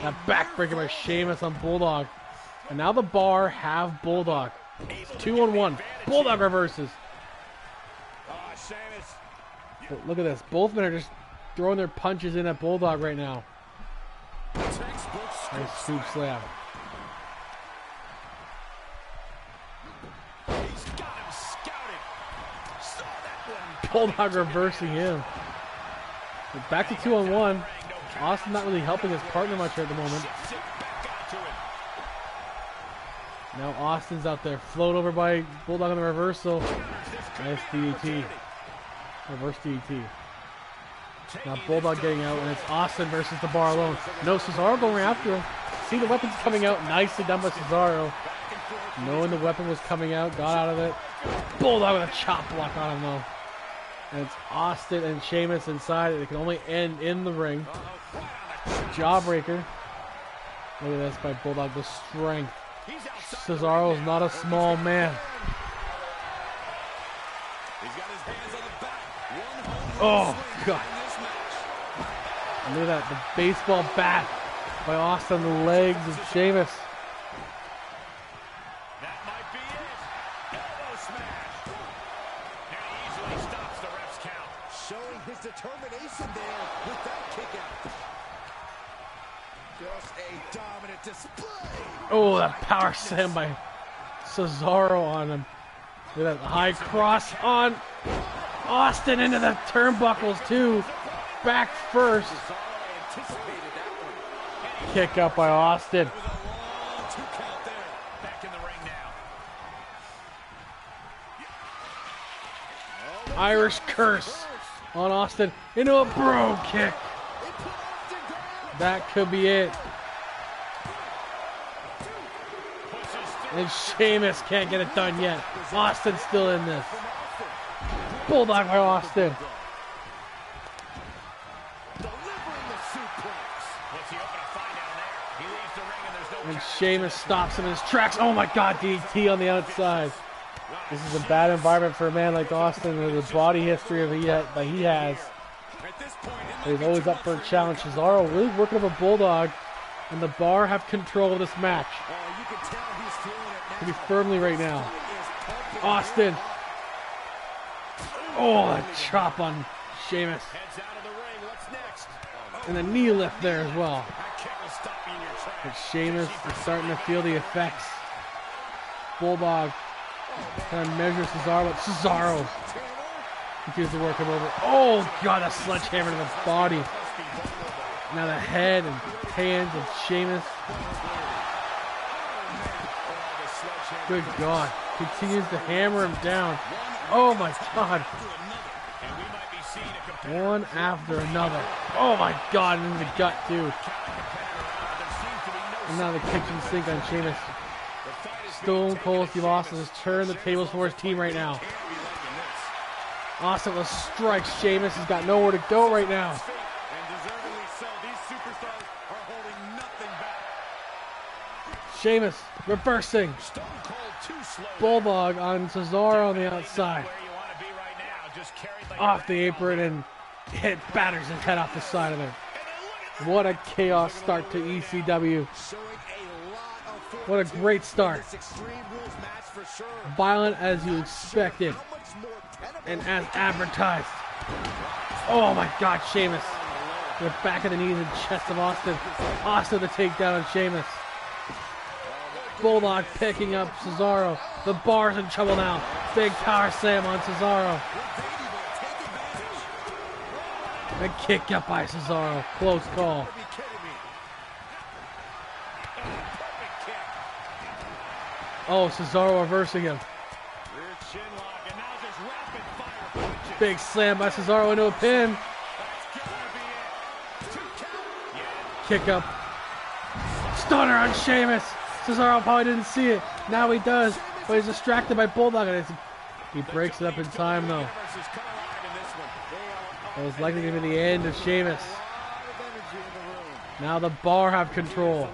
That backbreaker by Sheamus on Bulldog. And now the Bar have Bulldog. 2-on-1. Bulldog reverses. But look at this. Both men are just throwing their punches in at Bulldog right now. Nice scoop slam. Bulldog reversing him. But back to 2-on-1. Austin not really helping his partner much at the moment. Now Austin's out there. Float over by Bulldog on the reversal. Nice DDT. Reverse DDT. Now Bulldog getting out, and it's Austin versus the Bar alone. No, Cesaro going after him. See the weapons coming out. Nicely done by Cesaro. Knowing the weapon was coming out, got out of it. Bulldog with a chop block on him though. And it's Austin and Sheamus inside. It can only end in the ring. Jawbreaker. Look at this by Bulldog, the strength. Cesaro's not a small man. Oh, God. Look at that. The baseball bat by Austin, the legs of Sheamus. That might be it. Elbow smash. And he easily stops the ref's count. Showing his determination there with that kick out. Just a dominant display. Oh, that power slam by Cesaro on him. Look at that high cross on Austin into the turnbuckles too. Back first. Kick out by Austin. Irish curse on Austin into a bro kick. That could be it. And Sheamus can't get it done yet. Austin's still in this. Bulldog by Austin. And Sheamus stops him in his tracks. Oh my God, DDT on the outside. This is a bad environment for a man like Austin with the body history that he has. He's always up for a challenge. Cesaro really working up a Bulldog, and the Bar have control of this match. Pretty firmly right now. Austin. Oh, a chop on Sheamus. And a knee lift there as well. But Sheamus is starting to feel the effects. Bulldog kind of measures Cesaro, but Cesaro continues to work him over. Oh, God, a sledgehammer to the body. Now the head and hands of Sheamus. Good God. Continues to hammer him down. Oh my God. One after another. Oh my God. And in the gut too. And now the kitchen sink on Sheamus. Stone Cold Steve Austin has turned the tables for his team right now. Austin will strike Sheamus. He's got nowhere to go right now. Sheamus reversing. Bulldog on Cesaro on the outside. Off the apron and hit batters his head off the side of it. What a chaos start to ECW. What a great start. Violent as you expected. And as advertised. Oh my God, Sheamus. The back of the knees and chest of Austin. Austin the takedown on Sheamus. Bulldog picking up Cesaro. The Bar's in trouble now. Big power slam on Cesaro. A kick up by Cesaro. Close call. Oh, Cesaro reversing him. Big slam by Cesaro into a pin. Kick up. Stunner on Sheamus. Cesaro probably didn't see it. Now he does. But he's distracted by Bulldog. And he breaks it up in time though. It was likely going to be the end of Sheamus. Now the Bar have control.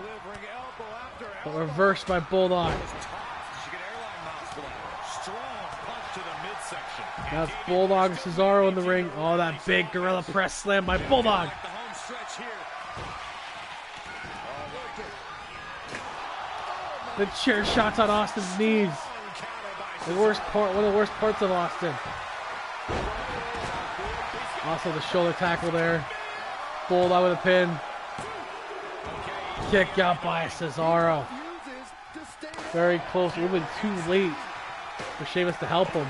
But reversed by Bulldog. That's Bulldog and Cesaro in the ring. Oh, that big gorilla press slam by Bulldog. The chair shots on Austin's knees. The worst part, one of the worst parts of Austin. Also the shoulder tackle there. Bulldog with a pin. Kick out by Cesaro. Very close. It would have been too late for Sheamus to help him.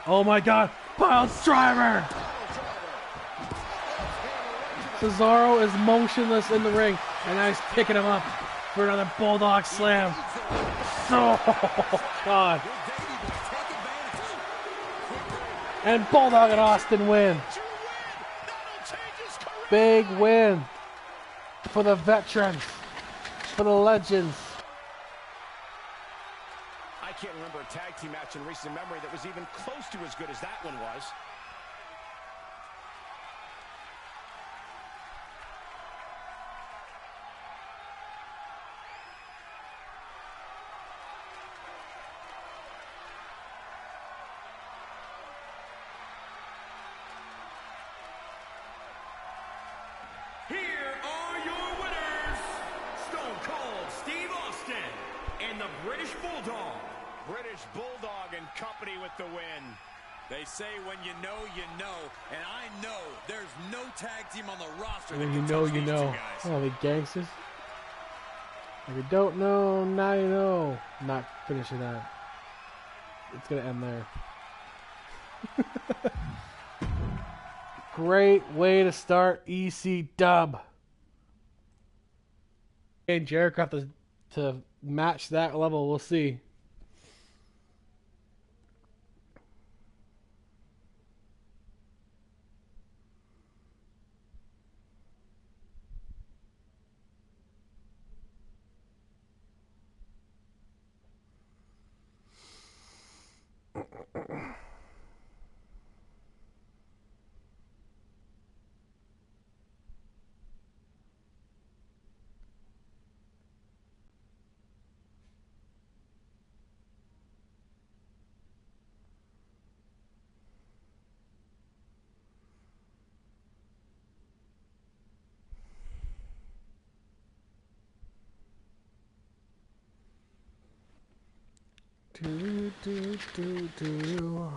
Oh my God. Pile driver. Cesaro is motionless in the ring. And now he's picking him up for another Bulldog slam. Oh God. And Bulldog and Austin win. Big win for the veterans, for the legends. I can't remember a tag team match in recent memory that was even close to as good as that one was. Here are your winners, Stone Cold Steve Austin and the British Bulldog. British Bulldog and company with the win. They say when you know, and I know there's no tag team on the roster. When you know, you know. Oh, the gangsters. If you don't know, now you know. Not finishing that. It's going to end there. Great way to start EC Dub. And Jericho have to match that level. We'll see. Do.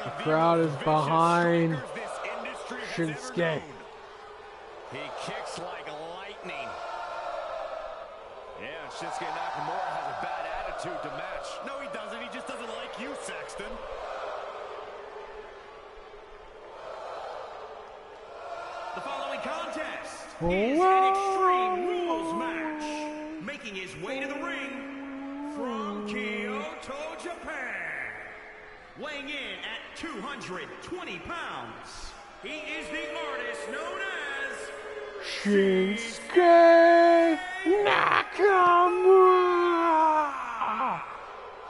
The crowd is behind Shinsuke. He kicks like lightning. Shinsuke Nakamura has a bad attitude to match. No, he doesn't. He just doesn't like you, Saxton. The following contest is an Extreme Rules match. Making his way to the ring from Kyoto, Japan. Weighing in at 220 pounds. He is the artist known as Shinsuke Nakamura.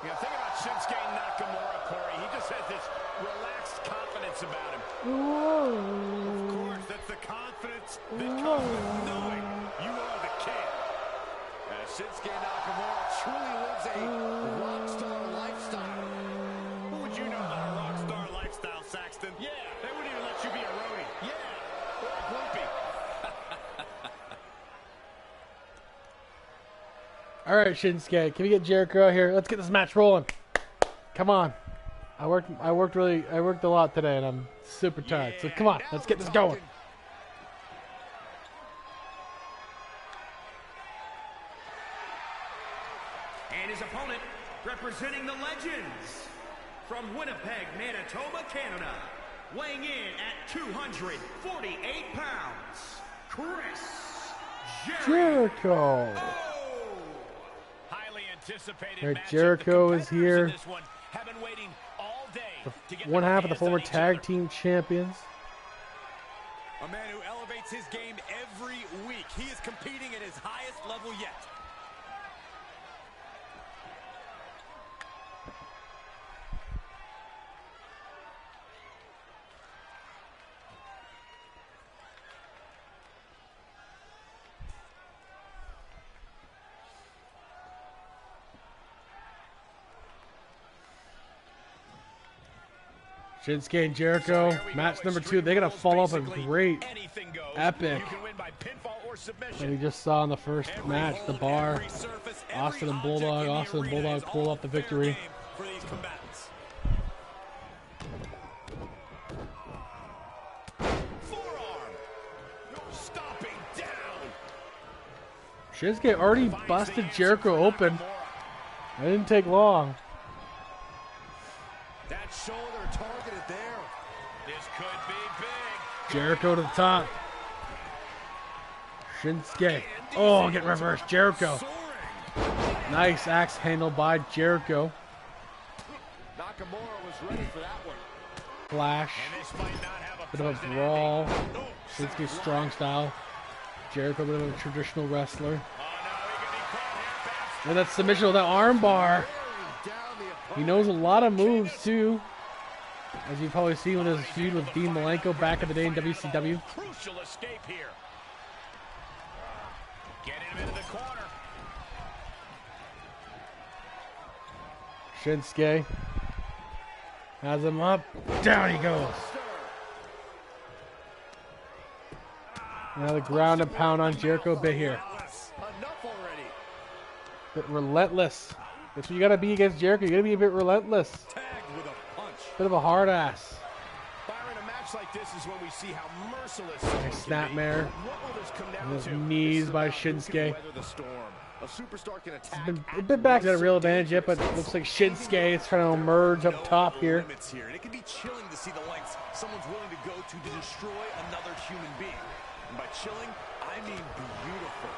Yeah, think about Shinsuke Nakamura, Corey. He just has this relaxed confidence about him. Of course, that's the confidence that comes with knowing you are the king. Shinsuke Nakamura truly lives a rock star lifestyle. Who would you know about a rock star lifestyle, Saxton? Yeah. They wouldn't even let you be a roadie. Yeah, or a groupie. All right, Shinsuke, can we get Jericho out here? Let's get this match rolling. Come on. I worked a lot today, and I'm super tired. So come on, let's get this going. and his opponent, representing the Legends from Winnipeg, Manitoba, Canada, weighing in at 248 pounds, Chris Jericho. Highly anticipated Right, matchup. Jericho The is here. competitors in this one have been waiting all day to get One their half of the hands on former each tag other. team champions. A man who elevates his game every week. He is competing at his highest level yet. Shinsuke and Jericho, So here we match go. number 2. Extreme They're going to Rules, follow up a basically great anything goes. epic You can win by pinfall or submission. that we just saw in the first Every match, the hold, bar. every surface, every Austin and object Bulldog. in the Austin and arena Bulldog is pull all up the fair victory. game for these combatants. Forearm. Stomping down. Shinsuke already busted Jericho open. It didn't take long. That shoulder targeted there. This could be big. Jericho to the top. Shinsuke. Oh, get reversed. Jericho. Nice axe handle by Jericho. Nakamura was ready for that one. Flash. And this might not have a Bit of a pleasant brawl. ending. Shinsuke strong style. Jericho, a bit of a traditional wrestler. Oh, no, he could be caught here. And that submission with that arm bar. Down the opponent. He knows a lot of moves too. As you've probably seen with his feud with Dean Malenko back in the day in WCW. Crucial escape here. Getting him into the corner. Shinsuke has him up. Down he goes. Now the ground and pound on Jericho a bit here. Enough already. Bit relentless. That's what you gotta be against Jericho. You gotta be a bit relentless. Tagged with a punch. Bit of a hard ass. Byron, a match like this is when we see how merciless someone can be. Snapmare. What will this come down And his to? knees This is by about who can Shinsuke. weather the storm. A superstar can attack. Been a bit back to that real advantage yet, but it looks like Shinsuke is trying to emerge up top here. Limits here. And it can be chilling to see the lengths someone's willing to go to destroy another human being. And by chilling, I mean beautiful.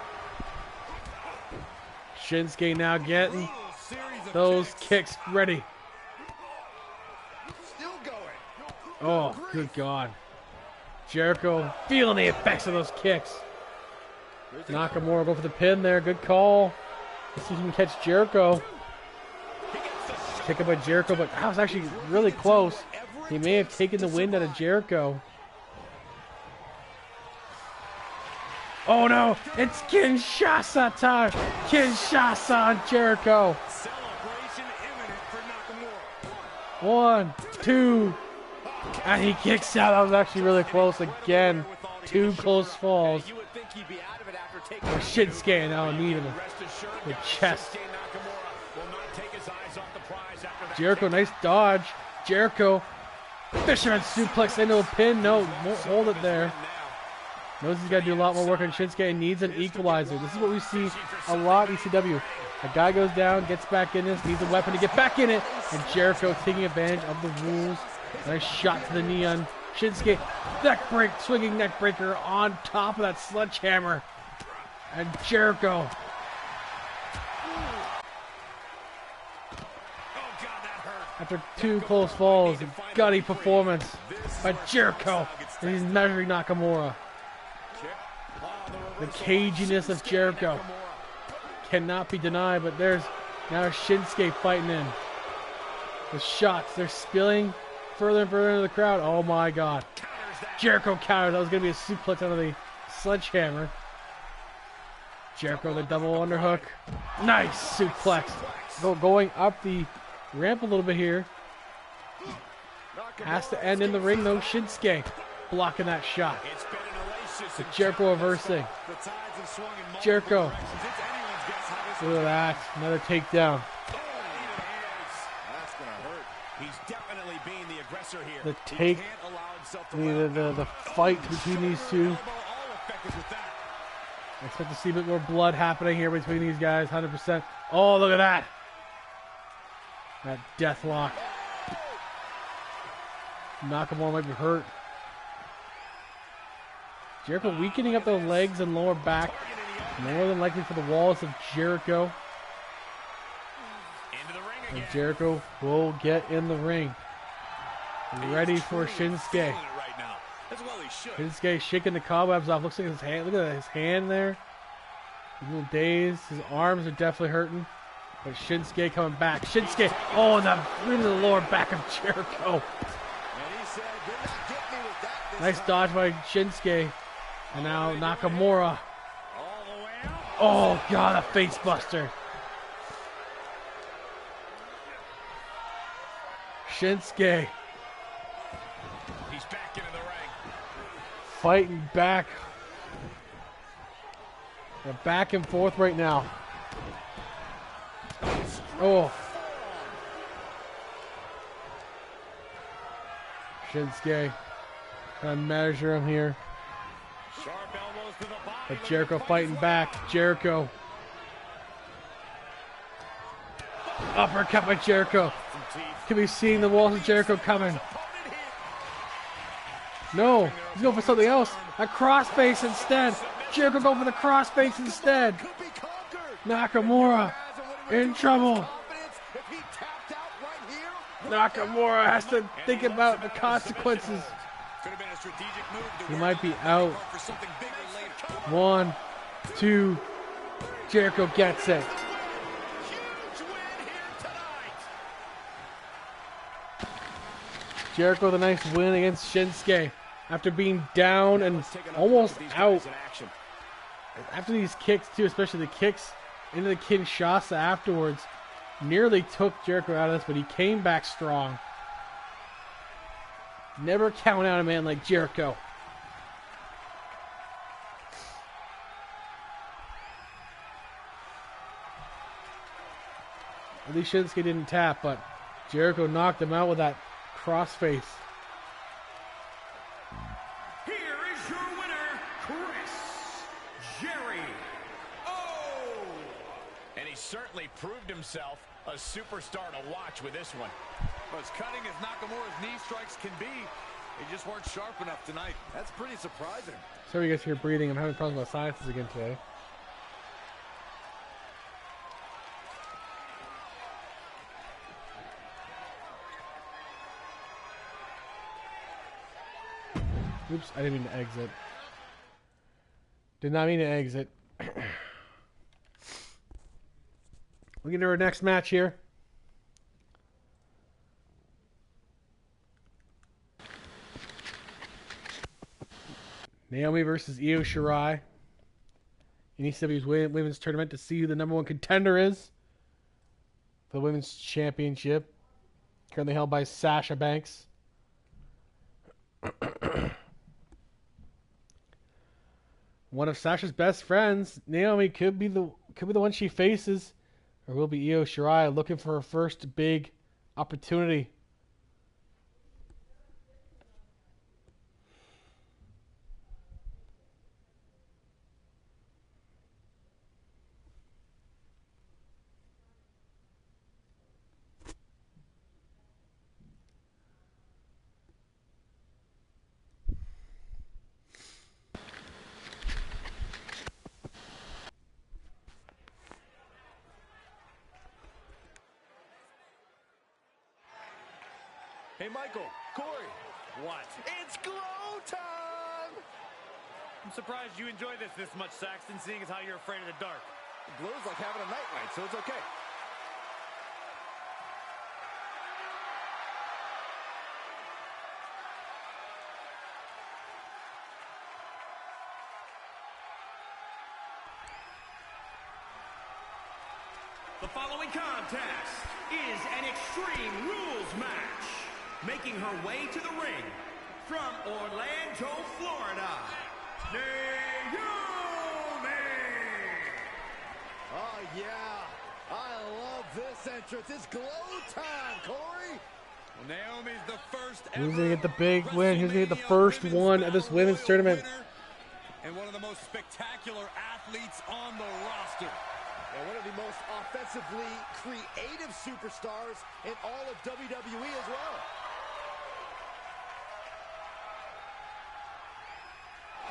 Shinsuke now getting Series of those kicks ready. Still going. Oh, good God. Jericho feeling the effects of those kicks. Nakamura go for the pin there. Good call. Let's see if he can catch Jericho. Kick up by Jericho, but that was actually really close. He may have taken the wind out of Jericho. Oh no, it's Kinshasa time. Kinshasa on Jericho. celebration imminent for Nakamura. 1, 2, and he kicks out. That was actually really close again. 2 close falls. You would think he'd be out of it after taking Oh, Shinsuke now needed him. Rest assured, The guys, chest. Shinsuke Nakamura will not take his eyes off the prize after that Jericho, kick. nice dodge. Jericho, Fisherman suplex into a pin. No, won't hold it there. Knows he's got to do a lot more work on Shinsuke and needs an equalizer. This is what we see a lot in ECW. A guy goes down, gets back in this, needs a weapon to get back in it, and Jericho taking advantage of the rules. Nice shot to the knee on Shinsuke. Swinging neck breaker on top of that sledgehammer. And Jericho. After 2 close falls, a gutty performance by Jericho. And he's measuring Nakamura. The caginess of Jericho cannot be denied, but there's now Shinsuke fighting in. The shots, they're spilling further and further into the crowd. Oh my god. Jericho counters. That was going to be a suplex out of the sledgehammer. Jericho, the double underhook. Nice suplex. Going up the ramp a little bit here. Has to end in the ring though. Shinsuke blocking that shot. But Jericho reversing. Jericho. Look at that. Another takedown. He's definitely being the aggressor here. The fight between these two. I expect to see a bit more blood happening here between these guys, 100%. Oh, look at that. That death lock. Nakamura might be hurt. Jericho weakening up the legs and lower back. More than likely for the walls of Jericho. And Jericho will get in the ring. Ready for Shinsuke. Shinsuke shaking the cobwebs off. Looks like his hand. Look at his hand there. He's a little dazed. His arms are definitely hurting. But Shinsuke coming back. Shinsuke. Oh, and into the lower back of Jericho. Nice dodge by Shinsuke. And now Nakamura. Oh, God, a face buster. Shinsuke. He's back into the ring. Fighting back. They're back and forth right now. Oh. Shinsuke. Trying to measure him here. But Jericho fighting back. Jericho. Uppercut by Jericho. Could be seeing the walls of Jericho coming. No, he's going for something else. A crossface instead. Jericho going for the crossface instead. Nakamura in trouble. Nakamura has to think about the consequences. He might be out. 1, 2. Jericho gets it. Jericho with a nice win against Shinsuke after being down and almost out. After these kicks too, especially the kicks into the Kinshasa afterwards, nearly took Jericho out of this, but he came back strong. Never count out a man like Jericho. At least Shinsuke didn't tap, but Jericho knocked him out with that crossface. Here is your winner, Chris Jericho. And he certainly proved himself a superstar to watch with this one. Well, as cutting as Nakamura's knee strikes can be, they just weren't sharp enough tonight. That's pretty surprising. Sorry you guys hear breathing. I'm having problems with my sinuses again today. Oops, I didn't mean to exit. Did not mean to exit. We get to our next match here. Naomi versus Io Shirai in ECW's women's tournament to see who the #1 contender is for the women's championship. Currently held by Sasha Banks. One of Sasha's best friends, Naomi, could be the one she faces, or will be Io Shirai looking for her first big opportunity. Hey, Michael, Corey. What? It's glow time! I'm surprised you enjoy this much, Saxton, seeing as how you're afraid of the dark. Glow's like having a nightlight, so it's okay. The following contest is an Extreme Rules match. Making her way to the ring from Orlando, Florida, Naomi! Oh, yeah. I love this entrance. It's glow time, Corey. Well, Naomi's the first Who's ever gonna get the big win? Who's gonna get the WrestleMania first Women's one of this title women's tournament? winner and one of the most spectacular athletes on the roster. And one of the most offensively creative superstars in all of WWE as well.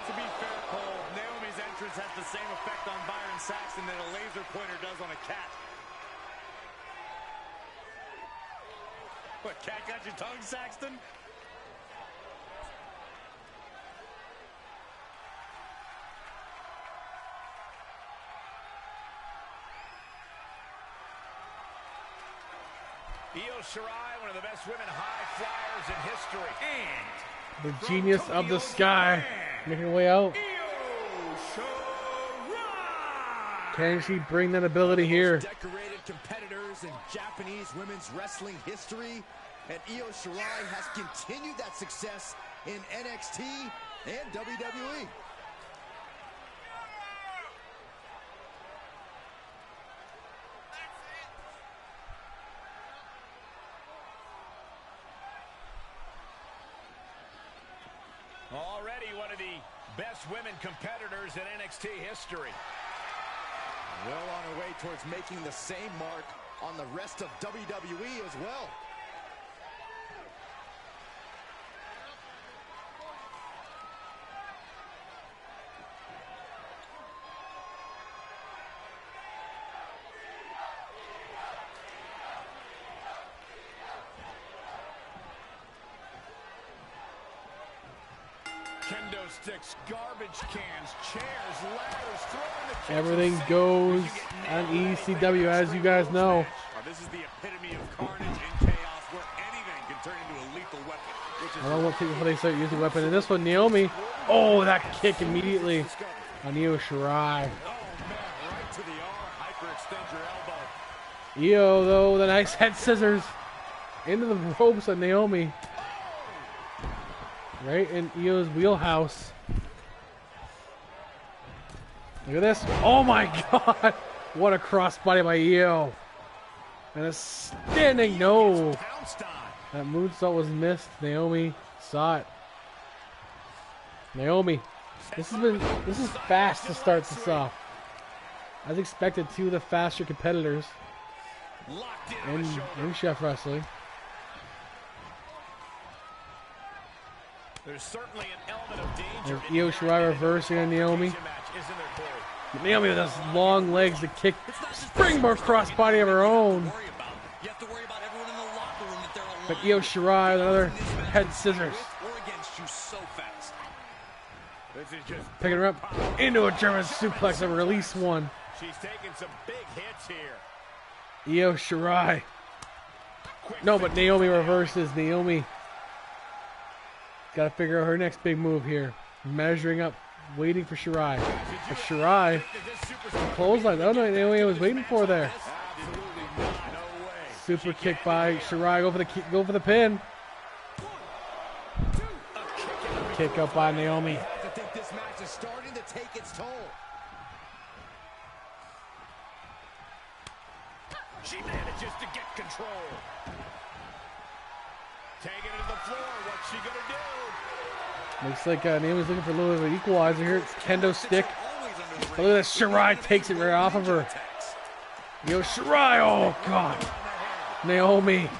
To be fair, Cole, Naomi's entrance has the same effect on Byron Saxton that a laser pointer does on a cat. What, cat got your tongue, Saxton? Io Shirai, one of the best women high flyers in history. And The genius of the sky making her way out. Io Shirai! Can she bring that ability here? Decorated competitors in Japanese women's wrestling history. And Io Shirai has continued that success in NXT and WWE. Already one of the best women competitors in NXT history. Well on her way towards making the same mark on the rest of WWE as well. Kendo sticks, garbage cans, chairs, ladders, throwing the chairs. Everything goes on ECW, as you guys know. This is the epitome of carnage and chaos where anything can turn into a lethal weapon. Which is I don't want people before they start using weapon. In this one, Naomi. Oh, that kick immediately on Io Shirai. Oh man, right to the arm. Hyperextend your elbow. Io, though, the nice head scissors into the ropes on Naomi. Right in Io's wheelhouse. Look at this. Oh my god. What a crossbody by Io. And a standing no. That moonsault was missed. Naomi saw it. Naomi. This is fast to start this off. As expected, two of the faster competitors in Chef Wrestling. There's certainly an element of danger. There's Io Shirai reversing on Naomi. Naomi with those long legs to kick springboard crossbody of her own. But Io Shirai with another head scissors. Picking her up into a German suplex and release one. She's taking some big hits here. Io Shirai. No, but Naomi reverses. Naomi got to figure out her next big move here. Measuring up, waiting for Shirai. But Shirai, clothesline. Oh no, Naomi was waiting for there. Super kick by Shirai. Go for the pin. Kick up by Naomi. I think this match is starting to take its toll. She manages to get control. Taking it to the floor. What's she gonna do? Looks like Naomi's looking for a little bit of an equalizer here. It's kendo stick. But look at this. Shirai takes it right off of her. Io Shirai. Oh, God. Naomi.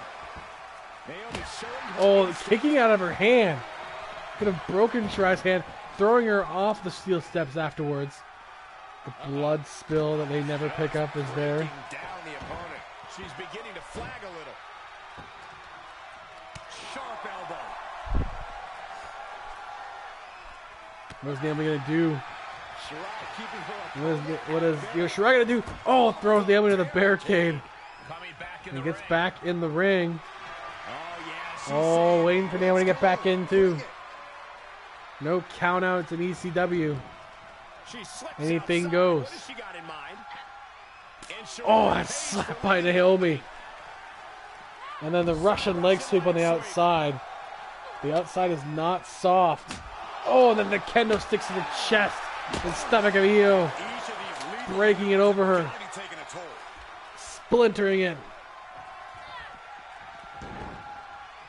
Oh, kicking out of her hand. Could have broken Shirai's hand, throwing her off the steel steps afterwards. The blood spill that they never pick up is there. Down the opponent. She's beginning to flag a little. Sharp What's Naomi gonna do? Shirai keeping her What is Shirai gonna do? Oh, throws Naomi to the barricade. Coming back in He the gets ring. back in the ring. Oh, yeah. she's Oh, saved. waiting for Naomi to get back in too. No countouts in ECW. She slips Anything outside. goes. What has she got in mind? And Shirai Oh, that pays slap for by it. Naomi. And then the Russian leg sweep on the outside. The outside is not soft. Oh, and then the kendo sticks to the chest and stomach of Io. Each of these lethal Breaking it over her. gotta be taking a toll. Splintering it.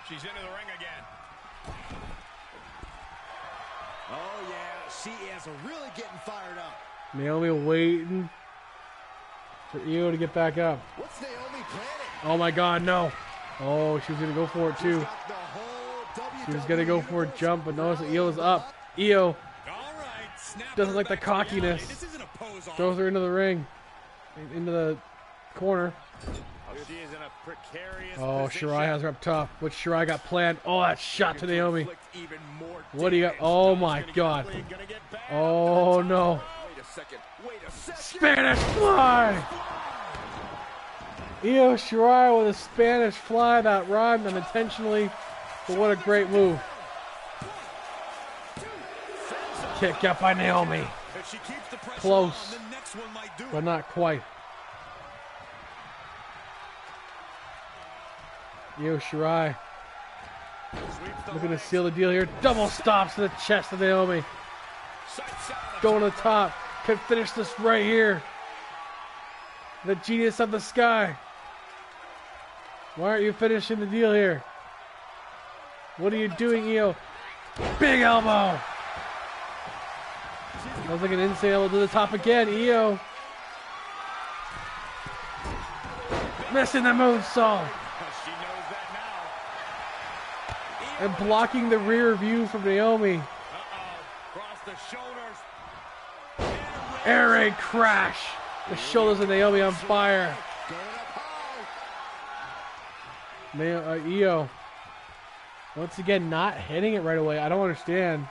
She's into the ring again. Oh, yeah. She is really getting fired up. Naomi waiting for Io to get back up. What's Naomi planning? Oh my god, no. Oh, she was going to go for it too. Got the whole She was going to go for a universe jump, but notice that Io's wrapped up. Io All right, snap doesn't her like the back to reality. cockiness. This isn't a pose off. Throws her into the ring. Into the corner. Oh, she is in a precarious Oh, position. Shirai has her up top. What's Shirai got planned? Oh, that shot to Naomi. Inflict even more What do you got? damage. Oh my god. Gonna get back. Oh no. Wait a second. Wait a second. Spanish fly! Io Shirai with a Spanish fly that rhymed unintentionally, but what a great move. Kick out by Naomi, If she keeps the pressure Close. on, the next one might do but it. not quite. Io Shirai looking to seal the deal here. Double stops to the chest of Naomi. Going to the top. Can finish this right here. The genius of the sky. Why aren't you finishing the deal here? What are you doing, Io? Big elbow. That was like an insane elbow to the top again. Io missing the moonsault She knows that now. and blocking the rear view from Naomi. Cross the shoulders. Air raid crash. The shoulders of Naomi on fire. Going up high. Io once again not hitting it right away. I don't understand.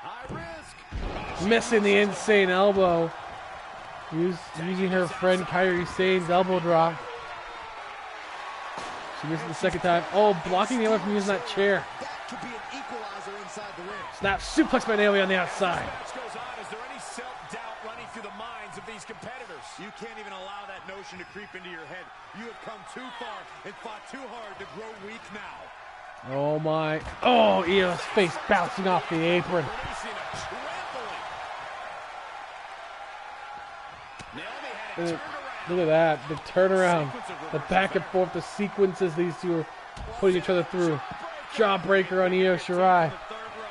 High risk. Missing the insane elbow. Using her friend Kairi Sane's elbow drop. She missed it the second time. Oh, blocking Naomi from using that chair. That could be an equalizer inside the ring. Snap suplex by Naomi on the outside. Match goes on. Is there any self-doubt running through the minds of these competitors? You can't even allow that notion to creep into your head. You have come too far and fought too hard to grow weak now. Oh my. Oh, Io's face bouncing off the apron. Releasing a trampling. Naomi had it turned around. Look at that. The turnaround. The back and forth, the sequences these two are putting each other through. Jawbreaker on Io Shirai. The third row.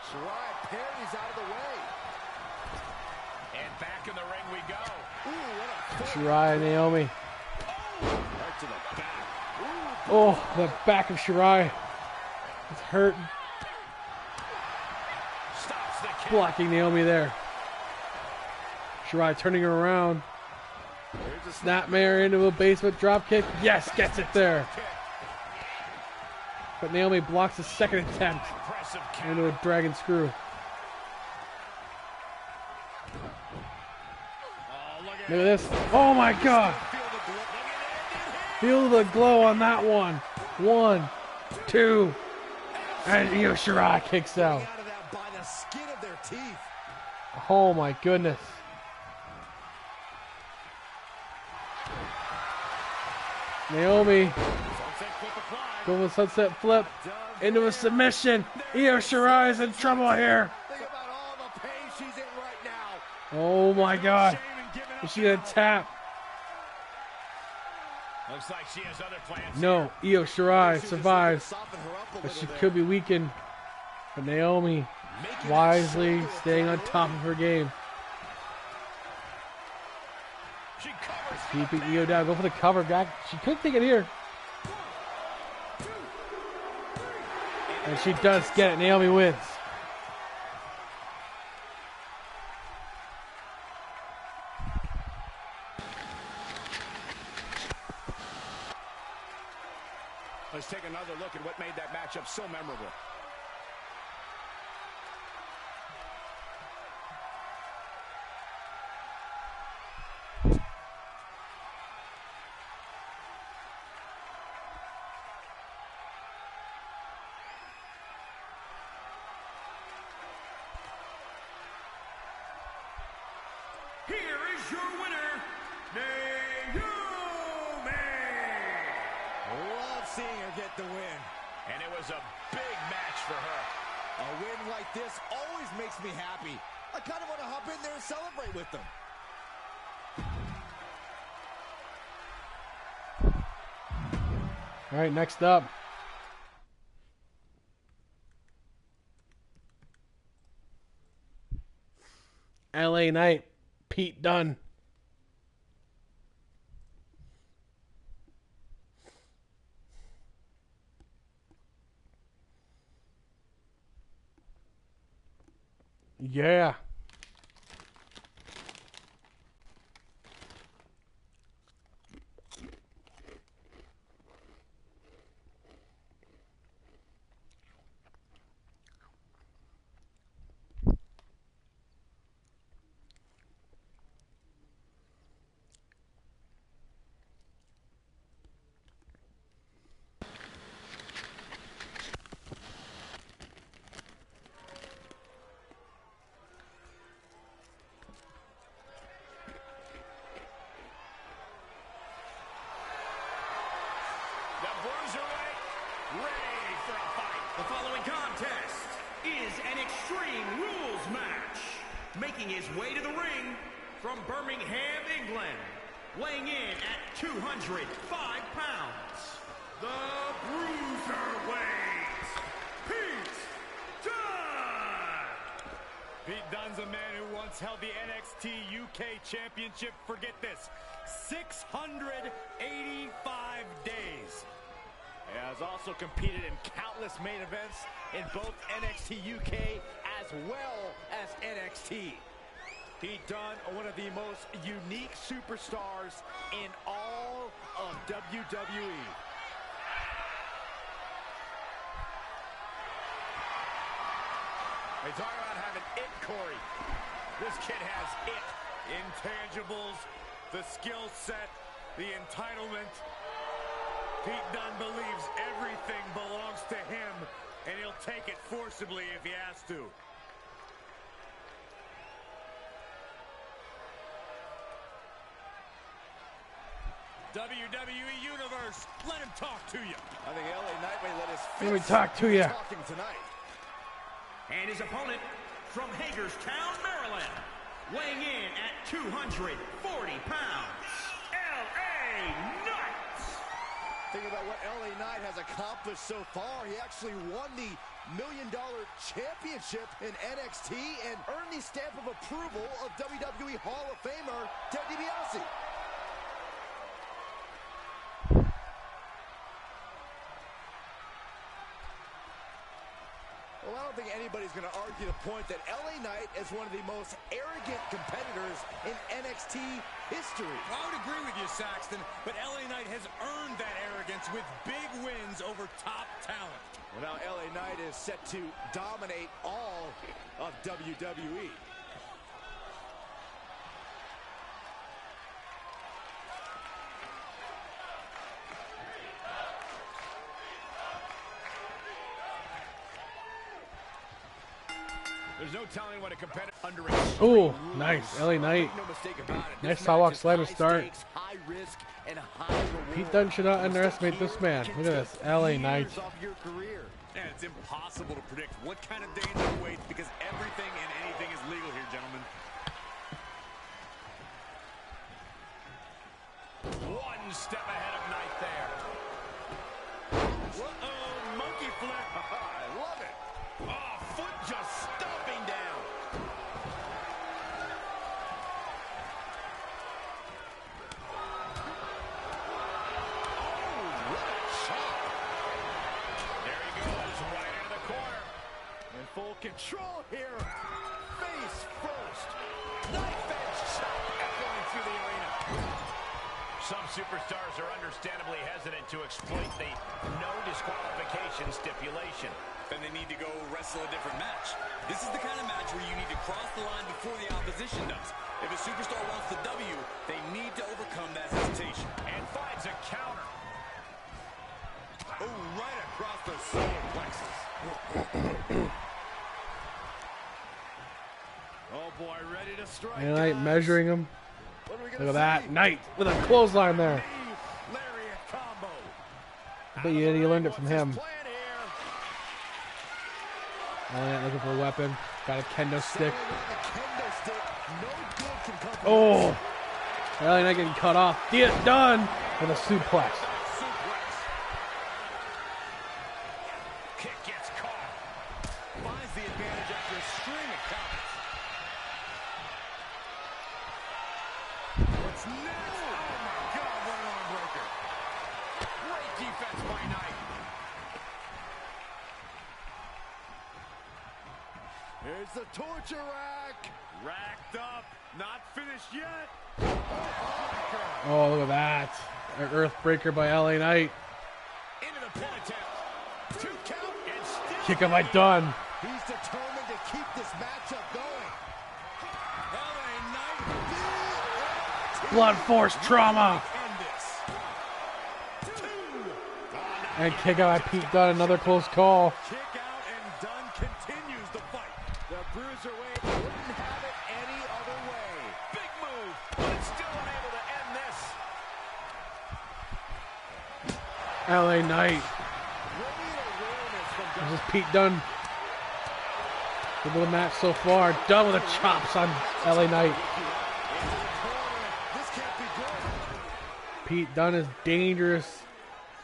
Shirai parries out of the way. And back in the ring we go. Ooh, what a Shirai and Naomi. right to the back. Oh, the back of Shirai is hurting. Stops the kick. Blocking Naomi there. Shirai turning her around. There's a Snapmare into a basement dropkick. Yes, gets it there. But Naomi blocks the second attempt Impressive kick. into a dragon screw. Oh, look at Look at this. Oh my god. Feel the glow. Feel the glow on that one. 1, 2. And Io Shirai kicks out. out of that by the skin of their teeth. Oh my goodness. Naomi Sunset flip applied. going with sunset flip into a submission. Io Shirai is in trouble here. Think about all the pain she's in right now. Oh my god. Shame in giving up Is she gonna tap? Looks like she has other plans. No, Io Shirai She was survives, just looking to soften her up a but little she there. could be weakened. But Naomi Making wisely that shoulder staying on fly top away. of her game. She covers. Keeping Io down. Go for the cover back. She could take it here. And she does get it. Naomi wins. Let's take another look at what made that matchup so memorable. Here is your winner, Naomi! Love seeing her get the win. And it was a big match for her. A win like this always makes me happy. I kind of want to hop in there and celebrate with them. All right, next up. LA Knight, Pete Dunne. Yeah. The Bruiserweight ready for a fight. The following contest is an Extreme Rules match. Making his way to the ring from Birmingham, England, weighing in at 205 pounds, the Bruiserweight, Pete Dunne! Pete Dunne's a man who once held the NXT UK Championship, forget this, 685 days. He has also competed in countless main events in both NXT UK as well as NXT. Pete Dunne, one of the most unique superstars in all of WWE. They talk about having it, Corey. This kid has it. Intangibles, the skill set, the entitlement. Pete Dunne believes everything belongs to him, and he'll take it forcibly if he has to. WWE Universe, let him talk to you. I think LA Knight may let his Let me fist talk to ya. talking tonight. And his opponent from Hagerstown, Maryland, weighing in at 240 pounds, LA Knight! Think about what LA Knight has accomplished so far. He actually won the $1 Million Championship in NXT and earned the stamp of approval of WWE Hall of Famer Ted DiBiase. Well, I don't think anybody's going to argue the point that LA Knight is one of the most arrogant competitors in NXT history. I would agree with you, Saxton, but LA Knight has earned that arrogance with big wins over top talent. Well, now LA Knight is set to dominate all of WWE. There's no telling what a competitor under Oh, nice. LA Knight. No mistake about it. Nice This sidewalk match is slam to high start. stakes, high risk, and high reward. Pete Dunne should not underestimate this man. Look at this. LA Knight. Years off your career. And it's impossible to predict what kind of danger awaits because everything and anything is legal here, gentlemen. one step ahead of Knight there. Uh-oh, monkey flip. I love it. Oh, foot just stomping down. Oh, what a chop. There he goes, right into the corner. In full control here. Face first. Knife edge chop echoing through the arena. Some superstars are understandably hesitant to exploit the no disqualification stipulation. Then they need to go wrestle a different match. This is the kind of match where you need to cross the line before the opposition does. If a superstar wants the W, they need to overcome that hesitation. And finds a counter. Oh, right across the solar plexus. Oh boy, ready to strike. Knight measuring him. What are we Look gonna at that. see? Knight with a clothesline there. Lariat combo. I bet you Eddie learned it from What's his him. plan here? Elliott looking for a weapon. Got a kendo stick. With a kendo stick, no good can come from Oh! Elliott Knight getting cut off. Get it done with a suplex. this. Suplex. Kick gets caught. Finds the advantage after a string of counters. What's next? Oh my God, what an arm breaker. Great defense by Knight. Here's the torture rack. Racked up, not finished yet. Oh, look at that. An Earthbreaker by LA Knight. Into the pin attempt. 2 count and still. Kick him by Dunn. He's determined to keep this matchup going. LA Knight. Blood Force trauma. End this. And kick out by Pete Dunne. Another close call. Kick out and Dunn continues the fight. The Bruiserweight wouldn't have it any other way. Big move, but it's still unable to end this. LA Knight. Great awareness from Dunn. This is Pete Dunne. Good little match so far. Dunn with the chops on LA Knight. Into the corner. This can't be good. Pete Dunne is dangerous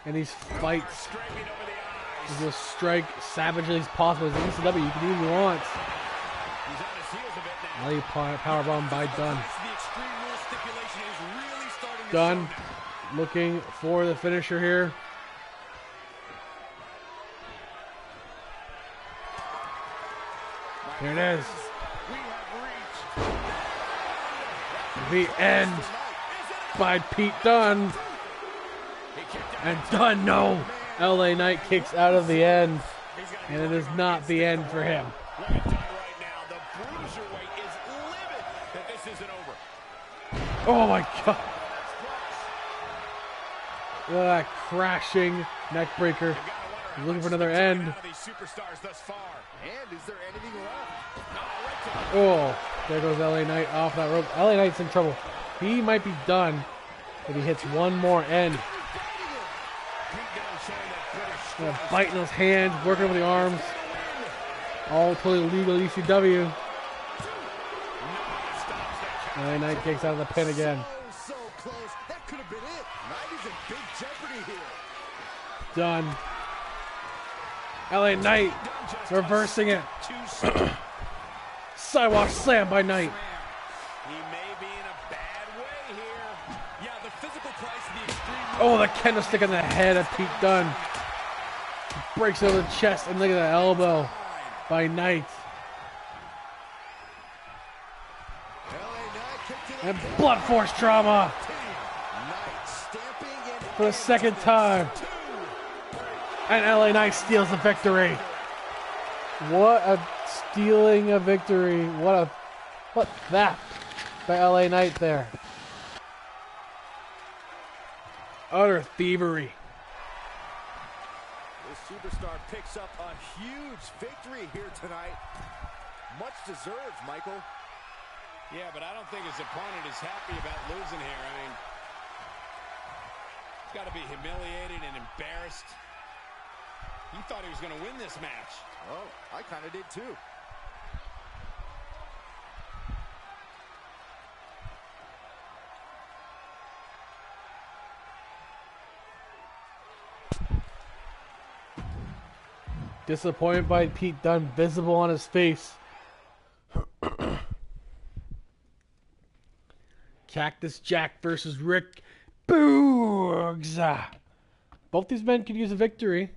in these fights. Striking over the eyes. He will strike savagely as possible. As ECW, you can do what he wants. He's on his heels a bit now. Lay powerbomb by Dunn. The Extreme Rules stipulation is really starting to Dunn show now. looking for the finisher here. Here it is. We have reached. The end by Pete Dunne. And Dunne, no. LA Knight kicks out of the end. And it is not the end for him. Look at Dunn right now. The Bruiserweight is livid that this isn't over. Oh my god. Look at that crashing neck breaker. He's looking for another end. Out of these superstars thus far. And is there anything left? Oh, there goes LA Knight off that rope. LA Knight's in trouble. He might be done if he hits one more end. Biting those hands, working over the arms. All totally legal ECW. LA Knight kicks out of the pin again. So close. That could have been it. Knight is in big jeopardy here. Done. LA Knight reversing it. Sidewalk slam by Knight. He may be in a bad way here. Yeah, the physical price of the Extreme Oh, the kendo stick on the head of Pete Dunne. Breaks over the chest and look at the elbow by Knight. LA Knight kick to the And blood force trauma Knight stamping in for the second time. And LA Knight steals the victory. What a stealing a victory. What theft by LA Knight there. Utter thievery. This superstar picks up a huge victory here tonight. Much deserved, Michael. Yeah, but I don't think his opponent is happy about losing here. I mean, he's got to be humiliated and embarrassed. He thought he was going to win this match. Oh, I kind of did too. Disappointed by Pete Dunne, visible on his face. Cactus Jack versus Rick Boogs. Both these men could use a victory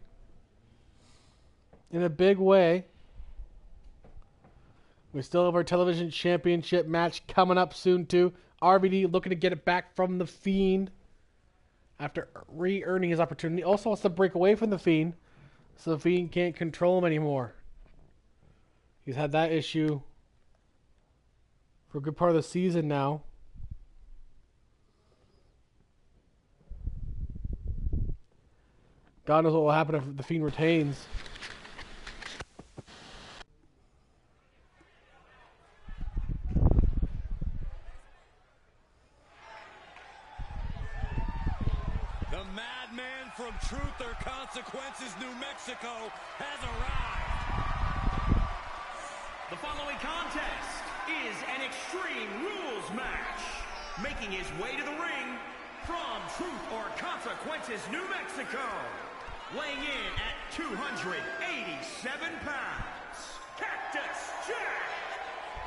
in a big way. We still have our television championship match coming up soon too. RVD looking to get it back from The Fiend. after re-earning his opportunity. Also wants to break away from the Fiend, so the Fiend can't control him anymore. He's had that issue for a good part of the season now. God knows what will happen if the Fiend retains. The madman from Truth or Consequences, New Mexico, has arrived. The following contest is an Extreme Rules match. Making his way to the ring from Truth or Consequences, New Mexico. Weighing in at 287 pounds, Cactus Jack.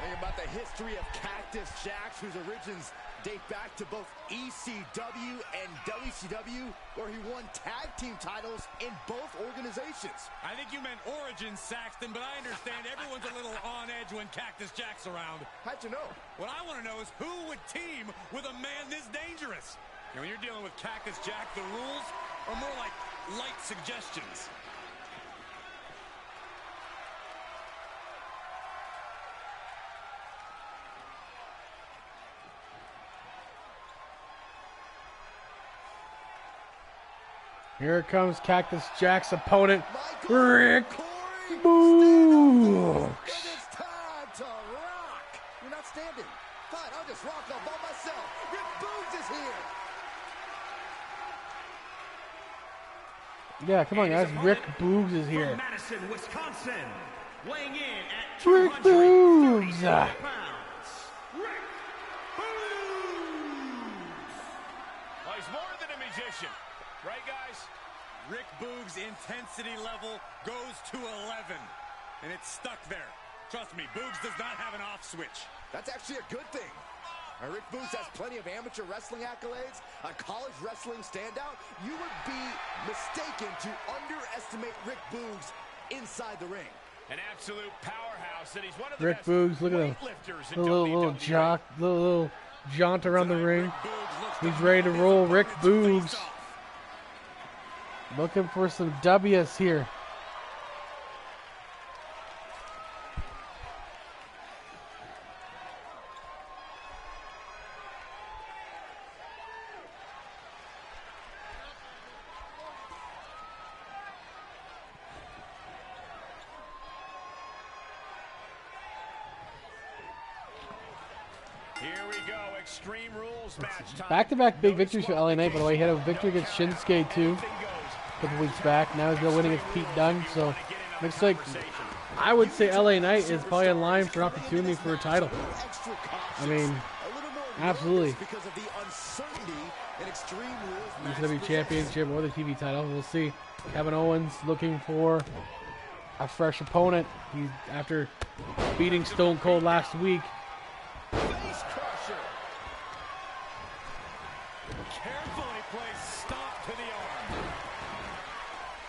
Think about the history of Cactus Jack, whose origins date back to both ECW and WCW, where he won tag team titles in both organizations. I think you meant origin, Saxton, but I understand everyone's a little on edge when Cactus Jack's around. How'd you know? What I want to know is who would team with a man this dangerous? And when you're dealing with Cactus Jack, the rules are more like light suggestions. Here comes Cactus Jack's opponent, Michael Rick Corey Boogs. And it's time to rock. You're not standing. Fine, I'll just rock all by myself. Rick Boogs is here. Yeah, come on, guys. Rick Boogs is here. From Madison, Wisconsin, weighing in at Rick 237 Boogs. pounds, Rick Boogs. Well, he's more than a musician. Right, guys? Rick Boogs' intensity level goes to 11, and it's stuck there. Trust me, Boogs does not have an off switch. That's actually a good thing. Rick Boogs has plenty of amateur wrestling accolades, a college wrestling standout. You would be mistaken to underestimate Rick Boogs inside the ring. An absolute powerhouse, and he's one of the Rick best Boogs, look at him. weightlifters in Little WWE. jock, little jaunt around the Tonight, ring. Rick Boogs looks He's to ready to have his roll. Rick opponents face Boogs off. looking for some W's here. Here we go, Extreme Rules match time. Back-to-back big victories for LA Knight, by the way. He had a victory against Shinsuke, too, Anything goes. a couple weeks back. Now he's going to win against Pete Dunne, so looks like I would say LA Knight is probably in line for an opportunity for a title. Extra cautious, I mean, a little more absolutely. nervous because of the uncertainty in Extreme Rules He's match going to be championship or the TV title. We'll see. Kevin Owens looking for a fresh opponent. He's after beating Stone Cold last week. Face crusher. Carefully placed stop to the arm.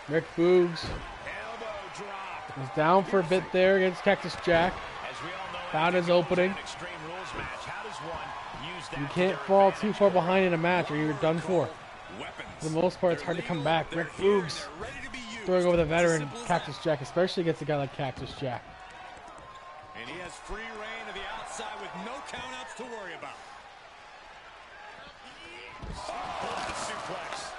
Rick Boogs Elbow drop. was down for a bit there against Cactus Jack. As we all know, Found his in an opening. Extreme Rules match, how does one use that You to can't their fall advantage? too far behind in a match or you're done for. Weapons. For the most part, it's hard to come back. Rick Boogs They're ready to be used. throwing over the It's as veteran simple as Cactus that. Jack, especially against a guy like Cactus Jack. And he has free reign to the outside with no countouts to worry about. The suplex.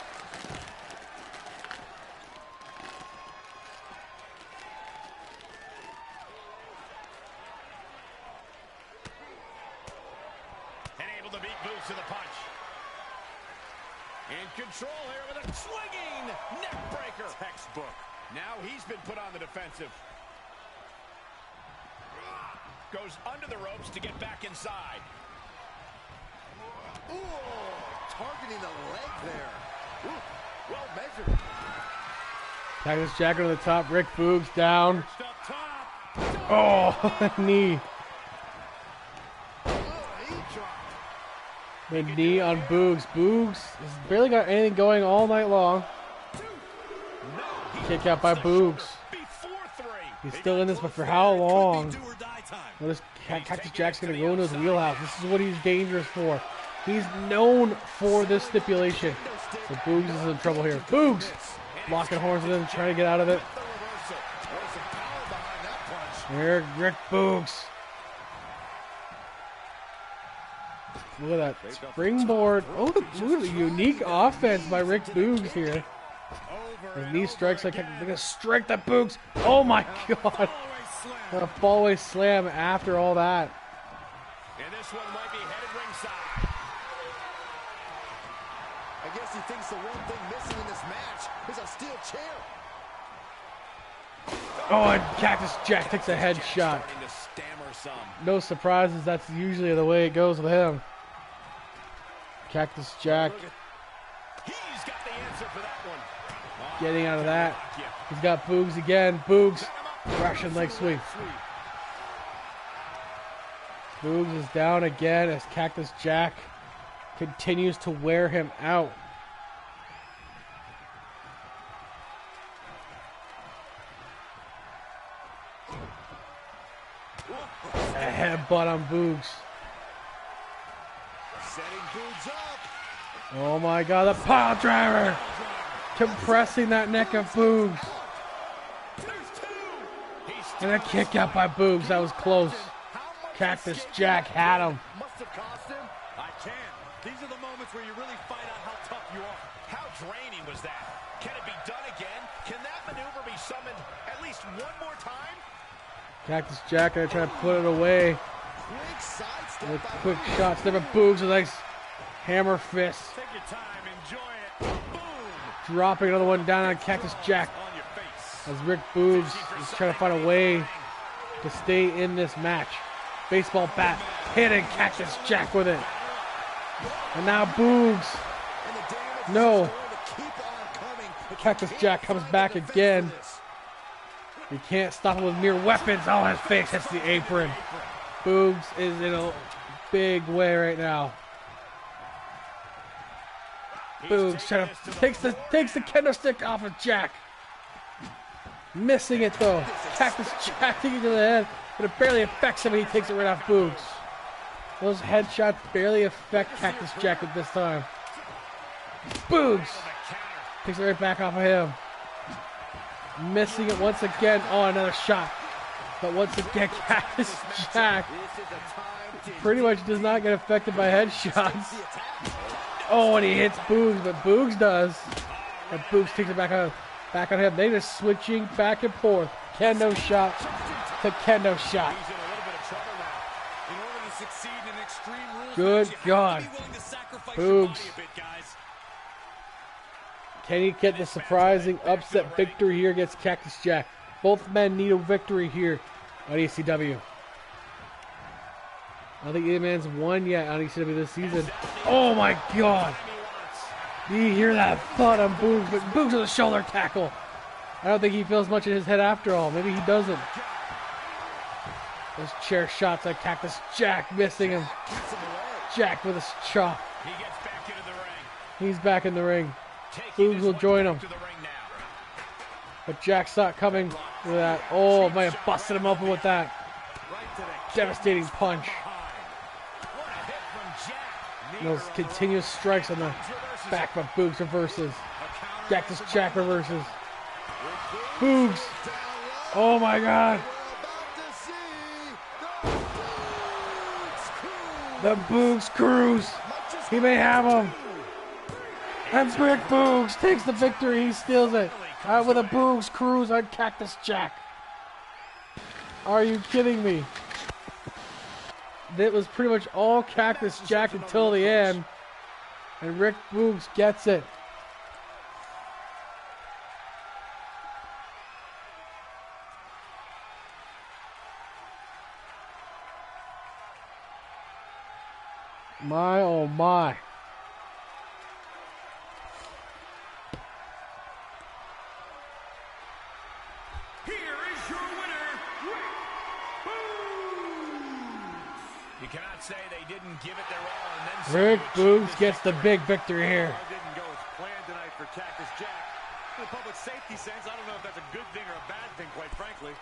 And able to beat Boogs to the punch. In control here with a swinging neck breaker. Textbook. Now he's been put on the defensive. Goes under the ropes to get back inside. Ooh, targeting the leg there. Ooh, well measured. Cactus Jack on the top. Rick Boogs down. Up top. Oh, knee. Oh, he dropped. The knee on Boogs. Boogs has barely got anything going all night long. Kick out by Boogs. Before three. He's still in this, but for how long? Do or die time. Well, this Cactus Jack's going to go into his wheelhouse. This is what he's dangerous for. He's known for this stipulation. So Boogs is in trouble here. Boogs! Locking horns with him, trying to get out of it. Here, Rick Boogs. Look at that springboard. Oh, look at the unique offense by Rick Boogs here. His knee strikes like they're gonna strike the Boogs. Oh my God! A fallaway slam after all that. And this one might be headed ringside. I guess he thinks the one thing missing in this match is a steel chair. Oh, and Cactus Jack takes a headshot. No surprises, that's usually the way it goes with him. Cactus Jack He's got the answer for that one. getting out of that. He's got Boogs again. Boogs, Russian leg sweep. Boogs is down again as Cactus Jack continues to wear him out. A headbutt on Boogs. Setting Boogs up. Oh my God, the pile driver! Compressing that neck of Boogs. And a kick out by Boogs, that was close. Cactus Jack had him. Must have cost him. I can. These are the moments where you really find out how tough you are. How draining was that? Can it be done again? Can that maneuver be summoned at least one more time? Cactus Jack gonna try to put it away. Quick sidestep. With quick shots there, but Boogs with a nice hammer fist. Take your time, enjoy it. Boom! Dropping another one down on Cactus Jack. On your face. As Rick Boogs is trying to find a way to stay in this match. Baseball bat hitting Cactus Jack with it. And now Boogs. No. Cactus Jack comes back again. You can't stop him with mere weapons. Oh, his face hits the apron. Boogs is in a big way right now. Boogs trying to takes the kendo stick off of Jack. Missing it though. Cactus Jack taking it to the head, but it barely affects him and he takes it right off Boogs. Those headshots barely affect Cactus Jack at this time. Boogs takes it right back off of him. Missing it once again. Oh, another shot. But once again, Cactus Jack pretty much does not get affected by headshots. Oh, and he hits Boogs, but Boogs does. And Boogs takes it back on him. They just switching back and forth. Kendo shot to kendo shot. He's in a little bit of trouble now. In order to succeed in an extreme rules Good match, God. you have to be willing to sacrifice your Boogs. body a bit, guys. Can he get the surprising upset victory here against Cactus Jack? Both men need a victory here on ECW. I don't think either man's won yet on ECW this season. Oh my God! Do you hear that thud on Boogs? But Boogs with a shoulder tackle. I don't think he feels much in his head after all. Maybe he doesn't. Those chair shots at Cactus Jack, missing him. Jack with his chop. He gets back into the ring. He's back in the ring. Taking Boogs his will way join him. to the ring now. But Jack saw it coming with that. Oh, might have busted him open with that. Devastating punch. What a hit from Jack. And those continuous strikes on the back, but Boogs reverses. Cactus Jack reverses. Boogs. Oh my God. The Boogs Cruise. He may have him. And Rick Boogs takes the victory. He steals it. With a Boogs Cruise on Cactus Jack. Are you kidding me? That was pretty much all Cactus Jack until the end. And Rick Boogs gets it. My, oh my. Here is your winner, Rick Boogs. You cannot say they didn't give it their all and then some Rick to achieve Boogs this gets the big victory here. That didn't go as planned tonight for Cactus Jack. In the public safety sense, I don't know if that's a good thing or a bad thing, quite frankly.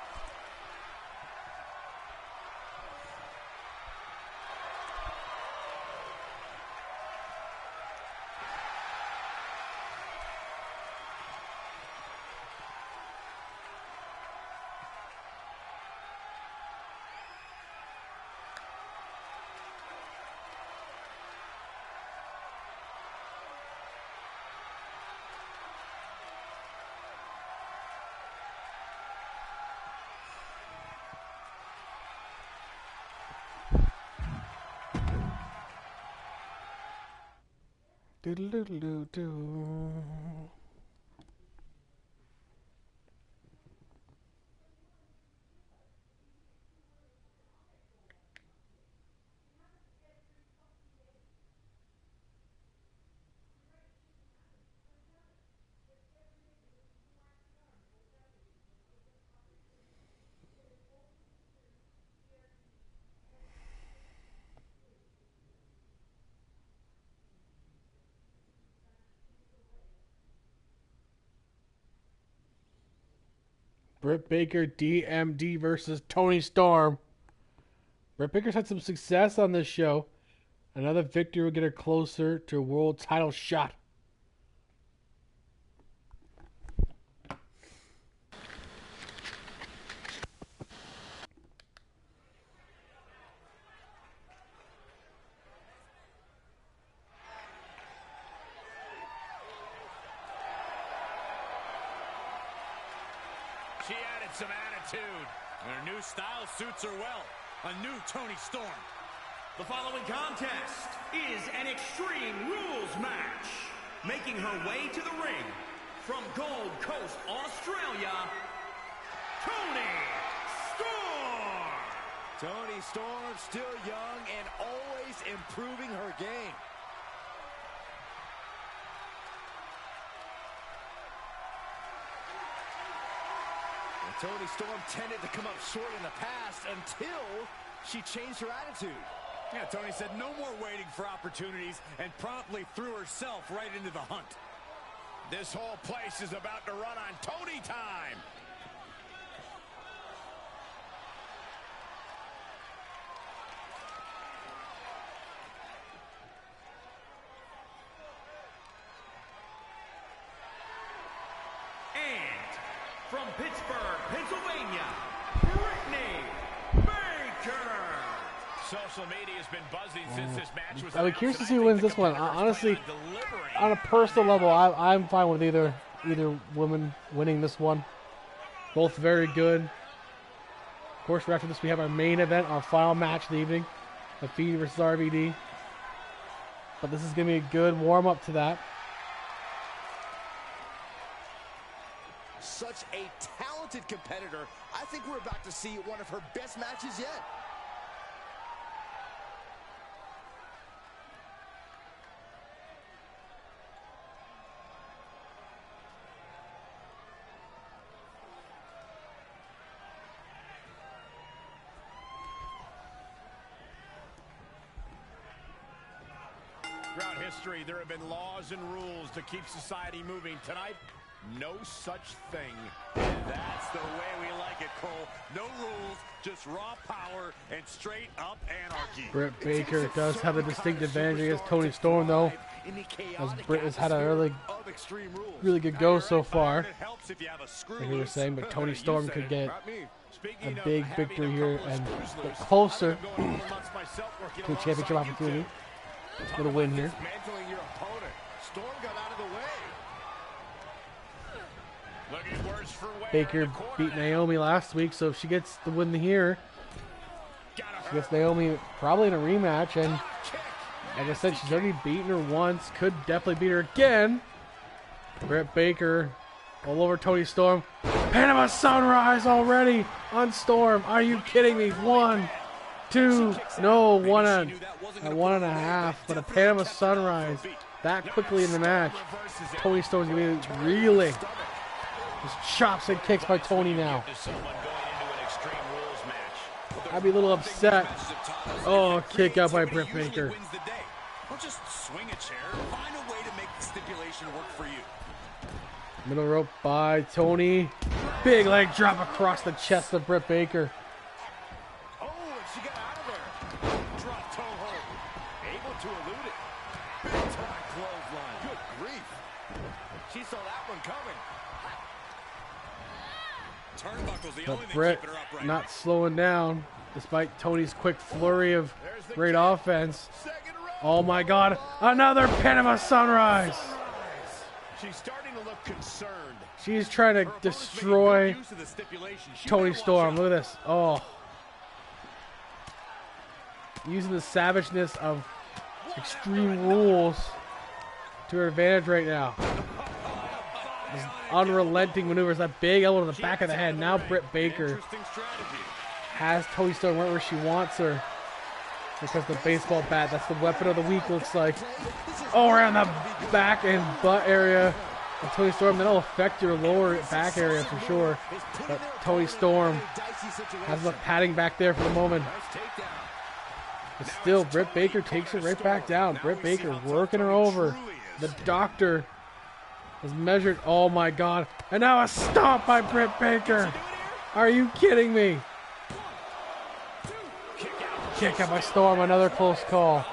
Britt Baker, DMD versus Toni Storm. Britt Baker's had some success on this show. Another victory will get her closer to a world title shot. She added some attitude. And her new style suits her well. A new Toni Storm. The following contest is an Extreme Rules match. Making her way to the ring from Gold Coast, Australia, Toni Storm. Toni Storm, still young and always improving her game. Toni Storm tended to come up short in the past until she changed her attitude. Yeah, Toni said no more waiting for opportunities and promptly threw herself right into the hunt. This whole place is about to run on Toni time. From Pittsburgh, Pennsylvania, Brittany Baker. Social media has been buzzing since this match was I'll be announced, curious to and see I who think wins the this one. competitors Honestly, plan on delivering. on a personal level, I'm fine with either woman winning this one. Both very good. Of course, after this, we have our main event, our final match of the evening, the Fiend versus RVD. But this is going to be a good warm-up to that. Such a talented competitor. I think we're about to see one of her best matches yet. Throughout history, there have been laws and rules to keep society moving. Tonight, no such thing. That's the way we like it, Cole. No rules, just raw power and straight up anarchy. Britt Baker does have a distinct advantage against Toni Storm, though, as Britt has had a really good go so far. Like we were saying, but Toni Storm could get a big victory here and get closer to a championship opportunity. Little win here. Dismantling your opponent. Storm got out of the way. Looking worse for wear. Baker beat Naomi last week, so if she gets the win here, she gets Naomi probably in a rematch. And like I said, she's already beaten her once. Could definitely beat her again. Britt Baker all over Toni Storm. Panama Sunrise already on Storm. Are you kidding me? 1, 2, no, 1 and a half. But a Panama Sunrise that quickly in the match. Toni Storm's going to be reeling. Just chops and kicks by Toni now. I'd be a little upset. Oh, kick out by Britt Baker. Don't just swing a chair. Find a way to make the stipulation work for you. Middle rope by Toni. Big leg drop across the chest of Britt Baker. Oh, and she got out of there. Drop toe hold. Able to elude it. Big time clothesline. Good grief. She saw that one coming. Turnbuckle's the But only thing Britt keeping her upright. not slowing down despite Toni's quick flurry of great offense. Oh my God, another Panama Sunrise. She's starting to look concerned. She's trying to destroy Toni Storm. Look at this. Oh. Using the savageness of Extreme Rules to her advantage right now. These unrelenting maneuvers. That big elbow to the back of the head. Now Britt Baker has Toni Storm right where she wants her. Because the baseball bat, that's the weapon of the week, looks like. Oh, around the back and butt area of Toni Storm. That'll affect your lower back area for sure. But Toni Storm has enough padding back there for the moment. But still, Britt Baker takes it right back down. Britt Baker working her over. The doctor has measured. Oh my God. And now a stomp by Britt Baker. Are you kidding me? Kick out by Storm, another close call.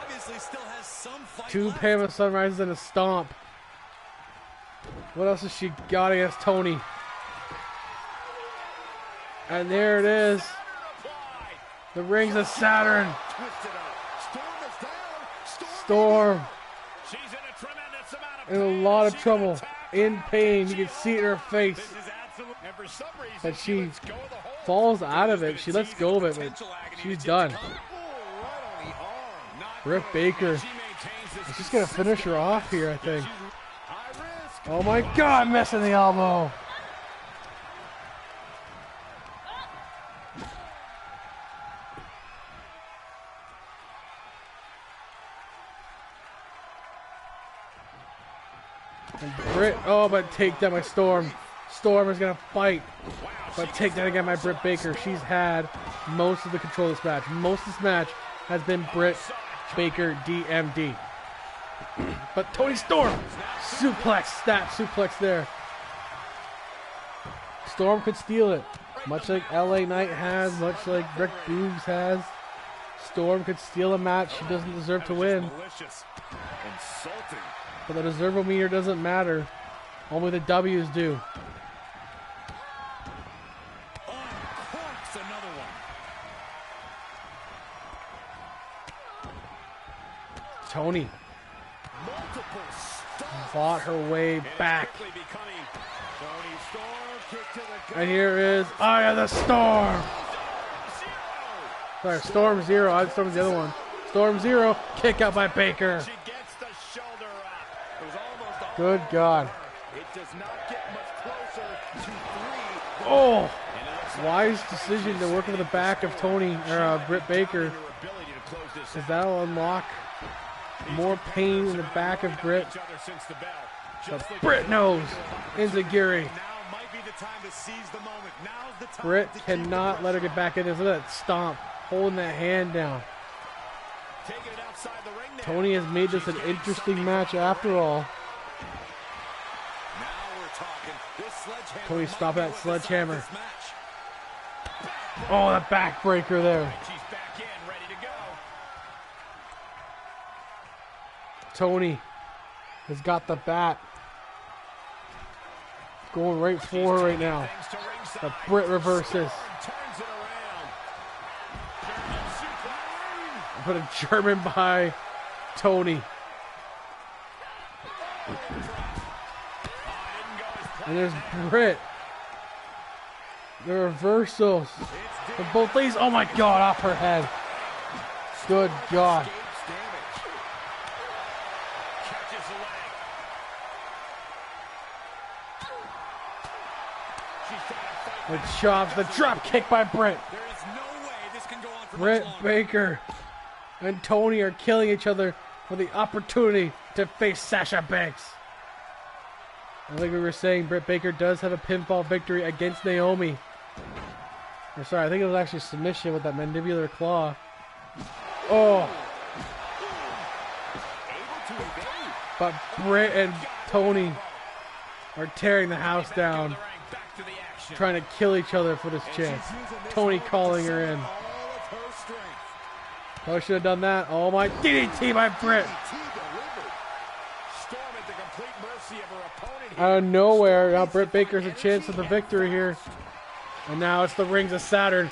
2 Pama Sunrises and a stomp. What else has she got against Toni? And there it is. The rings of Saturn. Storm in a lot of trouble, in pain. You can see it in her face. But she falls out of it. She lets go of it, but she's done. Britt Baker is just going to finish her off here, I think. Oh my God, missing the elbow. And Britt, oh, but takedown by Storm. Storm is going to fight. But takedown again by Britt Baker. She's had most of the control of this match. Most of this match has been Britt Baker DMD. But Toni Storm, suplex, snap suplex there. Storm could steal it. Much like LA Knight has, much like Rick Boogs has. Storm could steal a match she doesn't deserve to win. But the deserve-o-meter doesn't matter. Only the W's do. Toni fought her way back. And here is Eye of the Storm. Sorry, Storm Zero. I Storm's the other one. Storm Zero. Kick out by Baker. Good God. Oh! Wise decision to work over the back of Toni, or Britt Baker. Because that'll unlock more pain in the back of Britt. But Britt knows. Enziguri. Britt cannot let her get back in there. Look at that stomp. Holding that hand down. Toni has made this an interesting match after all. Toni stopping that sledgehammer. Oh, that backbreaker there. Toni has got the bat. Going right for her right now. The Britt reverses. Put a German by Toni. And there's Britt. The reversals of both these. Oh my God, off her head. Good God. The chops, the drop kick by Britt. Britt Baker and Toni are killing each other for the opportunity to face Sasha Banks. I think we were saying Britt Baker does have a pinfall victory against Naomi. Or sorry, I think it was actually submission with that mandibular claw. Oh. But Britt and Toni are tearing the house down. Trying to kill each other for this chance. Toni calling her in. Probably should have done that. Oh my, DDT by Britt. Out of nowhere, now Britt Baker's a chance of the victory here. And now it's the Rings of Saturn.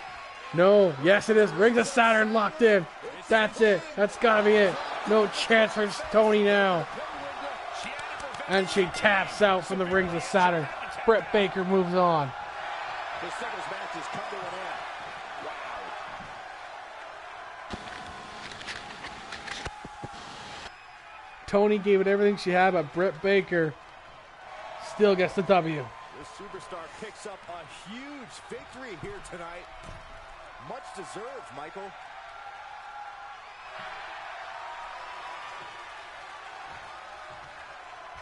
No, yes it is. Rings of Saturn locked in. That's it. That's gotta be it. No chance for Toni now. And she taps out from the Rings of Saturn. Britt Baker moves on. The singles match has come to an end. Wow. Tony gave it everything she had, but Britt Baker still gets the W. This superstar picks up a huge victory here tonight. Much deserved, Michael.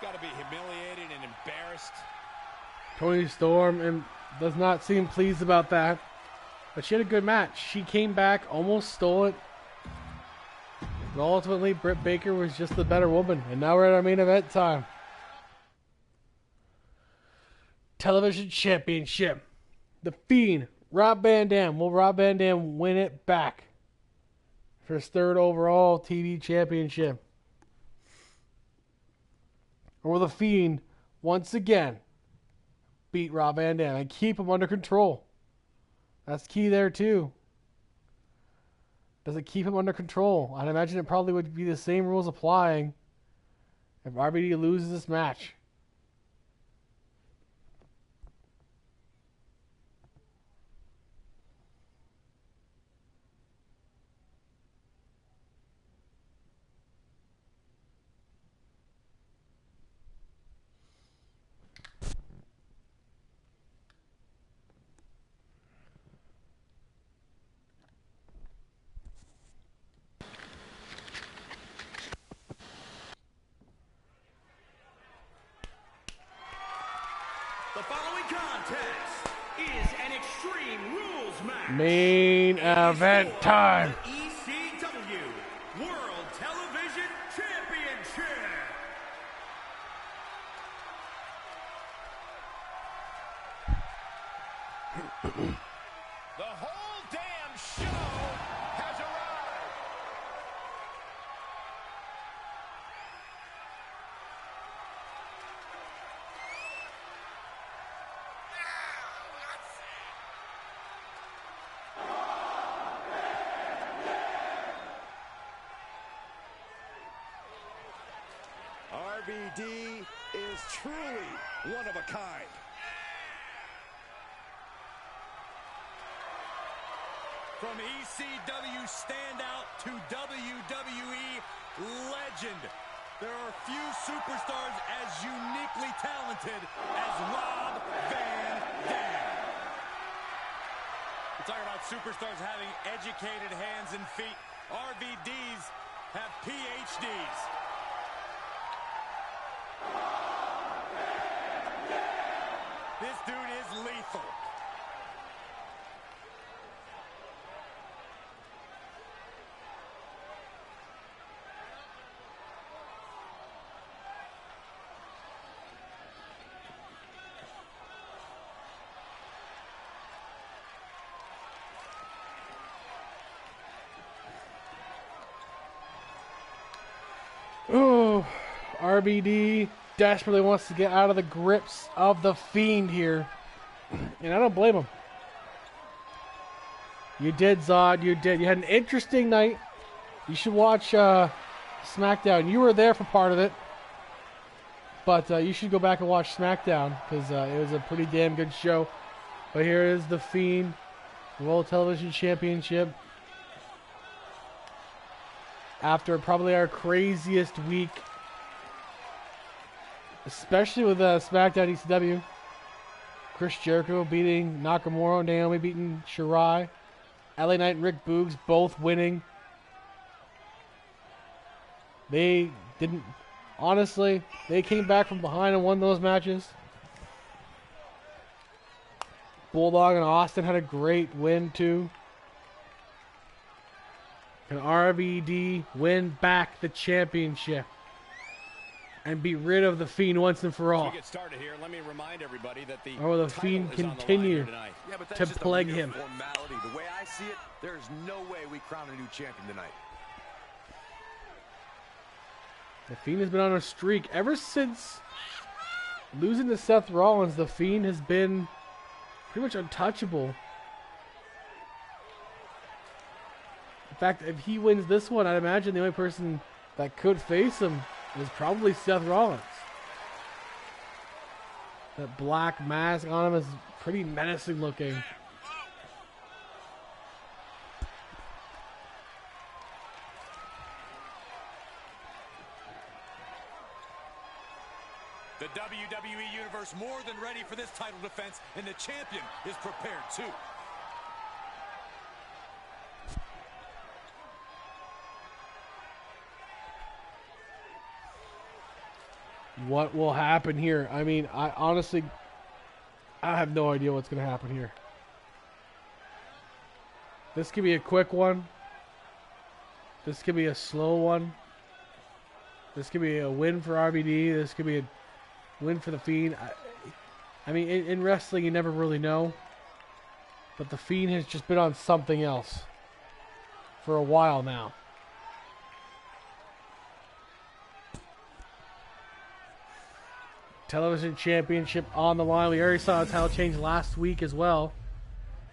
Got to be humiliated and embarrassed. Tony Storm does not seem pleased about that. But she had a good match. She came back, almost stole it. But ultimately, Britt Baker was just the better woman. And now we're at our main event time. Television Championship. The Fiend, Rob Van Dam. Will Rob Van Dam win it back for his third overall TV championship? Or will The Fiend once again beat Rob Van Dam and keep him under control? That's key there too. Does it keep him under control? I'd imagine it probably would be the same rules applying if RVD loses this match. The following contest is an Extreme Rules match. Main event time. The ECW World Television Championship. The whole damn show has arrived. RVD is truly one of a kind. From ECW standout to WWE legend, there are few superstars as uniquely talented as Rob Van Dam. We're talking about superstars having educated hands and feet. RVDs have PhDs. This dude is lethal. Oh, RVD desperately wants to get out of the grips of the Fiend here. And I don't blame him. You did, Zod. You did. You had an interesting night. You should watch SmackDown. You were there for part of it. But you should go back and watch SmackDown because it was a pretty damn good show. But here is the Fiend, World Television Championship. After probably our craziest week, especially with SmackDown ECW. Chris Jericho beating Nakamura, Naomi beating Shirai, LA Knight and Rick Boogs both winning. They didn't, honestly, they came back from behind and won those matches. Bulldog and Austin had a great win too. Can RVD win back the championship and be rid of the Fiend once and for all? As we get started here, let me remind everybody that the Or will the Fiend continue to plague him? Formality. The way I see it, there's no way we crown a new champion tonight. The Fiend has been on a streak ever since losing to Seth Rollins. The Fiend has been pretty much untouchable. In fact, if he wins this one, I'd imagine the only person that could face him is probably Seth Rollins. That black mask on him is pretty menacing looking. The WWE Universe more than ready for this title defense, and the champion is prepared too. What will happen here? I mean, I honestly have no idea what's going to happen here. This could be a quick one. This could be a slow one. This could be a win for RVD. This could be a win for The Fiend. I mean, in wrestling, you never really know. But The Fiend has just been on something else for a while now. Television Championship on the line. We already saw a title change last week as well,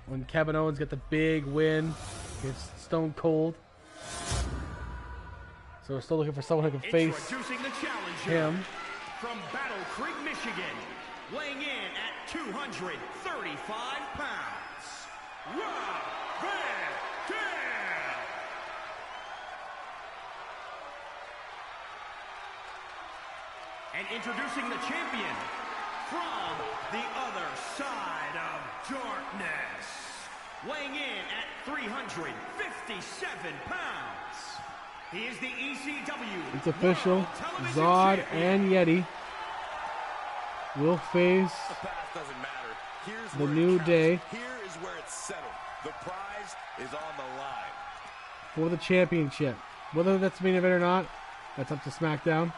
when Kevin Owens got the big win against Stone Cold. So we're still looking for someone who can face him. From Battle Creek, Michigan, weighing in at 235 pounds, Rob Van Dam. And introducing the champion from the other side of darkness, weighing in at 357 pounds. He is the ECW. It's official. Zod and Yeti will face The past doesn't matter. Here's the where New it counts. Day Here is where it's settled. The prize is on the line. for the championship. Whether that's main event or not, that's up to SmackDown.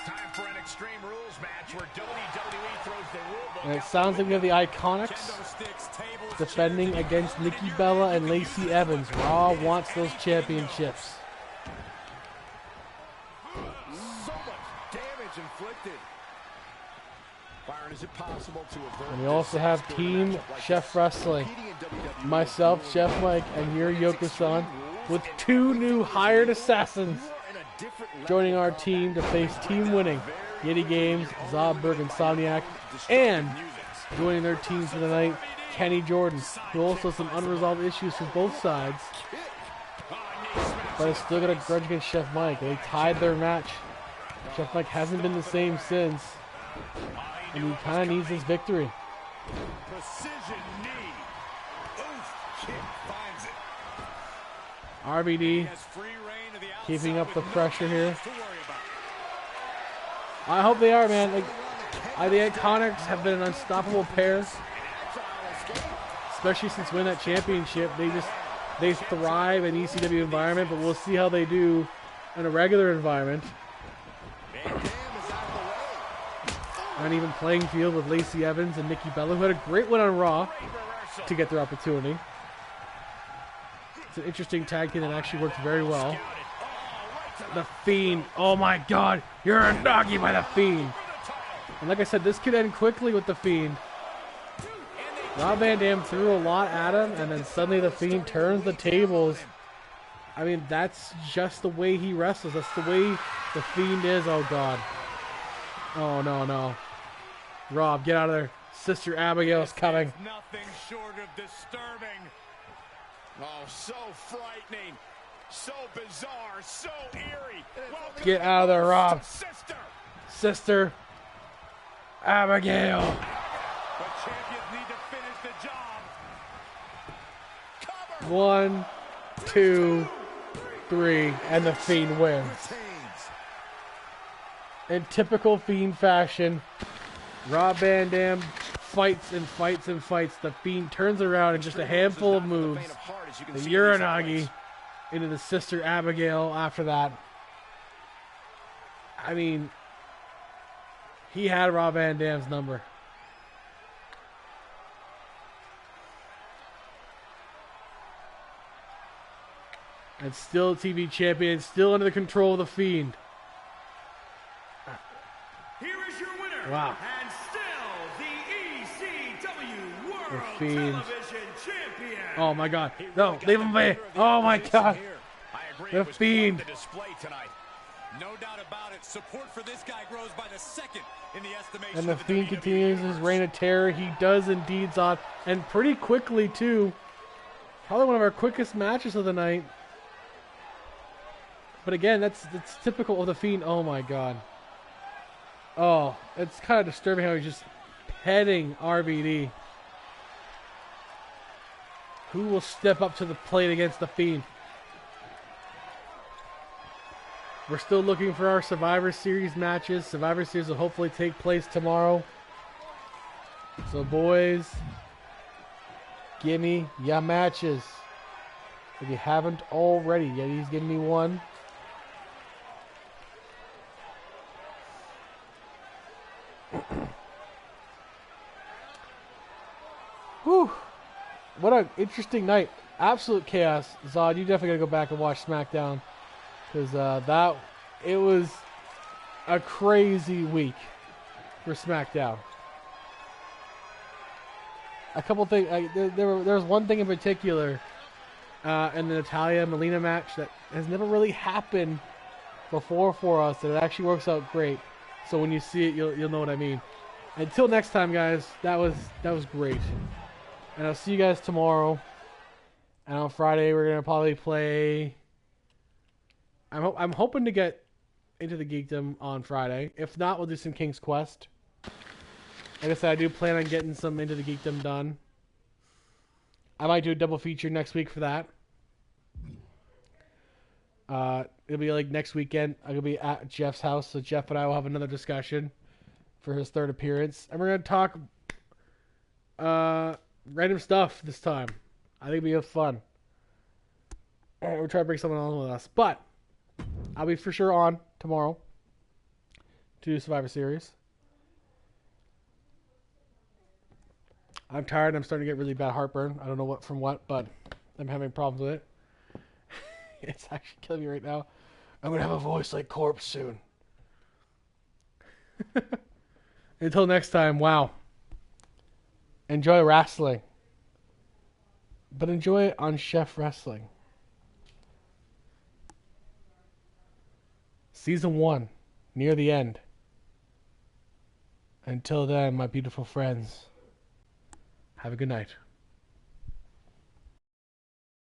Time for an Extreme Rules match where WWE throws the rule book And it out sounds like we have the Iconics Kendo sticks, tables, defending against Nikki Bella and Lacey Evans. Raw wants those championships. So much damage inflicted. Byron, is it possible to avert And we also have Team Chef Wrestling. Myself, Chef Mike, and your Yoko-san with two new hired assassins joining our team to face team winning Yeti Games, Zodberg, and Insomniac, and joining their team for the night, Kenny Jordan, who also has some unresolved issues from both sides, but has still got a grudge against Chef Mike. They tied their match. Chef Mike hasn't been the same since, and he kind of needs his victory. precision knee. Oof, kick finds it. RVD Has free reign to the outside keeping up the with no pressure here. chaos to worry about. I hope they are, man. Like, the Iconics have been an unstoppable pair, especially since winning that championship. They thrive in ECW environment, but we'll see how they do in a regular environment. And even playing field with Lacey Evans and Nikki Bella, who had a great win on Raw to get their opportunity. It's an interesting tag team that actually worked very well. The Fiend. Oh my God. You're a doggy by The Fiend. And like I said, this could end quickly with The Fiend. Rob Van Dam threw a lot at him, and then suddenly The Fiend turns the tables. I mean, that's just the way he wrestles. That's the way The Fiend is. Oh, God. Oh, no, no. Rob, get out of there. Sister Abigail's coming. Nothing short of disturbing. Oh, so frightening. So bizarre. So eerie. Welcome Get out of there, Rob. Sister. Sister Abigail. But champions need to finish the job. Cover. 1, 2, 3, and The Fiend wins. In typical Fiend fashion, Rob Van Dam fights and fights and fights. The Fiend turns around in just a handful of moves. The Uranagi into the Sister Abigail after that. I mean, he had Rob Van Dam's number. And still TV champion, still under the control of The Fiend. Here is your winner. Wow. And still the ECW World Fiend. Television Champion. Oh my God. No, leave him be. Oh my God. I agree. The It was quite Fiend. the display tonight. No doubt about it. Support for this guy grows by the second in the estimation And the of the Fiend WWE continues his Universe. reign of terror. He does indeed, Zod. And pretty quickly, too. Probably one of our quickest matches of the night. But again, that's typical of the Fiend. Oh, my God. Oh, it's kind of disturbing how he's just petting RVD. Who will step up to the plate against the Fiend? We're still looking for our Survivor Series matches. Survivor Series will hopefully take place tomorrow. So, boys, give me your matches. If you haven't already, Yeti's giving me one. Whew. What an interesting night. Absolute chaos. Zod, you definitely got to go back and watch SmackDown. Because it was a crazy week for SmackDown. A couple things. There was one thing in particular in the Natalya Melina match that has never really happened before for us, and it actually works out great. So when you see it, you'll know what I mean. Until next time, guys, that was great. And I'll see you guys tomorrow. And on Friday, we're gonna probably play. I'm hoping to get into the Geekdom on Friday. If not, we'll do some King's Quest. Like I said, I do plan on getting some Into the Geekdom done. I might do a double feature next week for that. It'll be like next weekend. I'm gonna be at Jeff's house, so Jeff and I will have another discussion for his third appearance, and we're gonna talk random stuff this time. I think it'll be fun. We're trying to bring someone on with us, but I'll be for sure on tomorrow to do Survivor Series. I'm tired. I'm starting to get really bad heartburn. I don't know what from what, but I'm having problems with it. It's actually killing me right now. I'm going to have a voice like Corpse soon. Until next time, wow. Enjoy wrestling. But enjoy it on Chef Wrestling. Season 1, near the end. Until then, my beautiful friends, have a good night.